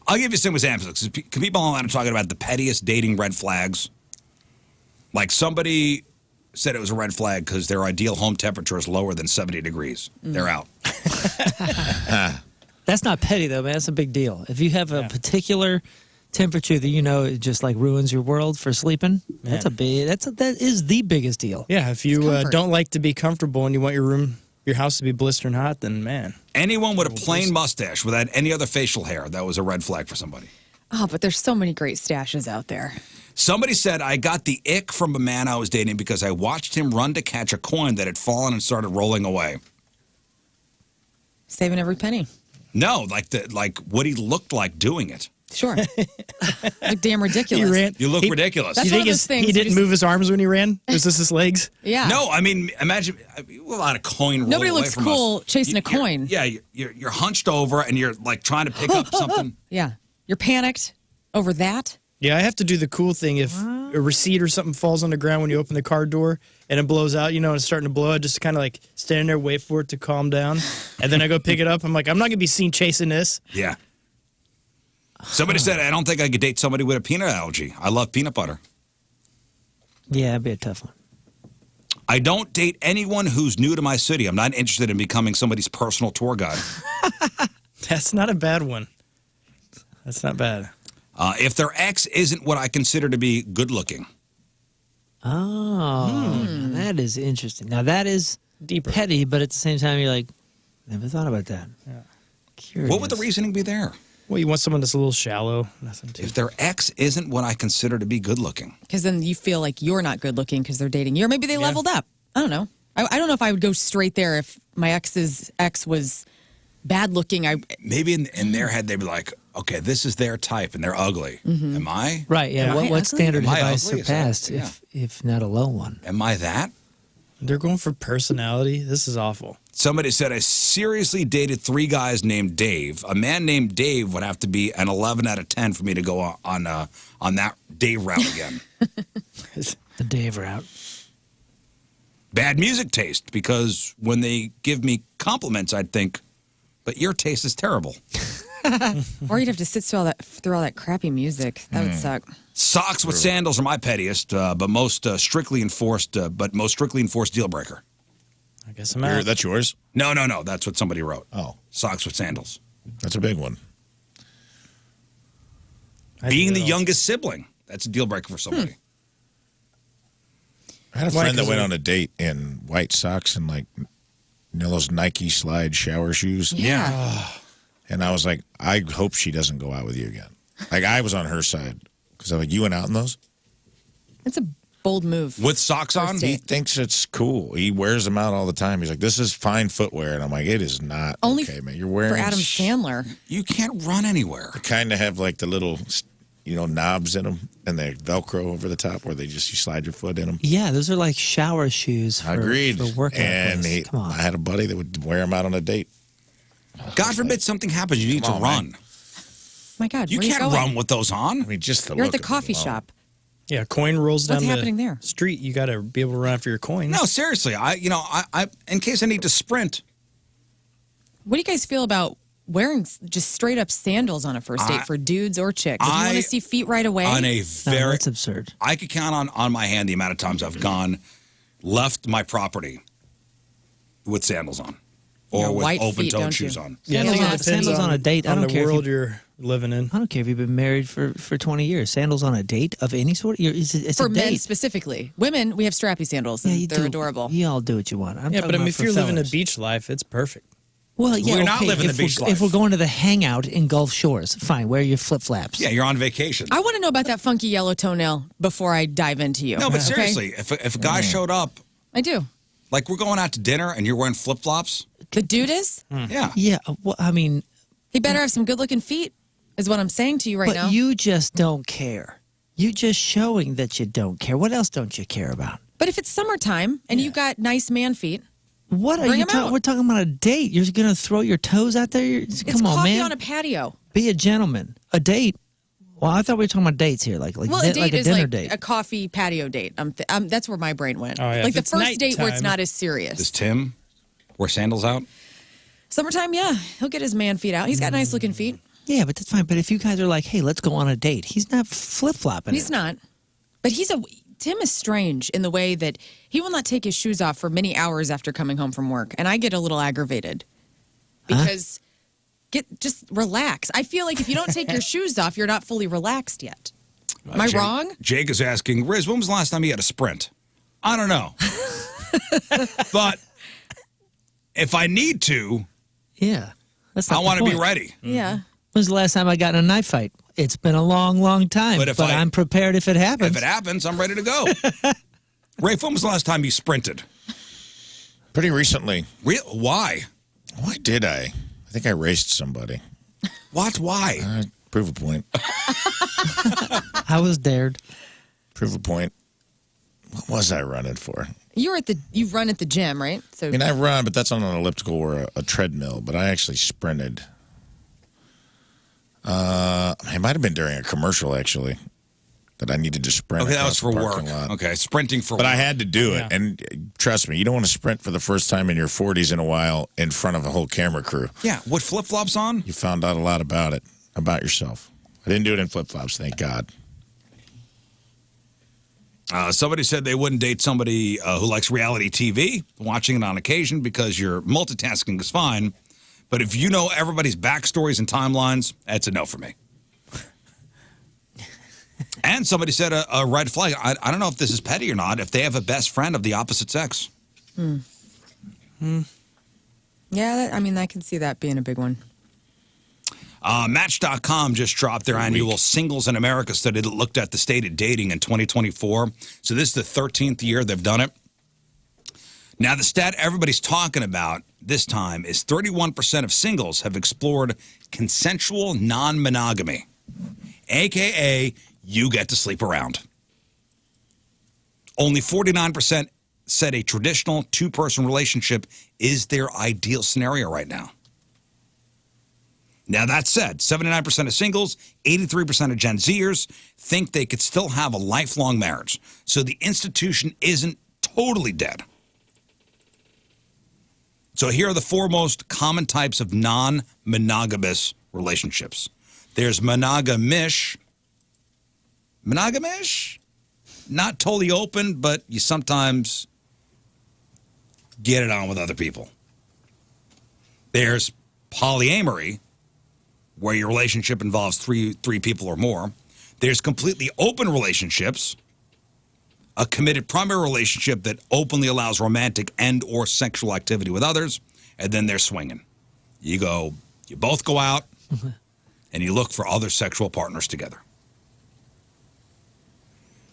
I'll give you some examples. People online are talking about the pettiest dating red flags. Like somebody said it was a red flag because their ideal home temperature is lower than 70 degrees. They're out. That's not petty though, man. That's a big deal. If you have a particular temperature that you know it just like ruins your world for sleeping, that is the biggest deal. Yeah, if you comfort. don't like to be comfortable and you want your house to be blistering hot, then man. Anyone with a plain mustache without any other facial hair, that was a red flag for somebody. Oh, but there's so many great stashes out there. Somebody said, I got the ick from a man I was dating because I watched him run to catch a coin that had fallen and started rolling away. Saving every penny. No, like what he looked like doing it. Sure. Look damn ridiculous. He ran. You look ridiculous. That's You one think of those things he didn't you move his arms when he ran? Was this his legs? Yeah. No, I mean, imagine a lot of coin. Nobody roll away looks from cool us. chasing a You're- coin. Yeah, you're hunched over and you're like trying to pick up something. Yeah. You're panicked over that. Yeah, I have to do the cool thing. If a receipt or something falls on the ground when you open the car door and it blows out, and it's starting to blow, I just kind of like stand there, wait for it to calm down. And then I go pick it up. I'm like, I'm not going to be seen chasing this. Yeah. Somebody said, I don't think I could date somebody with a peanut allergy. I love peanut butter. Yeah, it'd be a tough one. I don't date anyone who's new to my city. I'm not interested in becoming somebody's personal tour guide. That's not a bad one. That's not bad. If their ex isn't what I consider to be good looking. Oh, now that is interesting. Now that is Deeper. petty, but at the same time, you're like, never thought about that. Yeah. Curious. What would the reasoning be there? Well, you want someone that's a little shallow. Nothing too. If their ex isn't what I consider to be good looking. Because then you feel like you're not good looking because they're dating you. Or maybe they leveled up. I don't know. I don't know if I would go straight there if my ex's ex was bad looking. Maybe in their head they'd be like, okay, this is their type and they're ugly. Am I? Right, yeah. Am I What ugly? standard Am I have I ugly? Is that- surpassed, yeah. if not a low one? Am I that? They're going for personality. This is awful. Somebody said, I seriously dated 3 guys named Dave. A man named Dave would have to be an 11 out of 10 for me to go on that Dave route again. The Dave route. Bad music taste, because when they give me compliments, I'd think, but your taste is terrible. Or you'd have to sit through all that crappy music. That would suck. Socks with sandals are my pettiest, but most strictly enforced deal breaker. I guess I'm out. That's yours? No. That's what somebody wrote. Oh, Socks with sandals. that's a big one. Being the youngest sibling. That's a deal breaker for somebody. I had a Why, friend that 'cause went of- on a date in white socks and those Nike slide shower shoes. Yeah. And I was like, I hope she doesn't go out with you again. Like, I was on her side because I'm like, you went out in those? It's a bold move. With socks on? First He date. thinks it's cool. He wears them out all the time. He's like, this is fine footwear. And I'm like, it is not Only okay, man. You're wearing for Adam Sandler. You can't run anywhere. kind of have like the little, knobs in them and they Velcro over the top where you slide your foot in them. Yeah, those are like shower shoes for, Agreed. for workout And clothes. Come on. I had a buddy that would wear them out on a date. God forbid something happens. You need to Come on, run. man. My God, You where are can't going? run with those on. I mean, just the You're at look the of it coffee alone. shop. Yeah, coin rolls down What's the happening there? street. You got to be able to run after your coins. No, seriously. I in case I need to sprint. What do you guys feel about wearing just straight up sandals on a first date for dudes or chicks? If you want to see feet right away, On a No, very, that's absurd. I could count on my hand the amount of times I've left my property with sandals on, or Your with white feet, open-toed don't shoes you? on. Yeah, I Sandals think it on- depends sandals on a date, I on don't the care if world you- you're living in. I don't care if you've been married for 20 years. Sandals on a date of any sort? It's for a men date. specifically. Women, we have strappy sandals, and Yeah, you they're do. adorable. You all do what you want. I'm Yeah, talking but I mean, about if for you're living a fellas. beach life, it's perfect. Well, yeah, We're not okay, living the if beach we're, life. If we're going to the hangout in Gulf Shores, fine, wear your flip-flops. Yeah, you're on vacation. I want to know about that funky yellow toenail before I dive into you. No, but okay? seriously, if a guy showed up, I do. like we're going out to dinner and you're wearing flip-flops, The dude is. yeah. Yeah, well, I mean, He better have some good-looking feet. Is what I'm saying to you right but now. you just don't care. You're just showing that you don't care. What else don't you care about? But if it's summertime and you got nice man feet, What are Bring you 'em talking? out. We're talking about a date. You're going to throw your toes out there? it's Come on, coffee man. on a patio. Be a gentleman. A date. Well, I thought we were talking about dates here, like Well, a date like a is dinner like date. a coffee patio date. That's where my brain went. Oh, yeah. Like If the it's first date where it's nighttime- not as serious. Does Tim wear sandals out? Summertime, yeah, he'll get his man feet out. He's got nice looking feet. Yeah, but that's fine. But if you guys are like, hey, let's go on a date, he's not flip flopping. He's not, but Tim is strange in the way that he will not take his shoes off for many hours after coming home from work, and I get a little aggravated because just relax. I feel like if you don't take your shoes off, you're not fully relaxed yet. Am I wrong? Jake is asking, Riz, when was the last time you had a sprint? I don't know. But if I need to, Yeah, that's I not the want to be point. ready. Yeah. When's the last time I got in a knife fight? It's been a long, long time. But if I- I'm prepared if it happens. If it happens, I'm ready to go. Rafe, when was the last time you sprinted? Pretty recently. Why? Why did I? I think I raced somebody. What? Why? Prove a point. I was dared. Prove a point. What was I running for? You run at the gym, right? So I mean, I run, but that's on an elliptical or a treadmill. But I actually sprinted. It might have been during a commercial, actually, that I needed to sprint. Okay, that was across for the work. parking lot. Okay, sprinting for But work. I had to do it. And trust me, you don't want to sprint for the first time in your 40s in a while in front of a whole camera crew. Yeah, with flip-flops on? You found out a lot about it, about yourself. I didn't do it in flip-flops, thank God. Somebody said they wouldn't date somebody who likes reality TV, watching it on occasion because your multitasking is fine. But if you know everybody's backstories and timelines, that's a no for me. And somebody said a red flag. I don't know if this is petty or not, if they have a best friend of the opposite sex. yeah, I can see that being a big one. Match.com just dropped their annual Singles in America study that looked at the state of dating in 2024. So this is the 13th year they've done it. Now, the stat everybody's talking about this time is 31% of singles have explored consensual non-monogamy, a.k.a. you get to sleep around. Only 49% said a traditional two-person relationship is their ideal scenario right now. Now, that said, 79% of singles, 83% of Gen Zers think they could still have a lifelong marriage. So the institution isn't totally dead. So here are the four most common types of non-monogamous relationships. There's monogamish. Monogamish? Not totally open, but you sometimes get it on with other people. There's polyamory, where your relationship involves three people or more. There's completely open relationships, a committed primary relationship that openly allows romantic and or sexual activity with others, and then there's swinging. You both go out, and you look for other sexual partners together.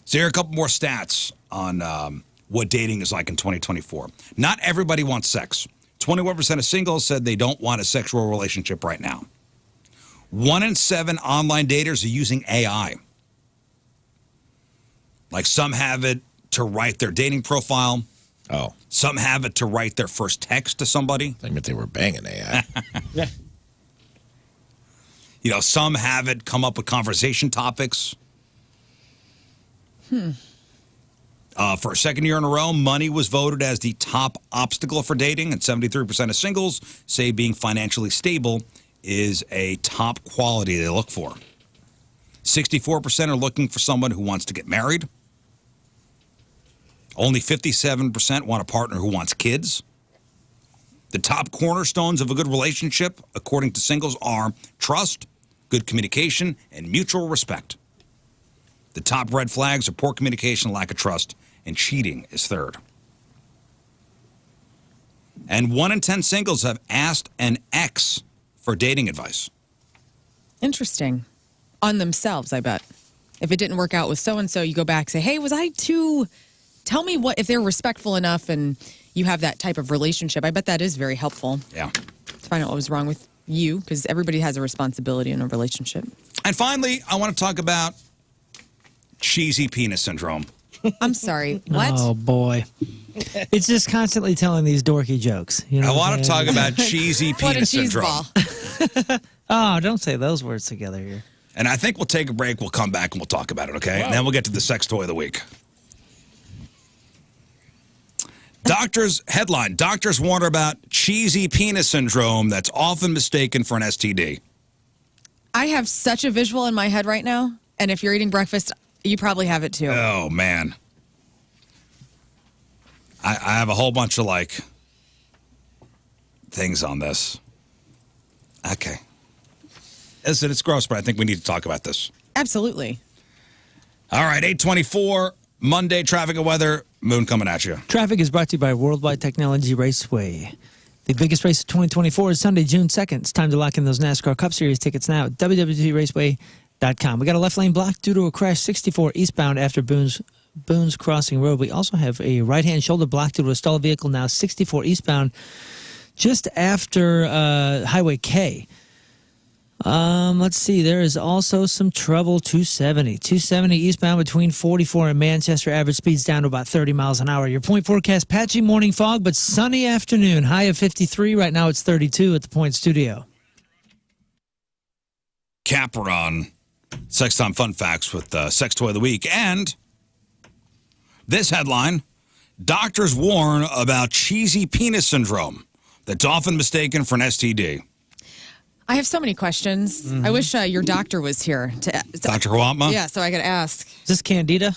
So here are a couple more stats on what dating is like in 2024. Not everybody wants sex. 21% of singles said they don't want a sexual relationship right now. 1 in 7 online daters are using AI. Like some have it to write their dating profile. Oh. Some have it to write their first text to somebody. I meant they were banging AI. Some have it come up with conversation topics. For a second year in a row, money was voted as the top obstacle for dating, and 73% of singles say being financially stable is a top quality they look for. 64% are looking for someone who wants to get married. Only 57% want a partner who wants kids. The top cornerstones of a good relationship, according to singles, are trust, good communication, and mutual respect. The top red flags are poor communication, lack of trust, and cheating is third. And 1 in 10 singles have asked an ex for dating advice. Interesting. On themselves, I bet. If it didn't work out with so-and-so, you go back and say, hey, was I too... Tell me if they're respectful enough and you have that type of relationship. I bet that is very helpful. Yeah. To find out what was wrong with you, because everybody has a responsibility in a relationship. And finally, I want to talk about cheesy penis syndrome. I'm sorry. What? Oh, boy. It's just constantly telling these dorky jokes. You know I want to talk about cheesy What a penis cheese syndrome. ball. Oh, don't say those words together here. And I think we'll take a break. We'll come back and we'll talk about it, okay? And then we'll get to the sex toy of the week. Headline, doctors warn about cheesy penis syndrome that's often mistaken for an STD. I have such a visual in my head right now, and if you're eating breakfast, you probably have it too. Oh, man. I have a whole bunch of, things on this. Okay. Listen, it's gross, but I think we need to talk about this. Absolutely. All right, 8:24, Monday, traffic and weather. Moon coming at you. Traffic is brought to you by Worldwide Technology Raceway. The biggest race of 2024 is Sunday, June 2nd. It's time to lock in those NASCAR Cup Series tickets now at www.raceway.com. We got a left lane block due to a crash 64 eastbound after Boone's Crossing Road. We also have a right-hand shoulder block due to a stalled vehicle now 64 eastbound just after Highway K. Let's see. There is also some trouble 270 eastbound between 44 and Manchester. Average speeds down to about 30 miles an hour. Your point forecast, patchy morning fog, but sunny afternoon. High of 53. Right now it's 32 at the Point Studio. Capper on Sex Time Fun Facts with Sex Toy of the Week. And this headline, doctors warn about cheesy penis syndrome that's often mistaken for an STD. I have so many questions. Mm-hmm. I wish your doctor was here. Dr. Huatma? Yeah, so I could ask. Is this Candida?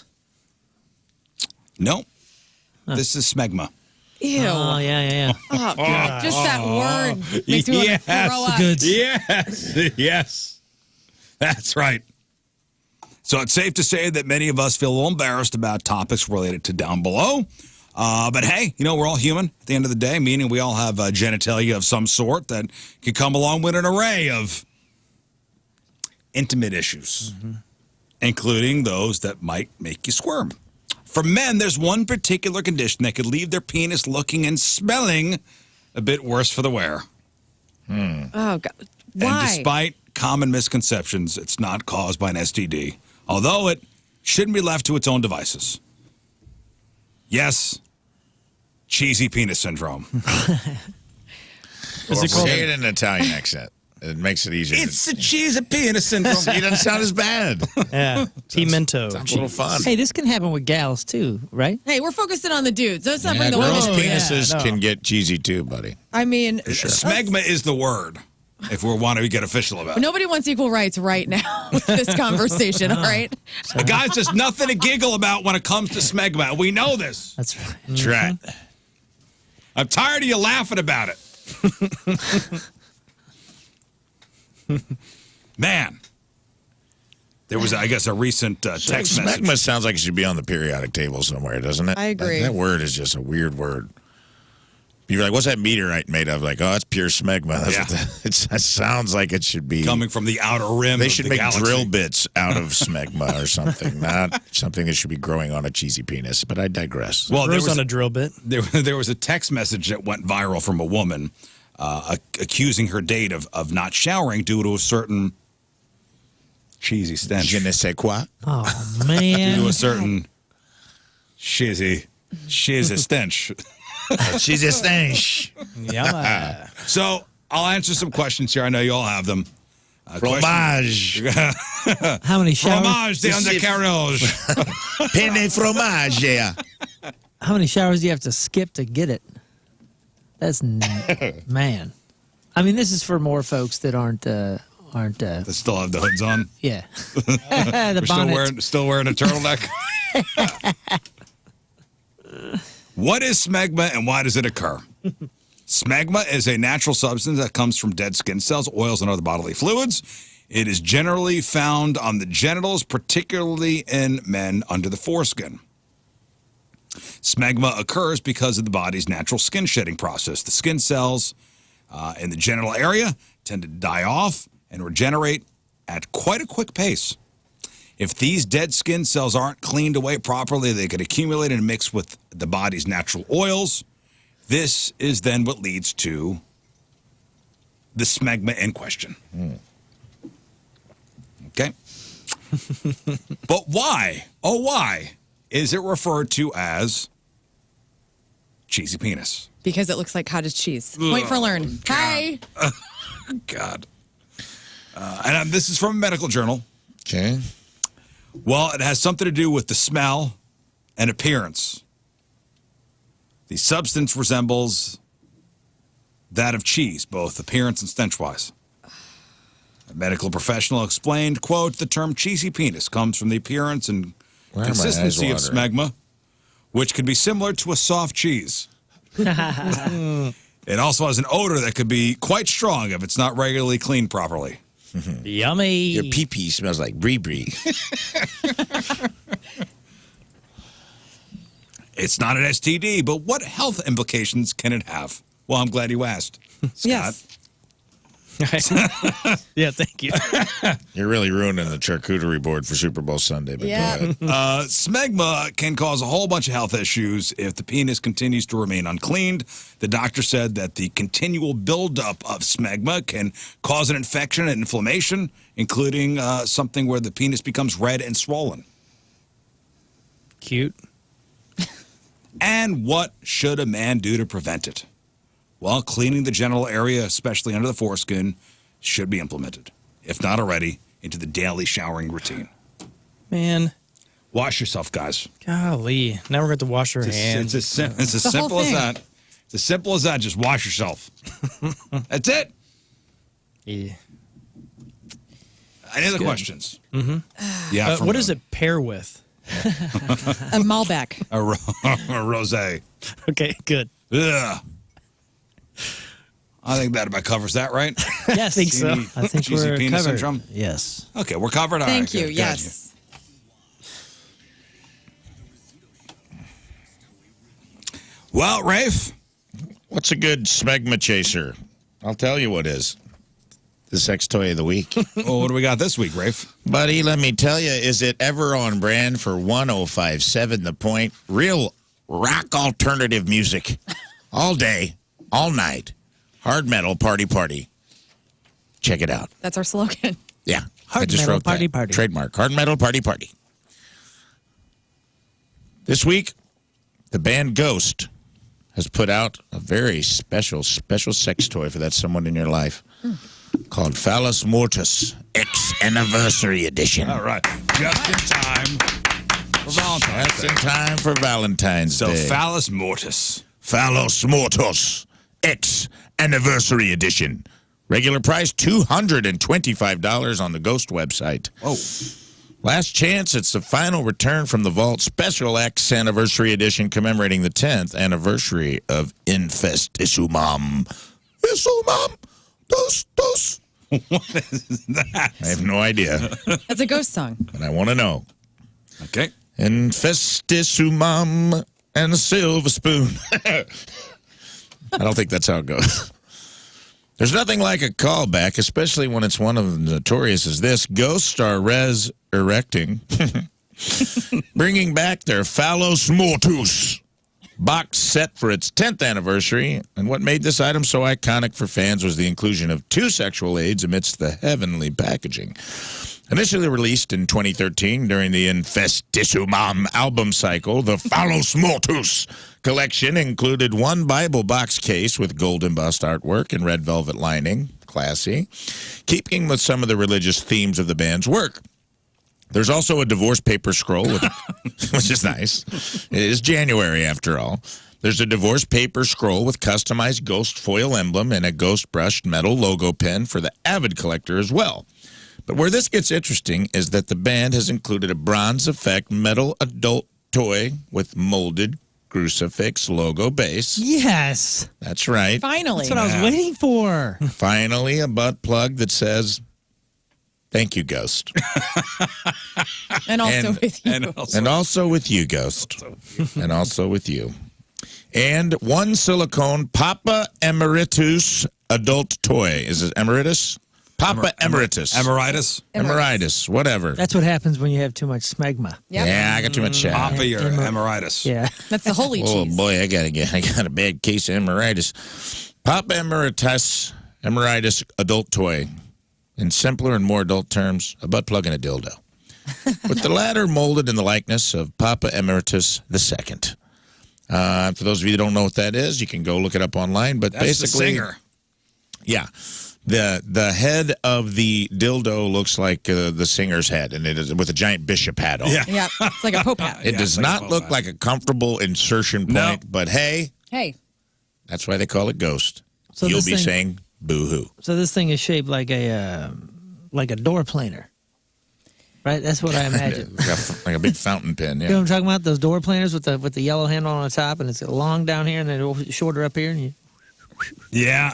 No. This is Smegma. Ew. Oh, yeah. Oh, God. Just that word makes me want to throw up. Good. Yes. That's right. So it's safe to say that many of us feel a little embarrassed about topics related to down below. But hey, we're all human at the end of the day, meaning we all have genitalia of some sort that can come along with an array of intimate issues, including those that might make you squirm. For men, there's one particular condition that could leave their penis looking and smelling a bit worse for the wear. Oh, God. Why? And despite common misconceptions, it's not caused by an STD, although it shouldn't be left to its own devices. Yes, cheesy penis syndrome. Is it called? Say it in an Italian accent. It makes it easier. It's the cheesy penis syndrome. It doesn't sound as bad. Yeah, pimento. Sounds a little fun. Hey, this can happen with gals too, right? Hey, we're focusing on the dudes. Let's not Yeah, bring the women girls' into it. penises no. can get cheesy too, buddy. I mean, Smegma is the word, if we want to get official about it. nobody wants equal rights right now with this conversation, all right? Guys, there's nothing to giggle about when it comes to smegma. We know this. That's right. That's right. I'm tired of you laughing about it. Man. There was, I guess, a recent text message. Smegma sounds like it should be on the periodic table somewhere, doesn't it? I agree. That word is just a weird word. You're like, what's that meteorite made of? Like, oh, that's pure smegma. That's Yeah. what that sounds like it should be. Coming from the outer rim They of should the make galaxy. drill bits out of smegma or something, not something that should be growing on a cheesy penis. But I digress. Well, there Rose was, on a drill bit. there was a text message that went viral from a woman accusing her date of not showering due to a certain cheesy stench. Je ne sais quoi. Oh Due man. to a certain shizzy stench. She's a stench. Yeah. So I'll answer some questions here. I know you all have them. Fromage. How many showers? Fromage de undercarriage. Penne fromage. Yeah. How many showers do you have to skip to get it? That's man. I mean, this is for more folks that aren't. They still have the hoods on. Yeah. The We're bonnet. still wearing a turtleneck. What is smegma and why does it occur? Smegma is a natural substance that comes from dead skin cells, oils, and other bodily fluids. It is generally found on the genitals, particularly in men under the foreskin. Smegma occurs because of the body's natural skin shedding process. The skin cells in the genital area tend to die off and regenerate at quite a quick pace. If these dead skin cells aren't cleaned away properly, they could accumulate and mix with the body's natural oils. This is then what leads to the smegma in question. Okay? But why, oh why, is it referred to as cheesy penis? Because it looks like cottage cheese. Wait for Lern. Hi. God. And this is from a medical journal. Okay. Well, it has something to do with the smell and appearance. The substance resembles that of cheese, both appearance and stench-wise. A medical professional explained, quote, the term cheesy penis comes from the appearance and Why are my consistency of eyes watering? smegma, which can be similar to a soft cheese. It also has an odor that could be quite strong if it's not regularly cleaned properly. Yummy. Your pee-pee smells like brie-brie. It's not an STD, but what health implications can it have? Well, I'm glad you asked, Scott. Yes. Yeah, thank you. You're really ruining the charcuterie board for Super Bowl Sunday. But Yeah. go ahead. Smegma can cause a whole bunch of health issues if the penis continues to remain uncleaned. The doctor said that the continual buildup of smegma can cause an infection and inflammation, including something where the penis becomes red and swollen. Cute. And what should a man do to prevent it? Well, cleaning the genital area, especially under the foreskin, should be implemented, if not already, into the daily showering routine. Man, Wash yourself, guys. golly. Now we're going to wash our hands. It's as The whole simple as thing. that. It's as simple as that. Just wash yourself. That's it. Yeah. Any other questions? Mm-hmm. Yeah. What does it pair with? A Malbec. A rosé. Okay, good. Ugh. I think that about covers that, right? Yes, I think so. I think Cheesy we're penis covered. syndrome? Yes. Okay, we're covered. All Thank right, you. good, good. Yes. Well, Rafe, What's a good smegma chaser? I'll tell you what is. the sex toy of the week. Well, what do we got this week, Rafe? Buddy, let me tell you, is it ever on brand for 105.7 The Point? Real rock alternative music. All day, all night. Hard metal party. Check it out. That's our slogan. Yeah. Hard I just metal wrote that. party. Trademark. Hard metal party. This week, the band Ghost has put out a very special sex toy for that someone in your life called Phallus Mortis X Anniversary Edition. All right. Just in time for Valentine's That's Day. in time for Valentine's So, Day. Phallus Mortis. Phallus Mortis X Anniversary Edition. Regular price $225 on the Ghost website. Oh. Last chance, it's the final return from the Vault Special X Anniversary Edition commemorating the 10th anniversary of Infestisumam. Isumam, dos. What is that? I have no idea, That's a ghost song. but I want to know. Okay. Infestisumam and a silver spoon. I don't think that's how it goes. There's nothing like a callback, especially when it's one of the notorious as this. Ghosts are resurrecting, bringing back their Phallus Mortus box set for its 10th anniversary. And what made this item so iconic for fans was the inclusion of 2 sexual aids amidst the heavenly packaging. Initially released in 2013 during the Infestisumam album cycle, the Phallus Mortus collection included 1 Bible box case with gold embossed artwork and red velvet lining, classy, keeping with some of the religious themes of the band's work. There's also a divorce paper scroll, which is nice. It is January, after all. There's a divorce paper scroll with customized ghost foil emblem and a ghost brushed metal logo pen for the avid collector as well. But where this gets interesting is that the band has included a bronze effect metal adult toy with molded crucifix logo base. Yes. That's right. Finally. That's what I was waiting for. Finally, a butt plug that says, "Thank you, Ghost." And also And- with you. And also with you, Ghost. And also with you. And 1 silicone Papa Emeritus adult toy. Is it Emeritus? Papa Emeritus. Emeritus. Emeritus, whatever. That's what happens when you have too much smegma. Yep. Yeah, I got too much chat. Papa, your emeritus. Yeah. That's the holy Oh cheese. boy, I got a bad case of emeritus. Papa Emeritus adult toy. In simpler and more adult terms, a butt plug and a dildo. With the latter molded in the likeness of Papa Emeritus II. For those of you that don't know what that is, you can go look it up online. But That's basically, the singer. yeah, the head of the dildo looks like the singer's head, and it is with a giant bishop hat on. Yeah. Yeah. It's like a pope hat. It Yeah, does it's like a not look Pope like a comfortable insertion point, No. but hey, Hey. that's why they call it Ghost. So You'll this be thing- saying boo-hoo. So this thing is shaped like a door planer. Right? That's what I imagine. Like a big fountain pen, You know yeah. what I'm talking about? Those door planers with the yellow handle on the top, and it's long down here, and then shorter up here, and you Yeah.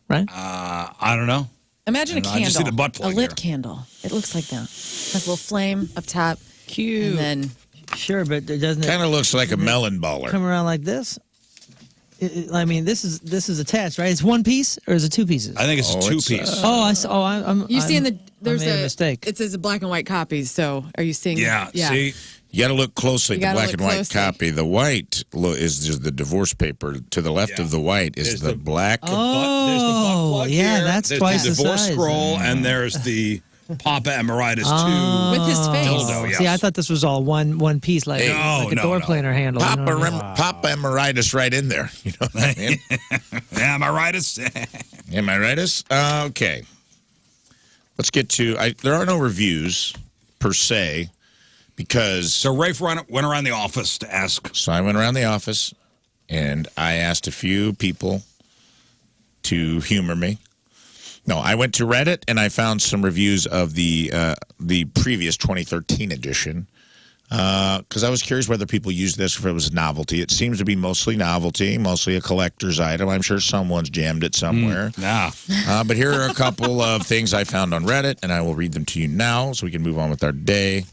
right? I don't know. Imagine a I candle. just see the butt plug a lit here. candle. It looks like that. Has a little flame up top. Cute. And then Sure, but doesn't it Kind of looks like a melon baller. come around like this? I mean, this is attached, right? It's one piece, or is it 2 pieces? I think it's Oh, a it's, 2-piece. Oh, I saw. I'm. you see in the I there's made a mistake. It says a black and white copies. So are you seeing? Yeah. See? You got to look closely at You the gotta black look and white closely. copy. The white is just the divorce paper. To the left Yeah. of the white is There's the the- black. There's the butt Oh, plug yeah, here. that's There's twice the the divorce size. scroll, and there's the Papa Emeritus With his face. dildo. Yes. See, I thought this was all one piece, like, No, like a no, door no. planer handle. you know Papa, what I mean? Papa Emeritus right in there. You know what I mean? Yeah, Emeritus. Am I right? Okay. Let's get to. There are no reviews per se because. So Rafe went around the office to ask. So I went around the office and I asked a few people to humor me. No, I went to Reddit and I found some reviews of the previous 2013 edition because I was curious whether people used this if it was novelty. It seems to be mostly novelty, mostly a collector's item. I'm sure someone's jammed it somewhere. Nah. But here are a couple of things I found on Reddit, and I will read them to you now so we can move on with our day.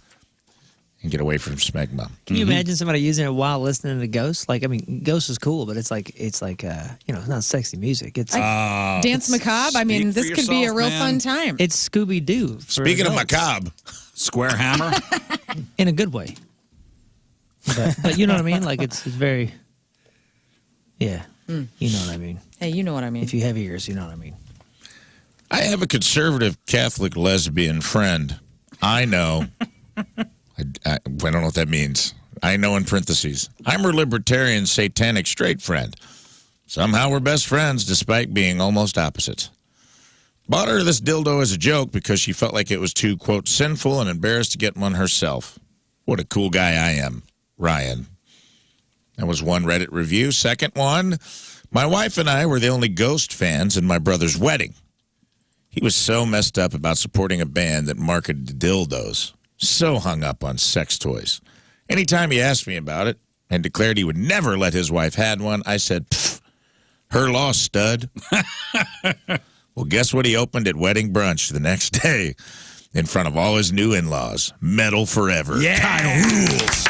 and get away from smegma. Can you imagine somebody using it while listening to Ghost? Like, I mean, Ghost is cool, but it's like it's not sexy music. It's Dance Macabre. I mean, speak this for could be a yourself, real man. fun time. it's Scooby Doo. Speaking of macabre, Square Hammer. in a good way. But you know what I mean? Like it's very, yeah. You know what I mean? Hey, you know what I mean. If you have ears, you know what I mean. I have a conservative Catholic lesbian friend. I know. I don't know what that means. I know in parentheses. I'm her libertarian satanic straight friend. Somehow we're best friends despite being almost opposites. Bought her this dildo as a joke because she felt like it was too, quote, sinful and embarrassed to get one herself. What a cool guy I am, Ryan. That was one Reddit review. Second one, my wife and I were the only Ghost fans in my brother's wedding. He was so messed up about supporting a band that marketed dildos. So hung up on sex toys. Anytime he asked me about it and declared he would never let his wife have one, I said, pfft, her loss, stud. Well, guess what he opened at wedding brunch the next day in front of all his new in-laws? Metal forever. Yeah. Kyle rules.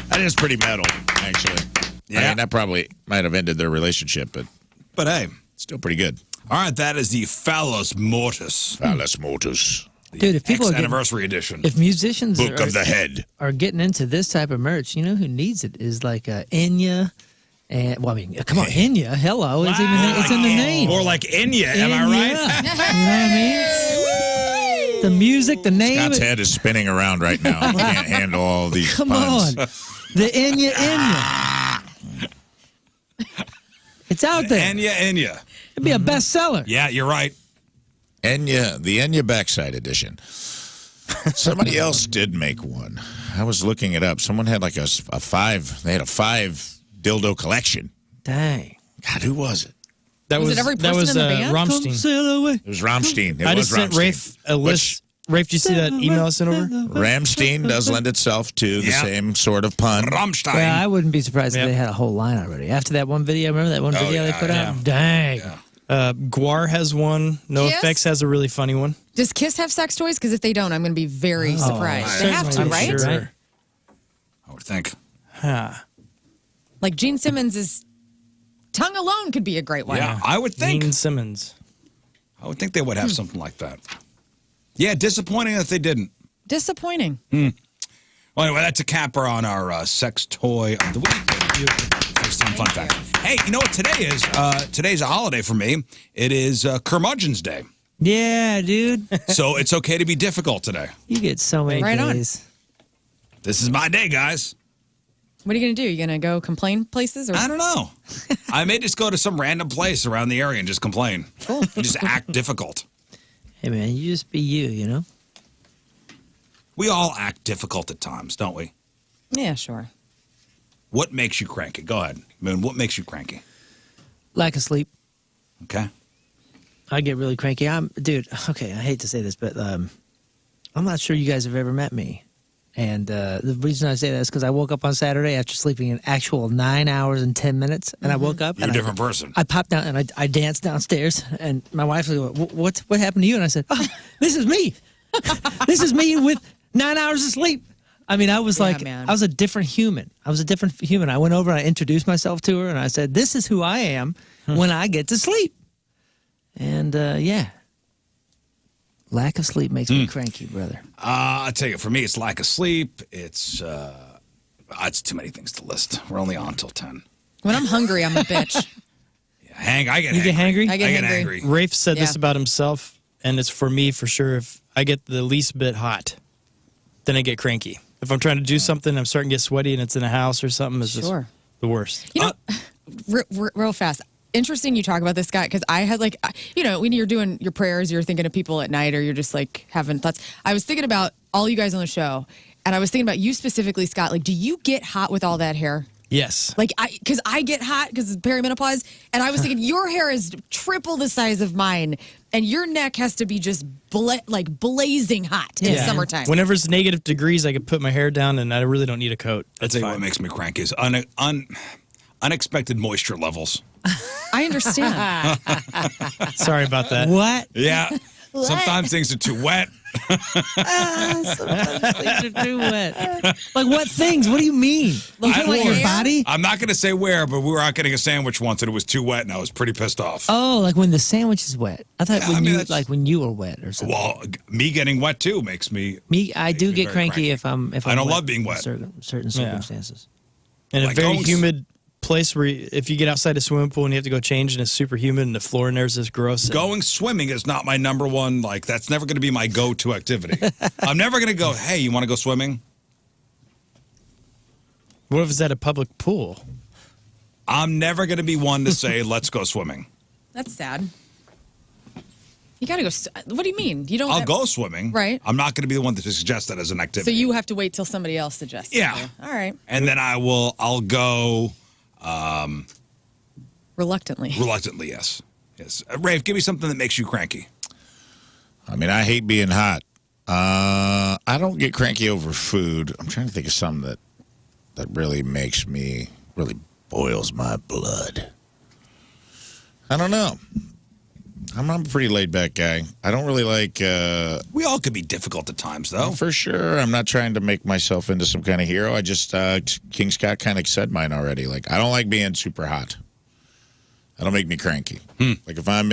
That is pretty metal, actually. Yeah. I mean, that probably might have ended their relationship, but But hey, still pretty good. all right, that is the Phallus Mortis. Phallus mortis. Dude, if people are getting, Anniversary edition. if musicians Book of the head. are getting into this type of merch, you know who needs it is like Enya. And well, I mean, come on, Enya. Hello, it's even it's in the name. Or like Enya, am I right? You know what I mean? The music, the name. Scott's head is spinning around right now. He can't handle all these Come puns. on, the Enya. It's out there. Enya. It'd be a bestseller. Yeah, you're right. Enya, the Enya Backside Edition. Somebody else did make one. I was looking it up. Someone had like a 5. They had a 5 dildo collection. Dang. God, who was it? That Was it every person in the band? Come Rammstein. sail away. It was Rammstein. It I was just sent Rammstein. Rafe a list. Rafe, did you see that email I sent over? Rammstein does lend itself to the Yeah. same sort of pun. Rammstein. Yeah, I wouldn't be surprised Yeah. if they had a whole line already. After that one video, remember that one video they put out? Dang. Guar has one. No Yes? Effects has a really funny one. Does Kiss have sex toys? Because if they don't, I'm going to be very surprised. They have to, I'm right? sure. I would think. Huh. Like Gene Simmons' tongue alone could be a great one. Yeah, I would think. Gene Simmons. I would think they would have something like that. Yeah, disappointing that they didn't. Disappointing. Well, anyway, that's a capper on our sex toy of the week. First time fun fact. Hey, you know what today is? Today's a holiday for me. It is Curmudgeon's Day. Yeah, dude. So it's okay to be difficult today. You get so many Right on. days. This is my day, guys. What are you going to do? You going to go complain places? Or I don't know. I may just go to some random place around the area and just complain. Cool. And just act difficult. Hey, man, you just be you know? We all act difficult at times, don't we? Yeah, sure. What makes you cranky? Go ahead, Moon. What makes you cranky? Lack of sleep. Okay. I get really cranky. Dude, okay, I hate to say this, but I'm not sure you guys have ever met me. And the reason I say that is because I woke up on Saturday after sleeping an actual 9 hours and 10 minutes. And I woke up You're and a different person. I popped down and I danced downstairs. And my wife was like, what happened to you? And I said, oh, this is me. This is me with 9 hours of sleep. I mean, I was like, man. I was a different human. I went over and I introduced myself to her and I said, this is who I am when I get to sleep. And yeah, lack of sleep makes me cranky, brother. I tell you, for me, it's lack of sleep. It's too many things to list. We're only on till 10. When I'm hungry, I'm a bitch. I get You get hangry? I get hangry. angry. Rafe said this Yeah. about himself, and it's for me for sure. If I get the least bit hot, then I get cranky. If I'm trying to do something, I'm starting to get sweaty, and it's in a house or something. It's just Sure. the worst. You know, real fast. Interesting you talk about this guy because I had like, you know, when you're doing your prayers, you're thinking of people at night or you're just like having thoughts. I was thinking about all you guys on the show and I was thinking about you specifically, Scott. Like, do you get hot with all that hair? Yes. Like, because I get hot because of perimenopause. And I was thinking your hair is triple the size of mine and your neck has to be just blazing hot in summertime. Whenever it's negative degrees, I can put my hair down, and I really don't need a coat. I'll tell you what makes me cranky is unexpected moisture levels. I understand. Sorry about that. What? Yeah. Sometimes things are too wet. Sometimes things are too wet. Like what things? What do you mean? Like You wet your body? I'm not going to say where, but we were out getting a sandwich once and it was too wet and I was pretty pissed off. Oh, like when the sandwich is wet. I thought when you were wet or something. Well, me getting wet too makes me. I do get very cranky cranky. if I I'm don't wet love being in wet. certain circumstances. In a Like very going- humid place where if you get outside a swimming pool and you have to go change and it's super humid and the floor in there is this gross. Going swimming is not my number one. Like, that's never going to be my go-to activity. I'm never going to go, hey, you want to go swimming? What if it's at a public pool? I'm never going to be one to say, let's go swimming. That's sad. You gotta go. What do you mean? You don't. I'll go swimming. Right. I'm not going to be the one to suggest that as an So activity. you have to wait till somebody else suggests. it Yeah. to you. All right. And then I'll go Reluctantly. reluctantly, yes. Yes. Rafe, give me something that makes you cranky. I mean, I hate being hot. I don't get cranky over food. I'm trying to think of something that really makes me, really boils my blood. I don't know. I'm a pretty laid back guy. I don't really like. We all can be difficult at times, though. For sure. I'm not trying to make myself into some kind of hero. I just, King Scott kind of said mine already. Like, I don't like being super hot. That'll make me cranky. Like, if I've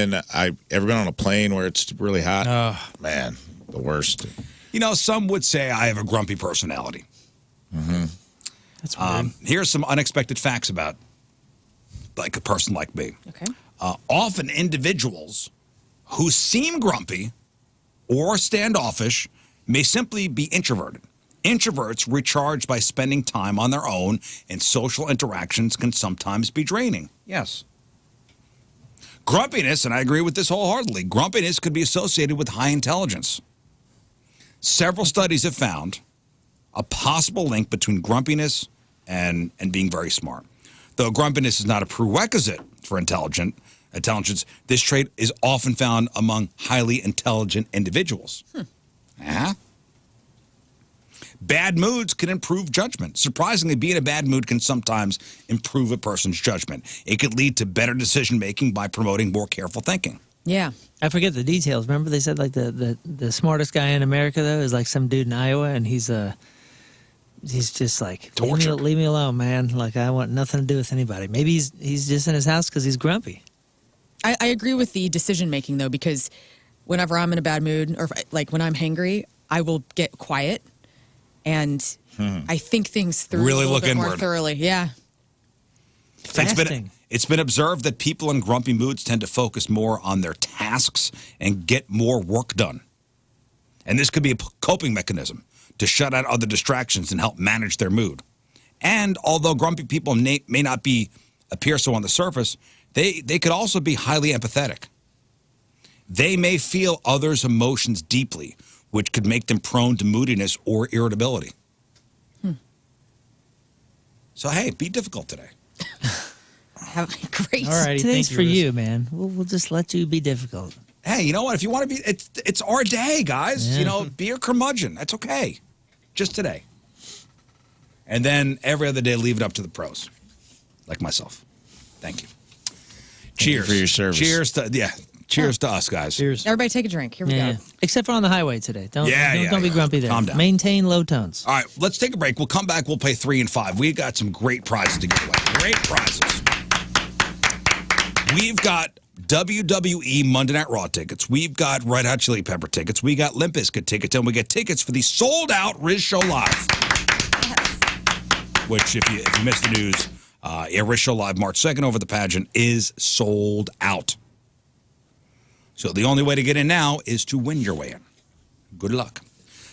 ever been on a plane where it's really hot, man, the worst. You know, some would say I have a grumpy personality. That's weird. Here's some unexpected facts about, like, a person like me. Okay. Often individuals who seem grumpy or standoffish may simply be introverted. Introverts recharge by spending time on their own, and social interactions can sometimes be draining. Yes. Grumpiness, and I agree with this wholeheartedly, grumpiness could be associated with high intelligence. Several studies have found a possible link between grumpiness and being very smart. Though grumpiness is not a prerequisite for intelligence, this trait is often found among highly intelligent individuals. Bad moods can improve judgment. Surprisingly, being in a bad mood can sometimes improve a person's judgment. It could lead to better decision-making by promoting more careful thinking. Yeah. I forget the details. Remember they said like the smartest guy in America though is like some dude in Iowa, and he's just like Tortured. leave me alone, man. Like I want nothing to do with anybody. Maybe he's just in his house because he's grumpy. I agree with the decision making though, because whenever I'm in a bad mood or like when I'm hangry, I will get quiet and I think things through Really a little look bit more inward. thoroughly. Yeah. Fasting. It's been observed that people in grumpy moods tend to focus more on their tasks and get more work done. And this could be a coping mechanism to shut out other distractions and help manage their mood. And although grumpy people may not appear so on the surface, they could also be highly empathetic. They may feel others' emotions deeply, which could make them prone to moodiness or irritability. So, hey, be difficult today. Have great. All righty, Today's thank you, for Riz. you, man. We'll just let you be difficult. Hey, you know what? If you want to be, it's our day, guys. Yeah. You know, be a curmudgeon. That's okay. Just today. And then every other day, leave it up to the pros, like myself. Thank you. Cheers for your service. Cheers to us, guys. Cheers. Everybody take a drink. Here we Yeah. go. Except for on the highway today. Don't Yeah, be yeah. grumpy there. Calm down. Maintain low tones. All right, let's take a break. We'll come back. We'll play 3 and 5. We've got some great prizes to give away. Great prizes. We've got WWE Monday Night Raw tickets. We've got Red Hot Chili Pepper tickets. We got Limp Bizkit tickets, and we get tickets for the sold-out Riz Show Live. Which, if you missed the news, Riz Show Live March 2nd over the pageant is sold out. So the only way to get in now is to win your way in. Good luck.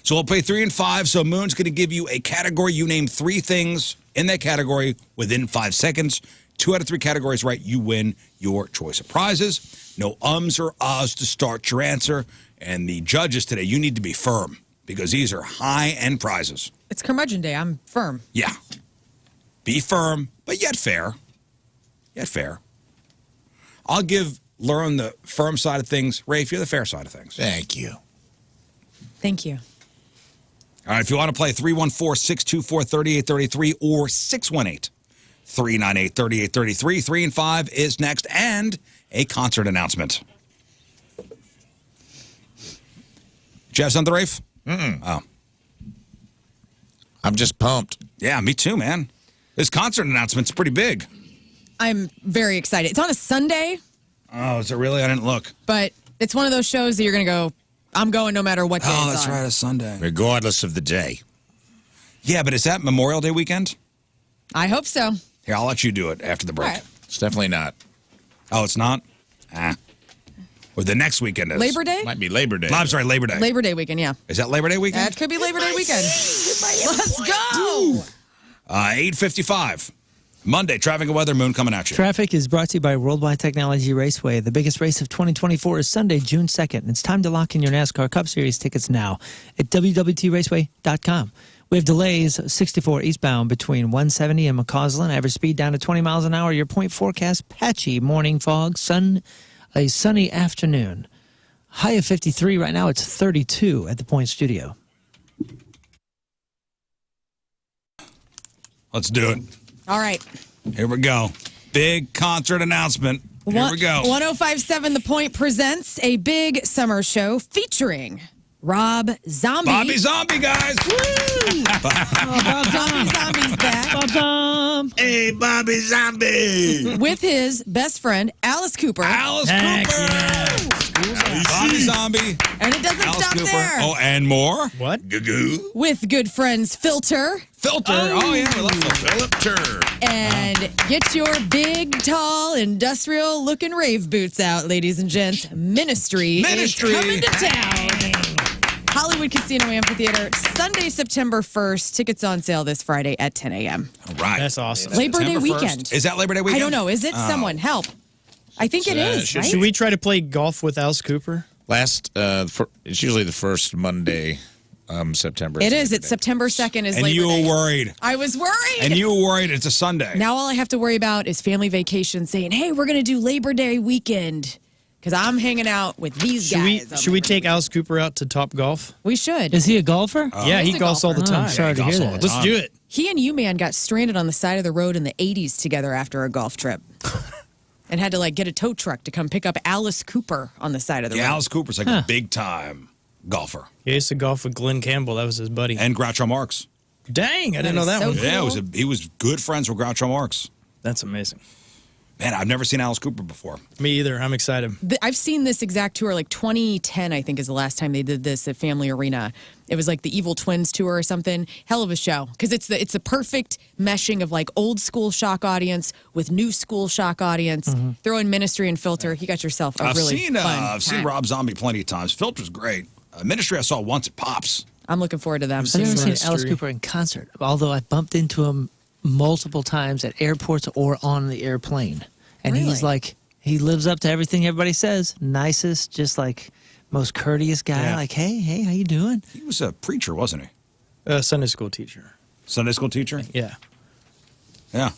So we'll play 3 and 5. So Moon's going to give you a category. You name 3 things in that category within 5 seconds. 2 out of 3 categories right, you win your choice of prizes. No ums or ahs to start your answer. And the judges today, you need to be firm because these are high-end prizes. It's curmudgeon day. I'm firm. Yeah. Be firm, but yet fair. Yet fair. I'll give Lern the firm side of things. Rafe, you're the fair side of things. Thank you. Thank you. All right, if you want to play 314-624-3833 or 618-398-3833. 3 and 5 is next, and a concert announcement. you have something, Rafe? Oh. I'm just pumped. Yeah, me too, man. This concert announcement's pretty big. I'm very excited. It's on a Sunday, Oh, is it really? I didn't look. but it's one of those shows that you're going to go, I'm going no matter what day Oh, it's that's on. right, a Sunday. Regardless of the day. Yeah, but is that Memorial Day weekend? I hope so. Here, I'll let you do it after the break. All right. It's definitely not. Oh, it's not? Or the next weekend is. Labor Day? Might be Labor Day. No, I'm sorry, Labor Day. Labor Day weekend, yeah. Is that Labor Day weekend? That could be Labor Day weekend. Let's go. 8:55. Monday, traffic and weather, Moon coming at you. Traffic is brought to you by Worldwide Technology Raceway. The biggest race of 2024 is Sunday, June 2nd. It's time to lock in your NASCAR Cup Series tickets now at www.raceway.com. We have delays 64 eastbound between 170 and McCausland. Average speed down to 20 miles an hour. Your point forecast, patchy morning fog, a sunny afternoon. High of 53 right now. It's 32 at the Point Studio. Let's do it. All right. Here we go. Big concert announcement. Here we go. 1057 The Point presents a big summer show featuring Rob Zombie. Bobby Zombie, guys. Bobby Zombie's back Hey, Bobby Zombie. with his best friend, Alice Cooper. Alice Cooper. Bobby Zombie. And it doesn't Alice stop Cooper. there. Oh, and more. What? Goo-goo. With good friends, Filter. Filter. Oh, yeah, we love Filter. Filter. And get your big, tall, industrial-looking rave boots out, ladies and gents. Ministry is coming to town. Hollywood Casino Amphitheater, Sunday, September 1st. Tickets on sale this Friday at 10 a.m. All right. That's awesome. Labor Day September 1st. weekend. Is that Labor Day weekend? I don't know. Is it? Someone help. I think it is, right? Should we try to play golf with Alice Cooper? It's usually the first Monday, September. It is. It's September 2nd is And Labor you Day. were worried. I was worried. And you were worried it's a Sunday. Now all I have to worry about is family vacation saying, hey, we're going to do Labor Day weekend because I'm hanging out with these guys. Should we take Alice Cooper out to Top Golf? We should. Is he a golfer? Yeah, he He's a golfs all the golfer. Oh, I'm time. sorry to hear golfs all that. the Let's do it. He and U-Man got stranded on the side of the road in the 80s together after a golf trip. And had to get a tow truck to come pick up Alice Cooper on the side of the road. Yeah, Alice Cooper's like a big-time golfer. He used to golf with Glenn Campbell. That was his buddy. And Groucho Marx. Dang, I didn't know is that so one. cool. Yeah, he was good friends with Groucho Marx. That's amazing. Man, I've never seen Alice Cooper before. Me either. I'm excited. I've seen this exact tour, 2010, I think, is the last time they did this at Family Arena. It was like the Evil Twins tour or something. Hell of a show. Because it's the perfect meshing of old school shock audience with new school shock audience. Throw in Ministry and Filter. You got yourself a I've really seen fun I've seen time. Rob Zombie plenty of times. Filter's great. Ministry I saw once at Pops. I'm looking forward to them. I've never seen Ministry. Alice Cooper in concert, although I bumped into him multiple times at airports or on the airplane. And he's Really? he lives up to everything everybody says. Nicest, just most courteous guy. Yeah. Hey, how you doing? He was a preacher, wasn't he? Sunday school teacher. Sunday school teacher? Yeah. Yeah.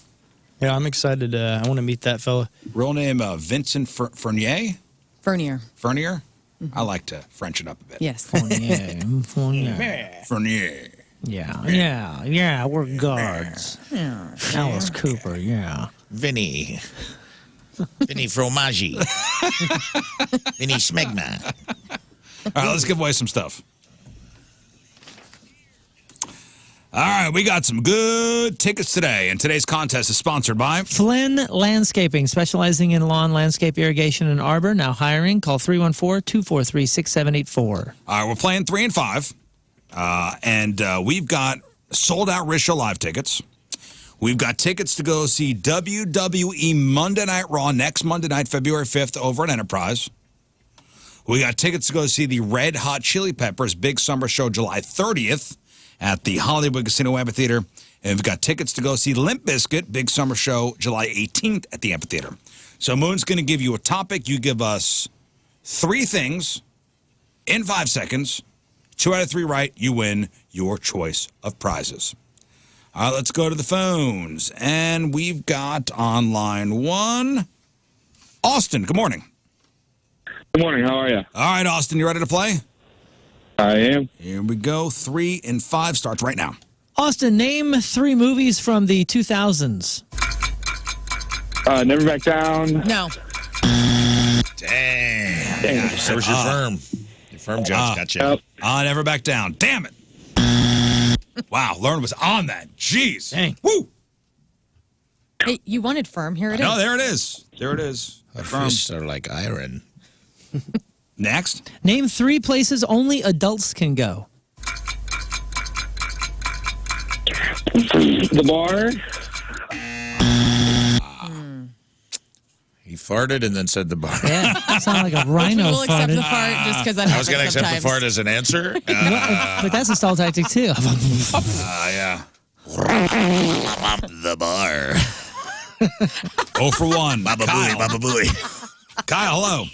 Yeah, I'm excited. I want to meet that fella. Real name Vincent Fernier? Fernier. Fernier? I like to French it up a bit. Yes. Fernier. Yeah, we're guards. Alice Cooper, yeah. Vinny Fromaggi. Vinny Smegma. All right, let's give away some stuff. All right, we got some good tickets today, and today's contest is sponsored by Flynn Landscaping, specializing in lawn, landscape, irrigation, and arbor. Now hiring. Call 314-243-6784. All right, we're playing 3 and 5, and we've got sold-out Rizzuto Show live tickets. We've got tickets to go see WWE Monday Night Raw next Monday night, February 5th, over at Enterprise. We got tickets to go see the Red Hot Chili Peppers Big Summer Show July 30th at the Hollywood Casino Amphitheater. And we've got tickets to go see Limp Bizkit Big Summer Show July 18th at the Amphitheater. So Moon's going to give you a topic. You give us 3 things in 5 seconds. 2 out of 3 right, you win your choice of prizes. All right, let's go to the phones. And we've got on line 1, Austin. Good morning. Good morning. How are you? All right, Austin, you ready to play? I am. Here we go. 3 and 5 starts right now. Austin, name 3 movies from the 2000s. Never Back Down. No. Dang. There's your firm. Firm judge got you. Never back down. Damn it. Wow, Lern was on that. Jeez. Dang. Woo. Hey, you wanted firm. Here it is. No, there it is. There it is. Our Firm. fists are like iron. Next. Name 3 places only adults can go. The bar. He farted and then said the bar. Yeah, sound like a rhino We'll accept farted. the fart just because that I was going to happens accept sometimes. the fart as an answer. But that's a stall tactic too. Yeah. The bar. 0 for 1. Baba Kyle. booey, baba booey. Kyle, hello.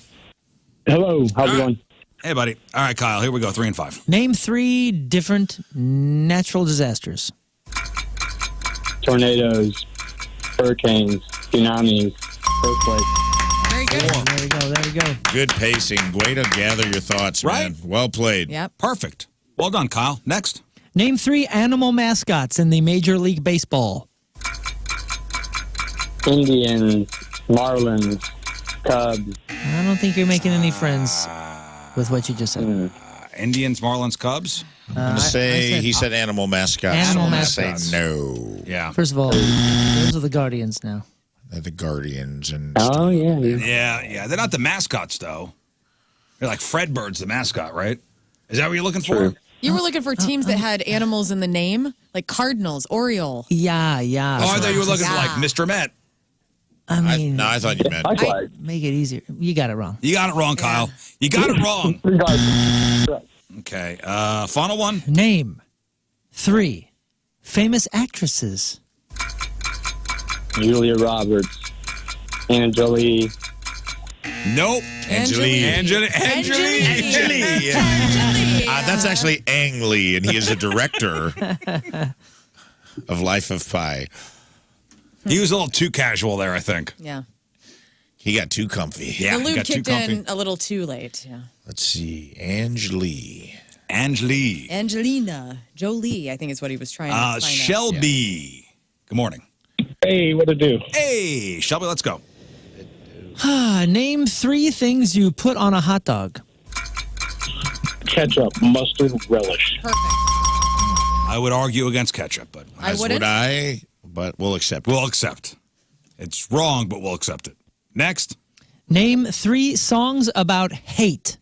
Hello. How's it going? Hey, buddy. All right, Kyle, here we go. 3 and 5. Name 3 different natural disasters. Tornadoes, hurricanes, tsunamis, earthquakes. Very good. There we go. There we go. Good pacing. Way to gather your thoughts, Right? man. Well played. Yep. Perfect. Well done, Kyle. Next. Name 3 animal mascots in the Major League Baseball. Indians, Marlins, Cubs. I don't think you're making any friends with what you just said. Indians, Marlins, Cubs. I'm going to say, he said animal mascots. Animal I'm gonna mascots. say no. Yeah. First of all, those are the Guardians now. They're the Guardians. And Oh, yeah. Yeah. They're not the mascots, though. They're like Fredbird's the mascot, right? Is that what you're looking for? True. You were looking for teams that had animals in the name, like Cardinals, Oriole. Yeah. Oh, I thought you were looking for like Yeah. Mr. Met. I mean, no, I thought you meant. Likewise. make it easier. You got it wrong. You got it wrong, Kyle. You got it wrong. Regardless. Okay. Final one. Name 3 famous actresses. Julia Roberts, Anna Jolie. Nope. Angeline. Angeline. That's actually Ang Lee, and he is a director of Life of Pi. He was a little too casual there, I think. Yeah. He got too comfy. Yeah, The he lube got too kicked comfy. in a little too late. Yeah. Let's see. Angelie. Angeline. Angelina Jolie, I think is what he was trying to find out. Shelby. Good morning. Hey, what to do? Hey, Shelby, let's go. Name 3 things you put on a hot dog. Ketchup, mustard, relish. Perfect. I would argue against ketchup, but I As wouldn't. would I, but we'll accept it. we'll accept. It's wrong, but we'll accept it. Next. Name 3 songs about hate.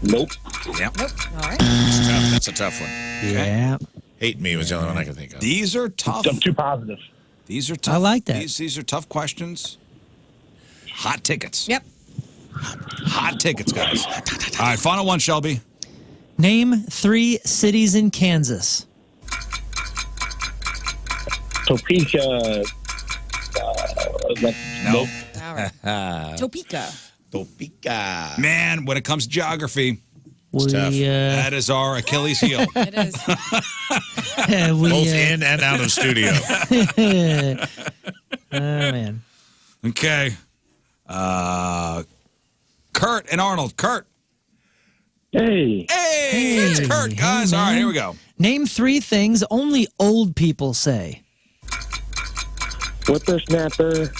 Nope. Yep. Nope. All right. It's tough. That's a tough one. Yeah. Hate Me was the only one I could think of. These are tough. I'm too positive. These are tough. I like that. These are tough questions. Hot tickets. Yep. Hot tickets, guys. All right, final one, Shelby. Name 3 cities in Kansas. Topeka. Nope. All right. Topeka. Topeka. Man, when it comes to geography, We, tough. that is our Achilles heel. It is. Both in and out of studio. Oh, man. Okay. Kurt and Arnold. Kurt. Hey. Hey, it's Kurt, guys. All right, here we go. Name 3 things only old people say. Whippersnapper.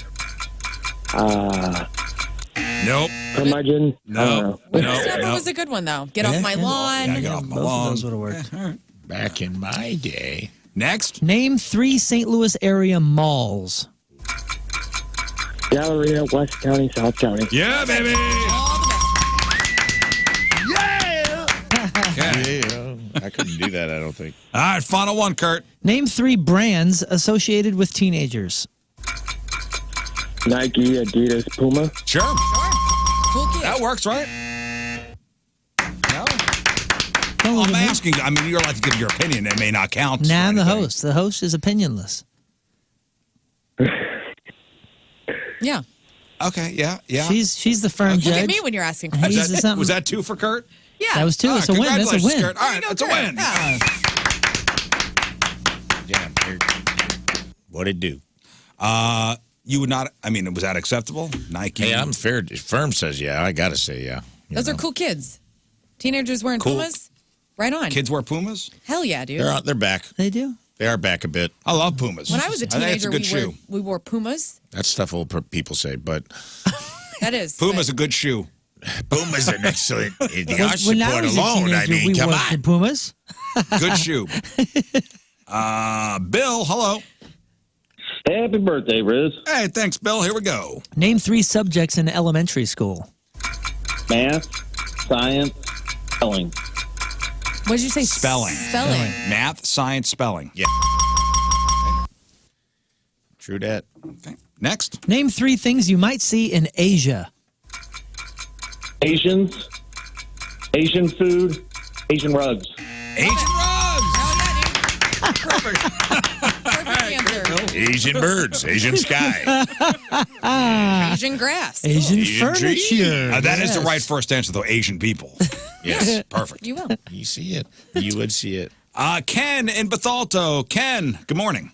Nope. Curmudgeon. No. Snapper was a good one, though. Get off my lawn. Yeah, get off my Both of lawn. those would have worked. Back in my day. Next. Name 3 St. Louis area malls. Galleria, West County, South County. Yeah, baby. All the best. Okay. Yeah. I couldn't do that, I don't think. All right, final one, Kurt. Name 3 brands associated with teenagers. Nike, Adidas, Puma. Sure. Cool kid. That works, right? No. Don't look I'm at me. asking. I mean, you're allowed to give your opinion. It may not count. Nah, or I'm the anything. host. The host is opinionless. Yeah. Okay, yeah. She's the firm Look judge. at me when you're asking He's questions. the something. Was that 2 for Kurt? Yeah. That was 2. All It's right, a win. That's a congratulations, win. Kurt. All right, that's a win. Yeah. Yeah. What'd it do? You would not. I mean, was that acceptable? Nike. Hey, I'm fair. If Firm says yeah, I got to say yeah. You Those know. are cool kids. Teenagers wearing Cool. Pumas. Right on. Kids wear Pumas. Hell yeah, dude. They're back. They do. They are back a bit. I love Pumas. When I was a I think it's teenager, a good shoe. we wore Pumas. That's stuff old people say, but That is. Puma's a good shoe. Puma's an excellent. The arch When I support was a alone, teenager, we come worked on. in Pumas. Good shoe. Bill, hello. Happy birthday, Riz. Hey, thanks, Bill. Here we go. Name 3 subjects in elementary school. Math, science, spelling. What did you say? Spelling. Spelling. Math, science, spelling. Yeah. True that. Okay. Next. Name 3 things you might see in Asia. Asians, Asian food, Asian rugs. Asian rugs. Perfect answer. Asian birds, Asian sky. Asian grass. Asian Asian tree. furniture. That is the Yes. right first answer, though. Asian people. Yes, perfect. You will. You see it. You would see it. Ken in Bethalto. Ken, good morning.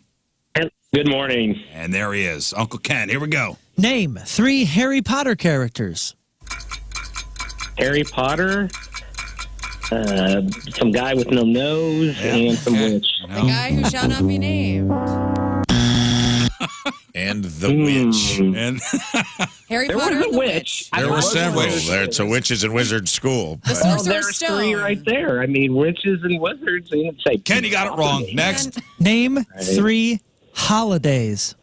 Good morning. And there he is. Uncle Ken. Here we go. Name 3 Harry Potter characters. Harry Potter, some guy with no nose, and some witch. The guy who shall not be named. And the witch. And Harry There Potter was and a the witch. There were was a several. witch. It's a witches and wizards school. The but- Well, Sorcerer's there's Stone. 3 right there. I mean, witches and wizards. And say Ken, you got it wrong. Next. Name 3 holidays.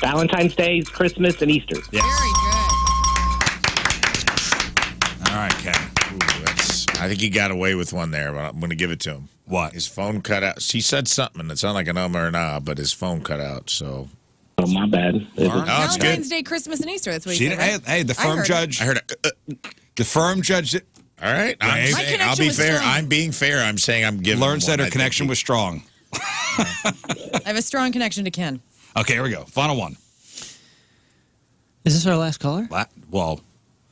Valentine's Day, Christmas, and Easter. Yes. Very good. All right, Ken. I think he got away with one there, but I'm going to give it to him. What? His phone cut out. He said something that sounded like an or an but his phone cut out. So Oh, my bad. Oh, it's Valentine's good. Day, Christmas, and Easter. That's what She you said, didn't, right? hey, the I firm heard it. judge. I heard it. The firm judge. All right. My I'm saying, I'll connection be was fair. strong. I'm being fair. I'm saying I'm giving Lern him said one. her I think connection he- was strong. I have a strong connection to Ken. Okay, here we go. Final one. Is this our last caller? Well,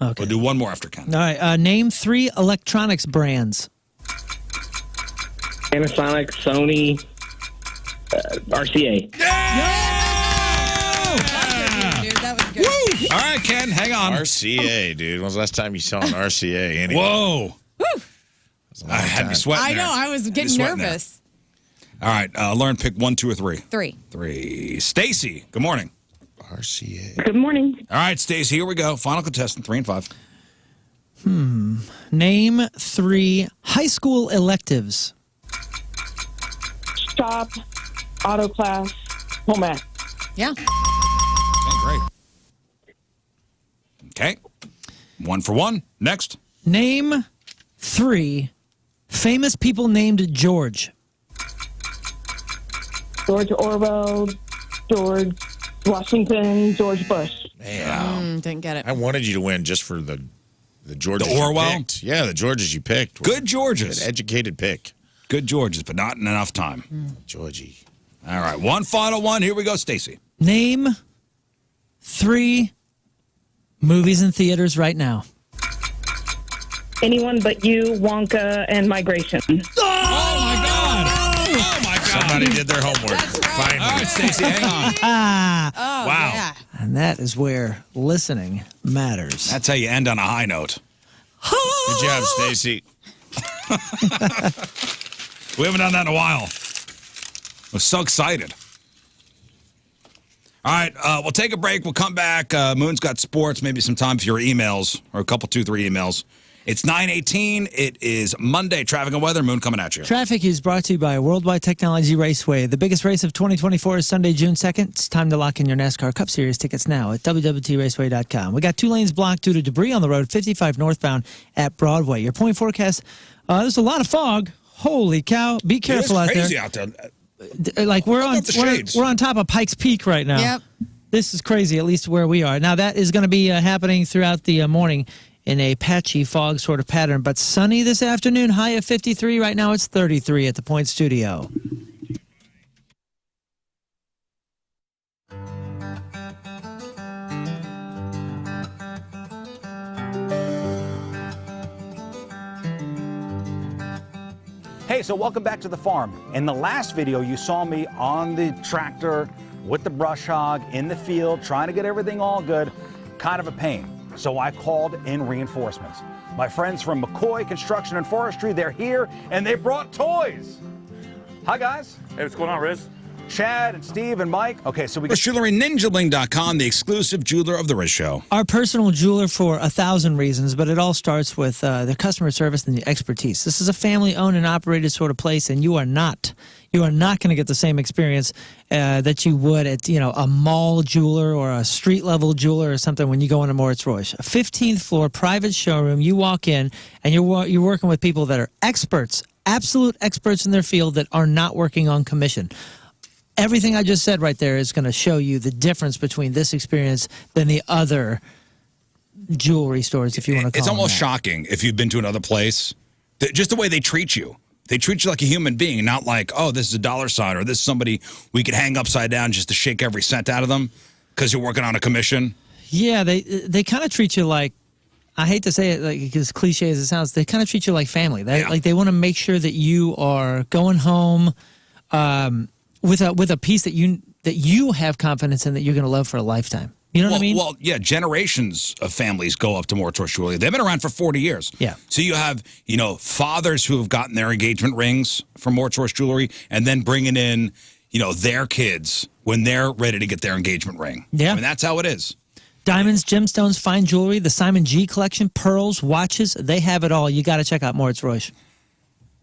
Okay. we'll do one more after Ken. All right. Name 3 electronics brands. Panasonic, Sony, RCA. Dude, that was good. All right, Ken, hang on. RCA, dude. When was the last time you saw an RCA? Anyway? Whoa. It was a long I had me time. sweating I there. know. I was getting sweating there. nervous. All right, Lern, pick 1, 2, or 3. 3. 3. Stacy, good morning. RCA. Good morning. All right, Stacy, here we go. Final contestant, 3 and 5. Name 3 high school electives. Shop, auto class, home ec. Yeah. Okay, great. Okay. 1 for 1. Next. Name 3 famous people named George. George Orwell, George Washington, George Bush. Man, Didn't get it. I wanted you to win just for the Georges The you Orwell? picked. Yeah, the Georges you picked. Good Georges. An educated pick. Good Georges, but not in enough time. Georgie. All right, one final one. Here we go, Stacy. Name 3 movies in theaters right now. Anyone but you, Wonka, and Migration. Oh, my God. Oh, my God. Somebody did their homework. That's right. All Finally. right, Stacy, hang on. Oh, Wow. yeah. And that is where listening matters. That's how you end on a high note. Good job, Stacy. We haven't done that in a while. I was so excited. All right, we'll take a break. We'll come back. Moon's got sports, maybe some time for your emails, or a couple, 2, 3 emails. It's 9:18. It is Monday. Traffic and weather. Moon coming at you. Traffic is brought to you by Worldwide Technology Raceway. The biggest race of 2024 is Sunday, June 2nd. It's time to lock in your NASCAR Cup Series tickets now at www.raceway.com. We got 2 lanes blocked due to debris on the road, 55 northbound at Broadway. Your point forecast, there's a lot of fog. Holy cow. Be careful out crazy there. out there. Like we're Look on up the shades. we're on top of Pikes Peak right now. Yep. This is crazy, at least where we are. Now, that is going to be happening throughout the morning in a patchy fog sort of pattern, but sunny this afternoon, high of 53. Right now it's 33 at the Point Studio. Hey, so welcome back to the farm. In the last video, you saw me on the tractor with the brush hog in the field, trying to get everything all good. Kind of a pain. So I called in reinforcements. My friends from McCoy Construction and Forestry, they're here, and they brought toys. Hi, guys. Hey, what's going on, Riz? Chad and Steve and Mike. Okay, so we got Jewelry, ninjabling.com, the exclusive jeweler of the Riz Show. Our personal jeweler for 1,000 reasons, but it all starts with their customer service and the expertise. This is a family-owned and operated sort of place, and you are not going to get the same experience that you would at a mall jeweler or a street-level jeweler or something when you go into Moritz Royce. A 15th floor private showroom. You walk in, and you're working with people that are experts, absolute experts in their field that are not working on commission. Everything I just said right there is going to show you the difference between this experience than the other jewelry stores, if you want to call It's them almost that. shocking if you've been to another place. Just the way they treat you. They treat you like a human being, not like, oh, this is a dollar sign or this is somebody we could hang upside down just to shake every cent out of them because you're working on a commission. Yeah, they kind of treat you like, I hate to say it, like as cliche as it sounds, they kind of treat you like family. Like they want to make sure that you are going home with a piece that you have confidence in that you're going to love for a lifetime. You know what I mean? Well, yeah, generations of families go up to Moritz Royce Jewelry. They've been around for 40 years. Yeah. So you have, fathers who have gotten their engagement rings from Moritz Royce Jewelry and then bringing in, their kids when they're ready to get their engagement ring. Yeah. I mean, that's how it is. Diamonds, gemstones, fine jewelry, the Simon G collection, pearls, watches, they have it all. You got to check out Moritz Royce.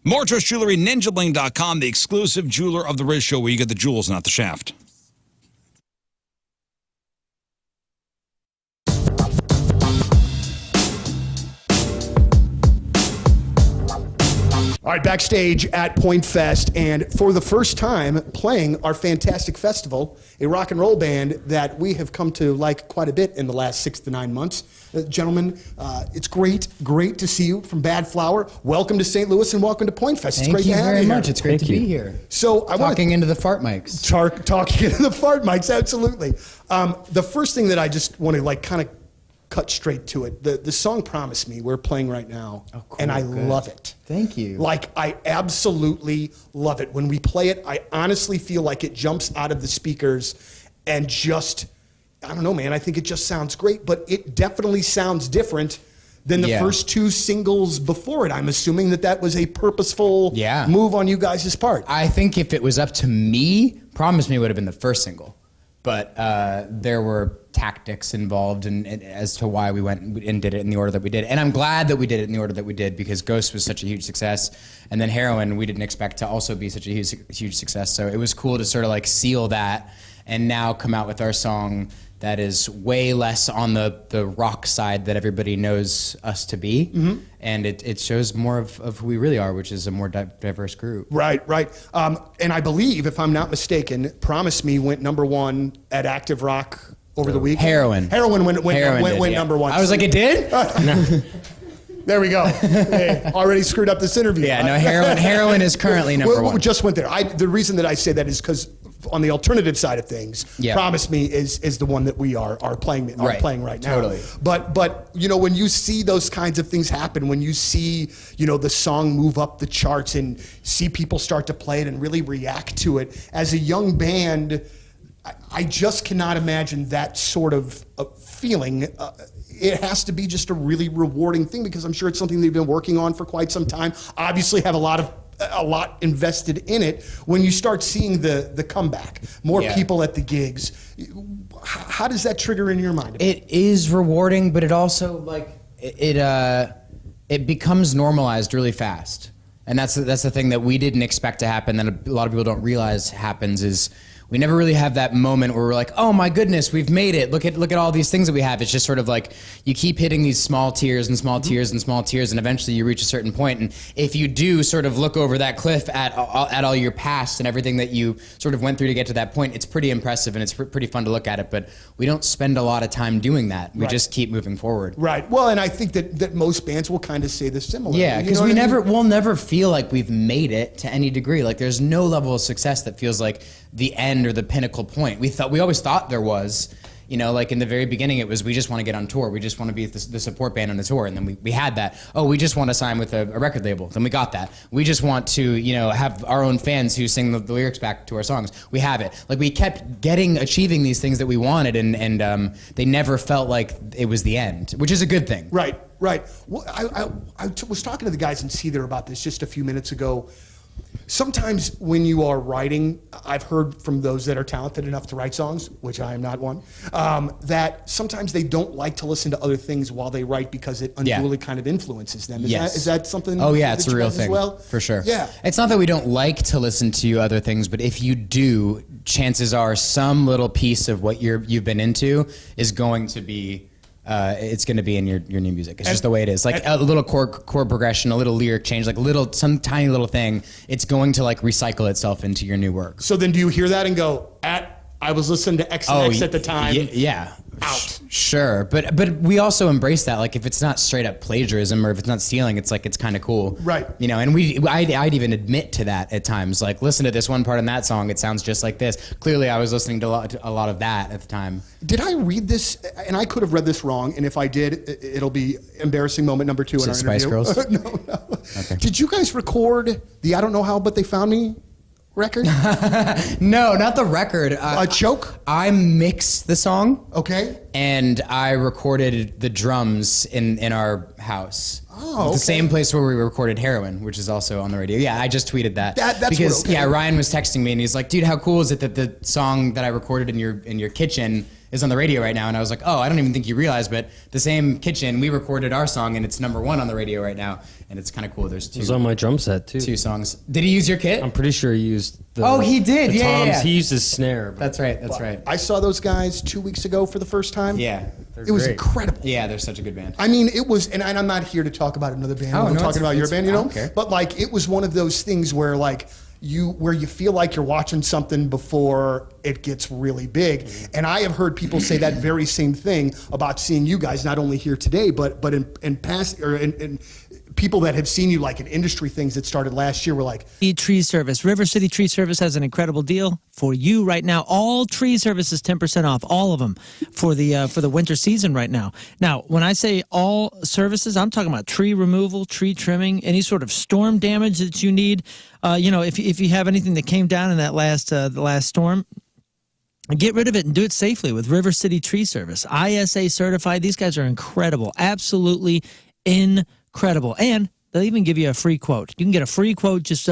Moritz Royce Jewelry, ninjabling.com, the exclusive jeweler of the Riz Show where you get the jewels, not the shaft. All right, backstage at Point Fest, and for the first time playing our fantastic festival, a rock and roll band that we have come to like quite a bit in the last 6 to 9 months. Gentlemen, it's great to see you from Bad Flower. Welcome to St. Louis and welcome to Point Fest. It's great to have you Thank you very here. much. It's great to be here. So I want Talking into the fart mics. talking into the fart mics, absolutely. The first thing that I just want to kind of cut straight to it. The song Promise Me we're playing right now, and I love it. Thank you. I absolutely love it. When we play it, I honestly feel like it jumps out of the speakers and just, I don't know, man, I think it just sounds great, but it definitely sounds different than the first two singles before it. I'm assuming that was a purposeful move on you guys' part. I think if it was up to me, Promise Me would have been the first single. But there were tactics involved and as to why we went and did it in the order that we did. And I'm glad that we did it in the order that we did because Ghost was such a huge success. And then Heroin, we didn't expect to also be such a huge success. So it was cool to sort of seal that and now come out with our song that is way less on the rock side that everybody knows us to be. Mm-hmm. And it shows more of who we really are, which is a more diverse group. Right. And I believe, if I'm not mistaken, Promise Me went #1 at Active Rock over the week. Heroin went number one. I was like, it did? There we go. Hey, already screwed up this interview. Yeah, no, Heroin is currently number one. We just went there. The reason that I say that is because on the alternative side of things, Promise Me is the one that we are playing right now. Totally. But when you see those kinds of things happen, when you see the song move up the charts and see people start to play it and really react to it, as a young band, I just cannot imagine that sort of feeling. It has to be just a really rewarding thing because I'm sure it's something they've been working on for quite some time. Obviously have a lot invested in it. When you start seeing the comeback, more people at the gigs, how does that trigger in your mind? It is rewarding, but it also it becomes normalized really fast. And that's the thing that we didn't expect to happen that a lot of people don't realize happens is we never really have that moment where we're like, oh my goodness, we've made it. Look at all these things that we have. It's just sort of like you keep hitting these small tiers and small tiers and small tiers, and eventually you reach a certain point. And if you do sort of look over that cliff at all your past and everything that you sort of went through to get to that point, it's pretty impressive and it's pretty fun to look at it. But we don't spend a lot of time doing that. We just keep moving forward. Right. Well, and I think that most bands will kind of say this similarly. Yeah, because we'll never feel like we've made it to any degree. Like there's no level of success that feels like the end or the pinnacle point. We always thought there was, like in the very beginning it was we just want to get on tour. We just want to be the support band on the tour. And then we had that. Oh, we just want to sign with a record label. Then we got that. We just want to, have our own fans who sing the lyrics back to our songs. We have it. Like we kept achieving these things that we wanted and they never felt like it was the end, which is a good thing. Right. Well, I was talking to the guys in Seether about this just a few minutes ago. sometimes when you are writing, I've heard from those that are talented enough to write songs, which I am not one, that sometimes they don't like to listen to other things while they write because it unduly kind of influences them. Is that something? Oh yeah, that it's you a real guys thing. as well? For sure. Yeah. It's not that we don't like to listen to other things, but if you do, chances are some little piece of what you've been into is going to be. It's going to be in your new music. It's just the way it is. Like a little chord progression, a little lyric change, like some tiny little thing. It's going to like recycle itself into your new work. So then, do you hear that and go, I was listening to X and X at the time. Yeah. Out. Sure, but we also embrace that. Like if it's not straight up plagiarism or if it's not stealing, it's like it's kind of cool, right? You know, and I'd even admit to that at times. Like listen to this one part in that song, it sounds just like this. Clearly, I was listening to a lot of that at the time. Did I read this? And I could have read this wrong. And if I did, it'll be embarrassing moment number 2 in our Spice interview. Girls? No. Okay. Did you guys record the I Don't Know How But They Found Me record? No, not the record. A choke? I mixed the song. Okay. And I recorded the drums in our house. Oh, okay. The same place where we recorded Heroin, which is also on the radio. Yeah, I just tweeted that. That's because okay. yeah, Ryan was texting me and he's like, "Dude, how cool is it that the song that I recorded in your kitchen is on the radio right now?" And I was like, "Oh, I don't even think you realize, but the same kitchen we recorded our song and it's #1 on the radio right now, and it's kind of cool." There's 2. It was on my drum set too. 2 songs. Did he use your kit? I'm pretty sure he used. He did. The Yeah, toms. yeah. He used his snare. That's right. That's right. I saw those guys 2 weeks ago for the first time. Yeah, it was great. incredible. Yeah, they're such a good band. I mean, it was, and I'm not here to talk about another band. Oh, I'm no, talking about your band, you I know? don't care. But like, it was one of those things where like, where you feel like you're watching something before it gets really big. Mm-hmm. And I have heard people say that very same thing about seeing you guys, not only here today, but in past, or in people that have seen you like in industry things that started last year were like, Tree Service. River City Tree Service has an incredible deal for you right now. All tree services 10% off, all of them for the winter season right now. Now, when I say all services, I'm talking about tree removal, tree trimming, any sort of storm damage that you need. If you have anything that came down in that the last storm, get rid of it and do it safely with River City Tree Service. ISA certified. These guys are incredible. Absolutely incredible. And they'll even give you a free quote. You can get a free quote. Just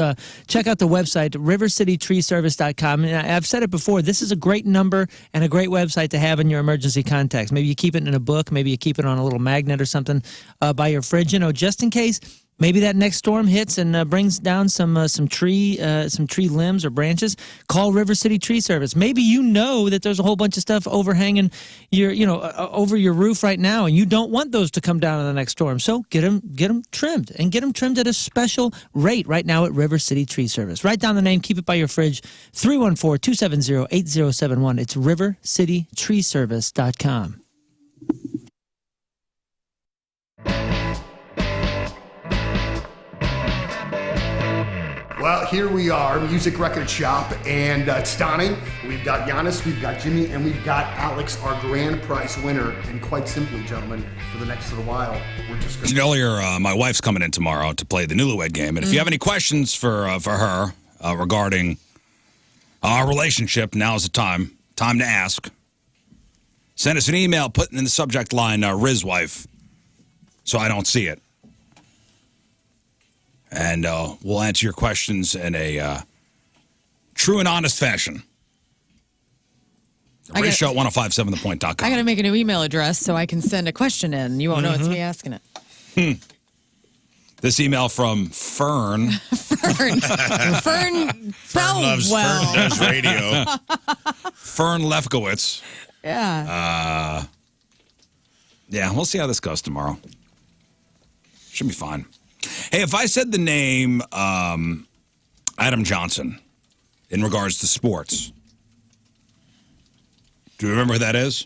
check out the website, rivercitytreeservice.com. And I've said it before, this is a great number and a great website to have in your emergency contacts. Maybe you keep it in a book. Maybe you keep it on a little magnet or something by your fridge, just in case. Maybe that next storm hits and brings down some tree limbs or branches. Call River City Tree Service. Maybe you know that there's a whole bunch of stuff overhanging over your roof right now, and you don't want those to come down in the next storm. So get them trimmed, and get them trimmed at a special rate right now at River City Tree Service. Write down the name, keep it by your fridge. 314-270-8071. It's rivercitytreeservice.com. well, here we are, Music Record Shop, and it's Donnie. We've got Giannis, we've got Jimmy, and we've got Alex, our grand prize winner. And quite simply, gentlemen, for the next little while, we're just going to... Earlier, my wife's coming in tomorrow to play the Newlywed Game, and if you have any questions for her regarding our relationship, now's the time to ask. Send us an email, putting in the subject line, Riz wife, so I don't see it. And we'll answer your questions in a true and honest fashion. Riz Show at 1057thepoint.com. I got to make a new email address so I can send a question in. You won't know it's me asking it. This email from Fern. Fern Loves well. Fern does radio. Fern Lefkowitz. Yeah. Yeah, we'll see how this goes tomorrow. Should be fine. Hey, if I said the name Adam Johnson in regards to sports, do you remember who that is?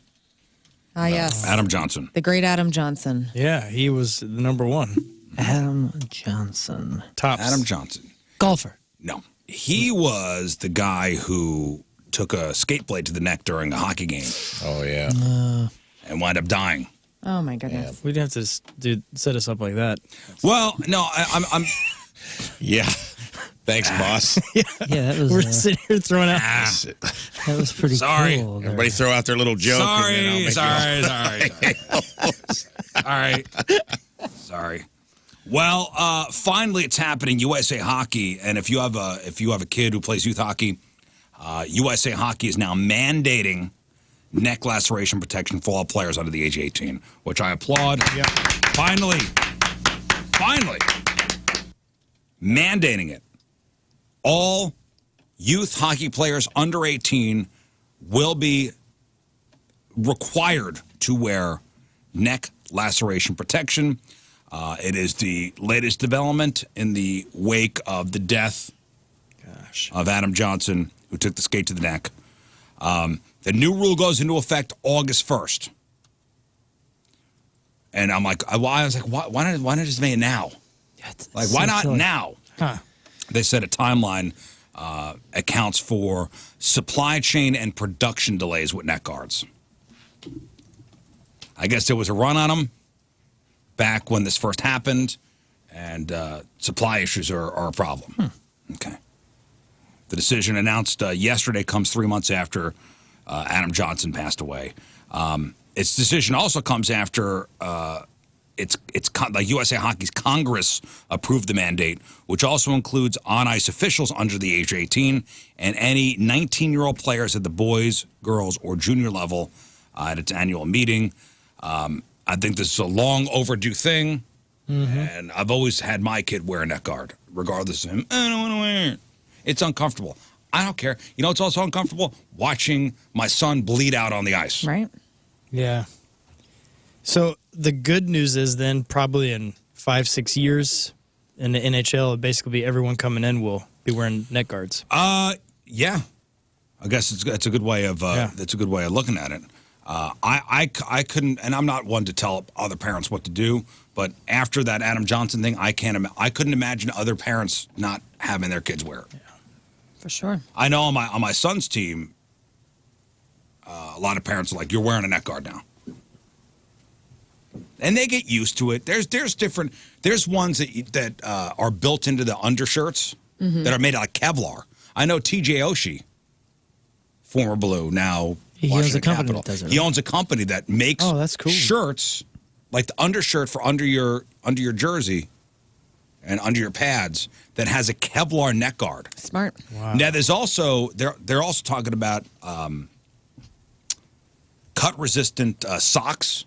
Ah, yes. Adam Johnson. The great Adam Johnson. Yeah, he was the #1. Adam Johnson. Tops. Adam Johnson. Golfer. No. He was the guy who took a skate blade to the neck during a hockey game. Oh, yeah. And wound up dying. Oh, my goodness. We didn't have to set us up like that. Well, no, I'm Yeah. Thanks, boss. Yeah, that was We're sitting here throwing out. that was pretty Sorry. cool. there. Everybody throw out their little joke. and then I'll make sorry. All right. Sorry. Well, finally, it's happening. USA Hockey, and if you have a kid who plays youth hockey, USA Hockey is now mandating neck laceration protection for all players under the age of 18, which I applaud. Yep. Finally, mandating it. All youth hockey players under 18 will be required to wear neck laceration protection. It is the latest development in the wake of the death of Adam Johnson, who took the skate to the neck. The new rule goes into effect August 1st. And I'm like, I was like, why not just make it now? Like, why not now? Huh. They said a timeline accounts for supply chain and production delays with neck guards. I guess there was a run on them back when this first happened, and supply issues are a problem. Okay. The decision announced yesterday comes 3 months after Adam Johnson passed away. Its decision also comes after like USA Hockey's Congress approved the mandate, which also includes on-ice officials under the age of 18 and any 19-year-old players at the boys, girls, or junior level at its annual meeting. I think this is a long overdue thing, and I've always had my kid wear a neck guard, regardless of him. I don't want to wear it. It's uncomfortable. I don't care. You know, it's also uncomfortable watching my son bleed out on the ice. Right. Yeah. So the good news is then probably in 5-6 years in the NHL, basically be everyone coming in will be wearing neck guards. Yeah. I guess it's a good way of that's a good way of looking at it. I couldn't, and I'm not one to tell other parents what to do, but after that Adam Johnson thing, I couldn't imagine other parents not having their kids wear it. Yeah. For sure. I know on my son's team, a lot of parents are like, "You're wearing a neck guard now," and they get used to it. There's different. There's ones that are built into the undershirts that are made out of Kevlar. I know T.J. Oshie, former Blue, now He owns a Washington company Capitol. that does it. He owns a company that makes that's cool. shirts, like the undershirt for under your jersey and under your pads, that has a Kevlar neck guard. Smart. Wow. Now there's also they're also talking about cut resistant socks.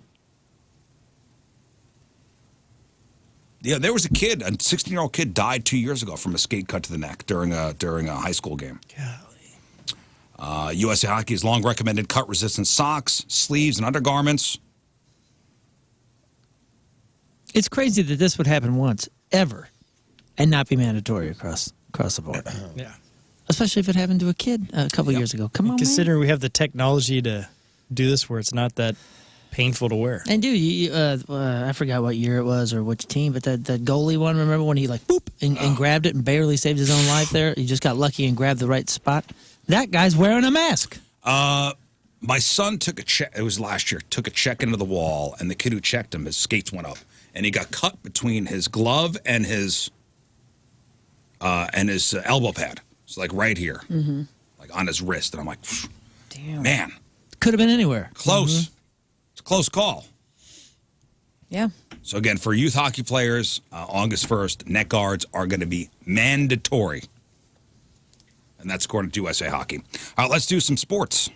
Yeah, there was a 16-year-old kid died 2 years ago from a skate cut to the neck during a high school game. USA Hockey has long recommended cut resistant socks, sleeves, and undergarments. It's crazy that this would happen once, ever, and not be mandatory across the board. Yeah. Especially if it happened to a kid a couple years ago. Come on, Considering we have the technology to do this where it's not that painful to wear. And dude, I forgot what year it was or which team, but that goalie one, remember when he like boop and grabbed it and barely saved his own life there? He just got lucky and grabbed the right spot. That guy's wearing a mask. My son took a check. It was last year. Took a check into the wall, and the kid who checked him, his skates went up, and he got cut between his glove and his elbow pad. So like right here, like on his wrist, and I'm like, Damn. man, Could have been anywhere. close. It's a close call. Yeah. So again, for youth hockey players, August 1st, neck guards are going to be mandatory. And that's according to USA Hockey. All right, let's do some sports.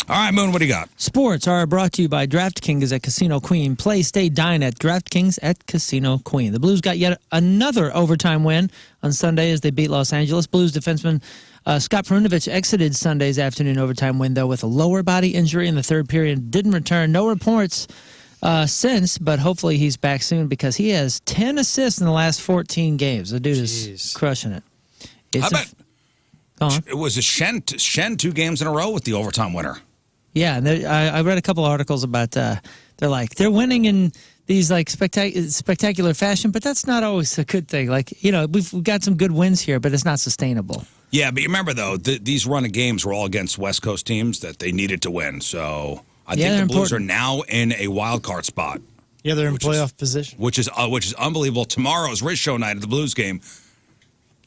All right, Moon, what do you got? Sports are brought to you by DraftKings at Casino Queen. Play, stay, dine at DraftKings at Casino Queen. The Blues got yet another overtime win on Sunday as they beat Los Angeles. Blues defenseman Scott Perunovich exited Sunday's afternoon overtime win, though, with a lower body injury in the third period. Didn't return. No reports since, but hopefully he's back soon because he has 10 assists in the last 14 games. The dude is crushing it. How about it was a Shen 2 games in a row with the overtime winner. Yeah, and I read a couple articles about they're winning in these like spectacular fashion, but that's not always a good thing. Like, you know, we've got some good wins here, but it's not sustainable. Yeah, but you remember though, these run of games were all against West Coast teams that they needed to win. So I think the Blues are now in a wild card spot. Yeah, they're in playoff position, which is unbelievable. Tomorrow is Riz Show night at the Blues game.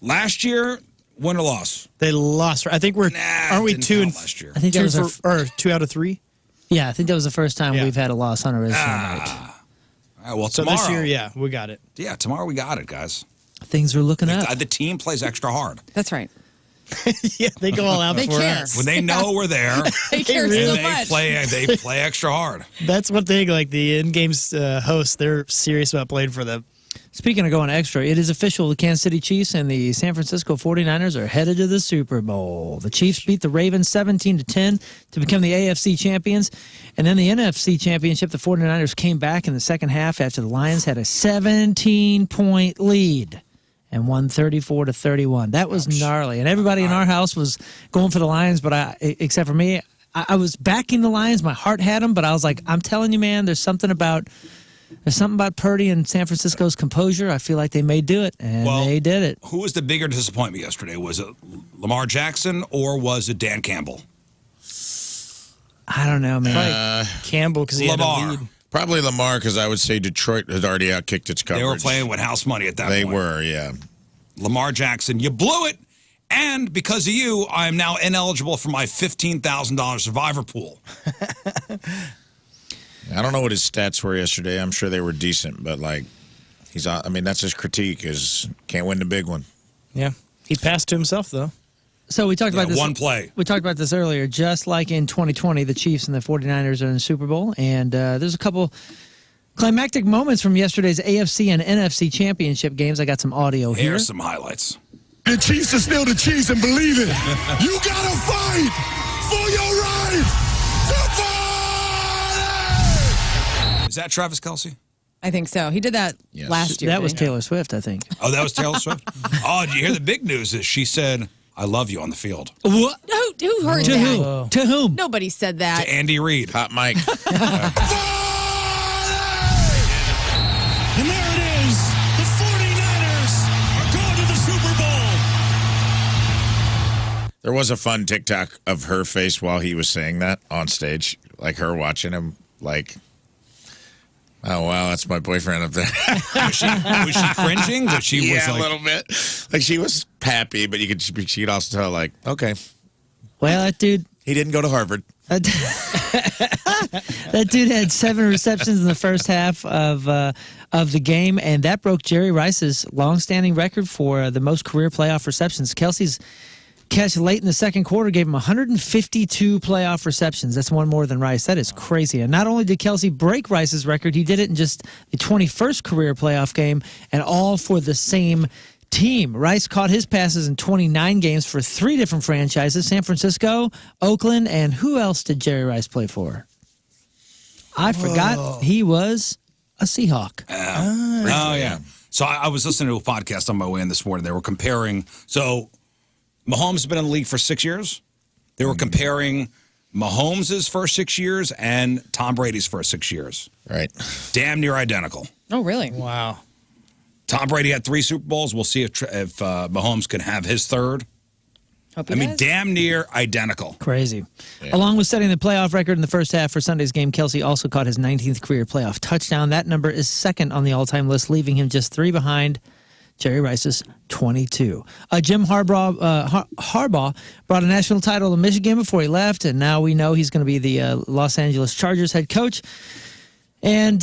Last year, win or loss? They lost. I think aren't we 2 and last year? I think that was or 2 out of 3. Yeah, I think that was the first time we've had a loss on a Riz Show night. All right, well, So tomorrow. this year, yeah, we got it. Yeah, tomorrow we got it, guys. Things are looking up. The team plays extra hard. That's right. Yeah, they go all out They for care. us. When they know we're there, They care and so they much. play extra hard. That's one thing. Like the in-game hosts, they're serious about playing for them. Speaking of going extra, it is official. The Kansas City Chiefs and the San Francisco 49ers are headed to the Super Bowl. The Chiefs beat the Ravens 17-10 to become the AFC champions. And then the NFC championship, the 49ers came back in the second half after the Lions had a 17-point lead and won 34-31. That was gnarly. And everybody in our house was going for the Lions, but except for me, I was backing the Lions. My heart had them, but I was like, I'm telling you, man, there's something about Purdy and San Francisco's composure. I feel like they may do it, and they did it. Who was the bigger disappointment yesterday? Was it Lamar Jackson or was it Dan Campbell? I don't know, man. Campbell, because he had a Lamar. lead. Probably Lamar, because I would say Detroit had already outkicked its coverage. They were playing with house money at that They point. were, yeah. Lamar Jackson, you blew it. And because of you, I am now ineligible for my $15,000 survivor pool. I don't know what his stats were yesterday. I'm sure they were decent, but like, that's his critique is can't win the big one. Yeah, he passed to himself though. So we talked about this. One play. We talked about this earlier. Just like in 2020, the Chiefs and the 49ers are in the Super Bowl. And there's a couple climactic moments from yesterday's AFC and NFC championship games. I got some audio here. Here's some highlights. The Chiefs are still the Chiefs, and believe it, you gotta fight for your right to party! Is that Travis Kelce? I think so. He did that last year. That was didn't he? Taylor Swift, I think. Oh, that was Taylor Swift? Oh, did you hear the big news is she said, I love you on the field. What? Who heard To that? who? To whom? Nobody said that. To Andy Reid. Hot mic. And there it is, the 49ers are going to the Super Bowl! There was a fun TikTok of her face while he was saying that on stage, like her watching him, like, oh wow, that's my boyfriend up there. Was she cringing? That she was a like, little bit. Like she was happy, but she could also tell, like, okay, Well, that dude. he didn't go to Harvard. That dude had 7 receptions in the first half of the game, and that broke Jerry Rice's longstanding record for the most career playoff receptions. Kelsey's catch late in the second quarter gave him 152 playoff receptions. That's one more than Rice. That is crazy. And not only did Kelsey break Rice's record, he did it in just the 21st career playoff game, and all for the same team. Rice caught his passes in 29 games for 3 different franchises: San Francisco, Oakland, and who else did Jerry Rice play for? I forgot he was a Seahawk. oh, yeah. So I was listening to a podcast on my way in this morning. They were comparing. So Mahomes has been in the league for 6 years. They were comparing Mahomes' first 6 years and Tom Brady's first 6 years. Right. Damn near identical. Oh, really? Wow. Tom Brady had 3 Super Bowls. We'll see if Mahomes can have his third. Hope he I mean, does. damn near identical. Crazy. Along with setting the playoff record in the first half for Sunday's game, Kelsey also caught his 19th career playoff touchdown. That number is second on the all-time list, leaving him just 3 behind Jerry Rice's 22. Jim Harbaugh brought a national title to Michigan before he left, and now we know he's going to be the Los Angeles Chargers head coach. And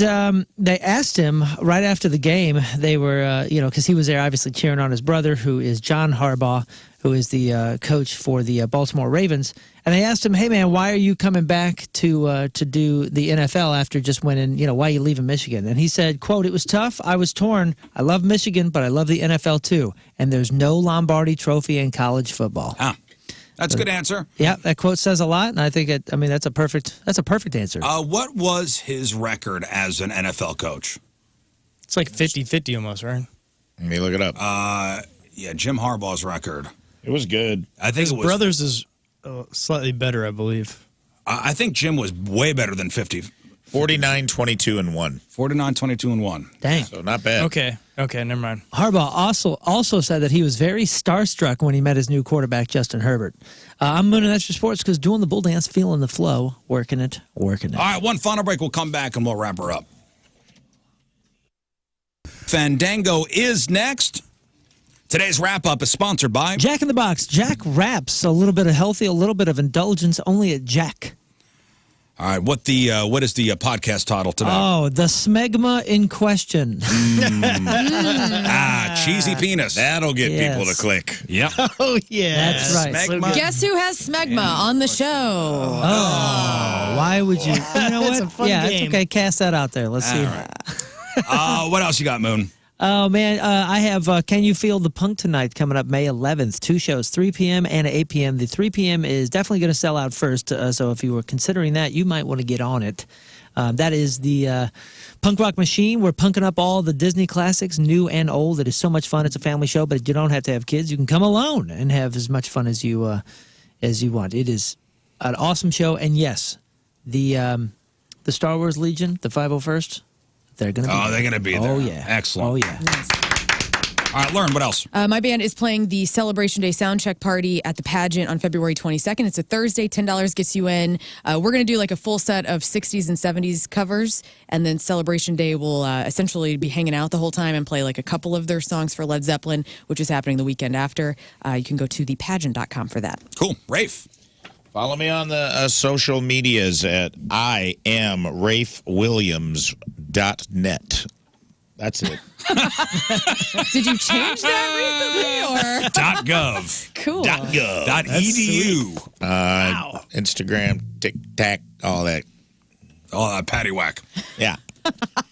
they asked him right after the game, they were, because he was there obviously cheering on his brother, who is John Harbaugh, who is the coach for the Baltimore Ravens. And they asked him, hey, man, why are you coming back to do the NFL after just winning, why are you leaving Michigan? And he said, quote, it was tough. I was torn. I love Michigan, but I love the NFL too. And there's no Lombardi trophy in college football. Ah, that's a good answer. Yeah, that quote says a lot, and I think that's a perfect answer. What was his record as an NFL coach? It's like 50-50 almost, right? Let me look it up. Yeah, Jim Harbaugh's record. It was good. I think His it was. brothers is slightly better, I believe. I think Jim was way better than 50. 49, 22, and 1. 49, 22, and 1. Dang. So not bad. Okay, never mind. Harbaugh also said that he was very starstruck when he met his new quarterback, Justin Herbert. I'm Moon and Extra Sports because doing the bull dance, feeling the flow, working it. All right, one final break. We'll come back and we'll wrap her up. Fandango is next. Today's wrap-up is sponsored by Jack in the Box. Jack Wraps. A little bit of healthy, a little bit of indulgence, only at Jack. All right, what is the podcast title today? Oh, the Smegma in question. Cheesy penis. That'll get Yes. people to click. Yep. Oh yeah, That's right. Smegma. Guess who has Smegma on the show? Oh, why would you? You know It's what? a fun yeah, game. it's okay. Cast that out there. Let's see. What else you got, Moon? Oh, man, I have Can You Feel the Punk Tonight coming up May 11th. 2 shows, 3 p.m. and 8 p.m. The 3 p.m. is definitely going to sell out first, so if you were considering that, you might want to get on it. That is the Punk Rock Machine. We're punking up all the Disney classics, new and old. It is so much fun. It's a family show, but you don't have to have kids. You can come alone and have as much fun as you want. It is an awesome show, and yes, the Star Wars Legion, the 501st, they're going to be there. They're going to be there. Oh, yeah. Excellent. Oh, yeah. All right, Lern, what else? My band is playing the Celebration Day Soundcheck Party at the Pageant on February 22nd. It's a Thursday. $10 gets you in. We're going to do like a full set of 60s and 70s covers, and then Celebration Day will essentially be hanging out the whole time and play like a couple of their songs for Led Zeppelin, which is happening the weekend after. You can go to thepageant.com for that. Cool. Rafe. Follow me on the social medias at IamRafeWilliams.net. That's it. Did you change that recently? Or? .gov. Cool. .gov. .edu. Wow. Instagram, TikTok, all that. Oh, patty whack. Yeah.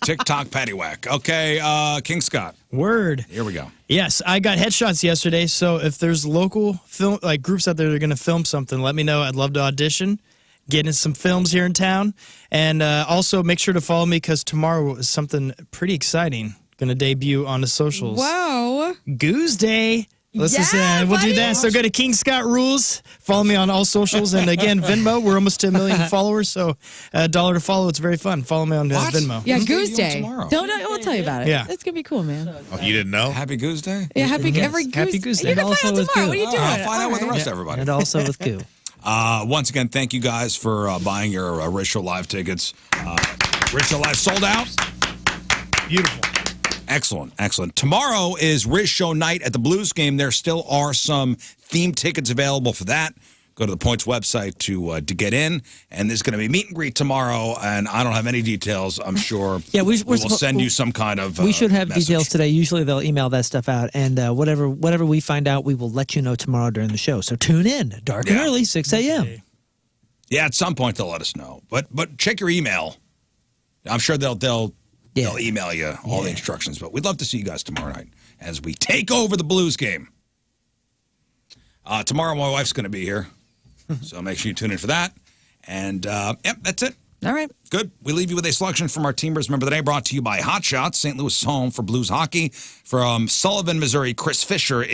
TikTok patty whack. Okay, King Scott. Word. Here we go. Yes, I got headshots yesterday. So if there's local film like groups out there that are going to film something, let me know. I'd love to audition. Get in some films here in town, and also make sure to follow me because tomorrow is something pretty exciting going to debut on the socials. Wow. Goose Day. We'll do that. So go to King Scott Rules. Follow me on all socials. And again, Venmo. We're almost to 1 million followers, so $1 to follow. It's very fun. Follow me on Venmo. Yeah, Who's Goose dating Day. tomorrow? We'll tell you about it. Yeah. It's going to be cool, man. You didn't know? Happy Goose Day? Yeah, happy Goose Goose Day. You're going to find out Also with tomorrow. What are you Goo. doing? I'll find out with the All rest right. of everybody. And also with Goo. Once again, thank you guys for buying your Riz Show Live tickets. Riz Show Live sold out. Beautiful. Excellent. Tomorrow is Riz Show night at the Blues game. There still are some themed tickets available for that. Go to the Points website to get in. And there's going to be meet and greet tomorrow, and I don't have any details. I'm sure Yeah, we will send you some kind of We should have message. details today. Usually they'll email that stuff out, and whatever we find out, we will let you know tomorrow during the show. So tune in, dark and early, 6 a.m. Yeah, at some point they'll let us know. But check your email. I'm sure they'll email you all the instructions. But we'd love to see you guys tomorrow night as we take over the Blues game. Tomorrow my wife's going to be here, so make sure you tune in for that. And that's it. All right. Good. We leave you with a selection from our Teamers Member of the Day, brought to you by Hot Shots, St. Louis home for Blues hockey. From Sullivan, Missouri, Chris Fisher is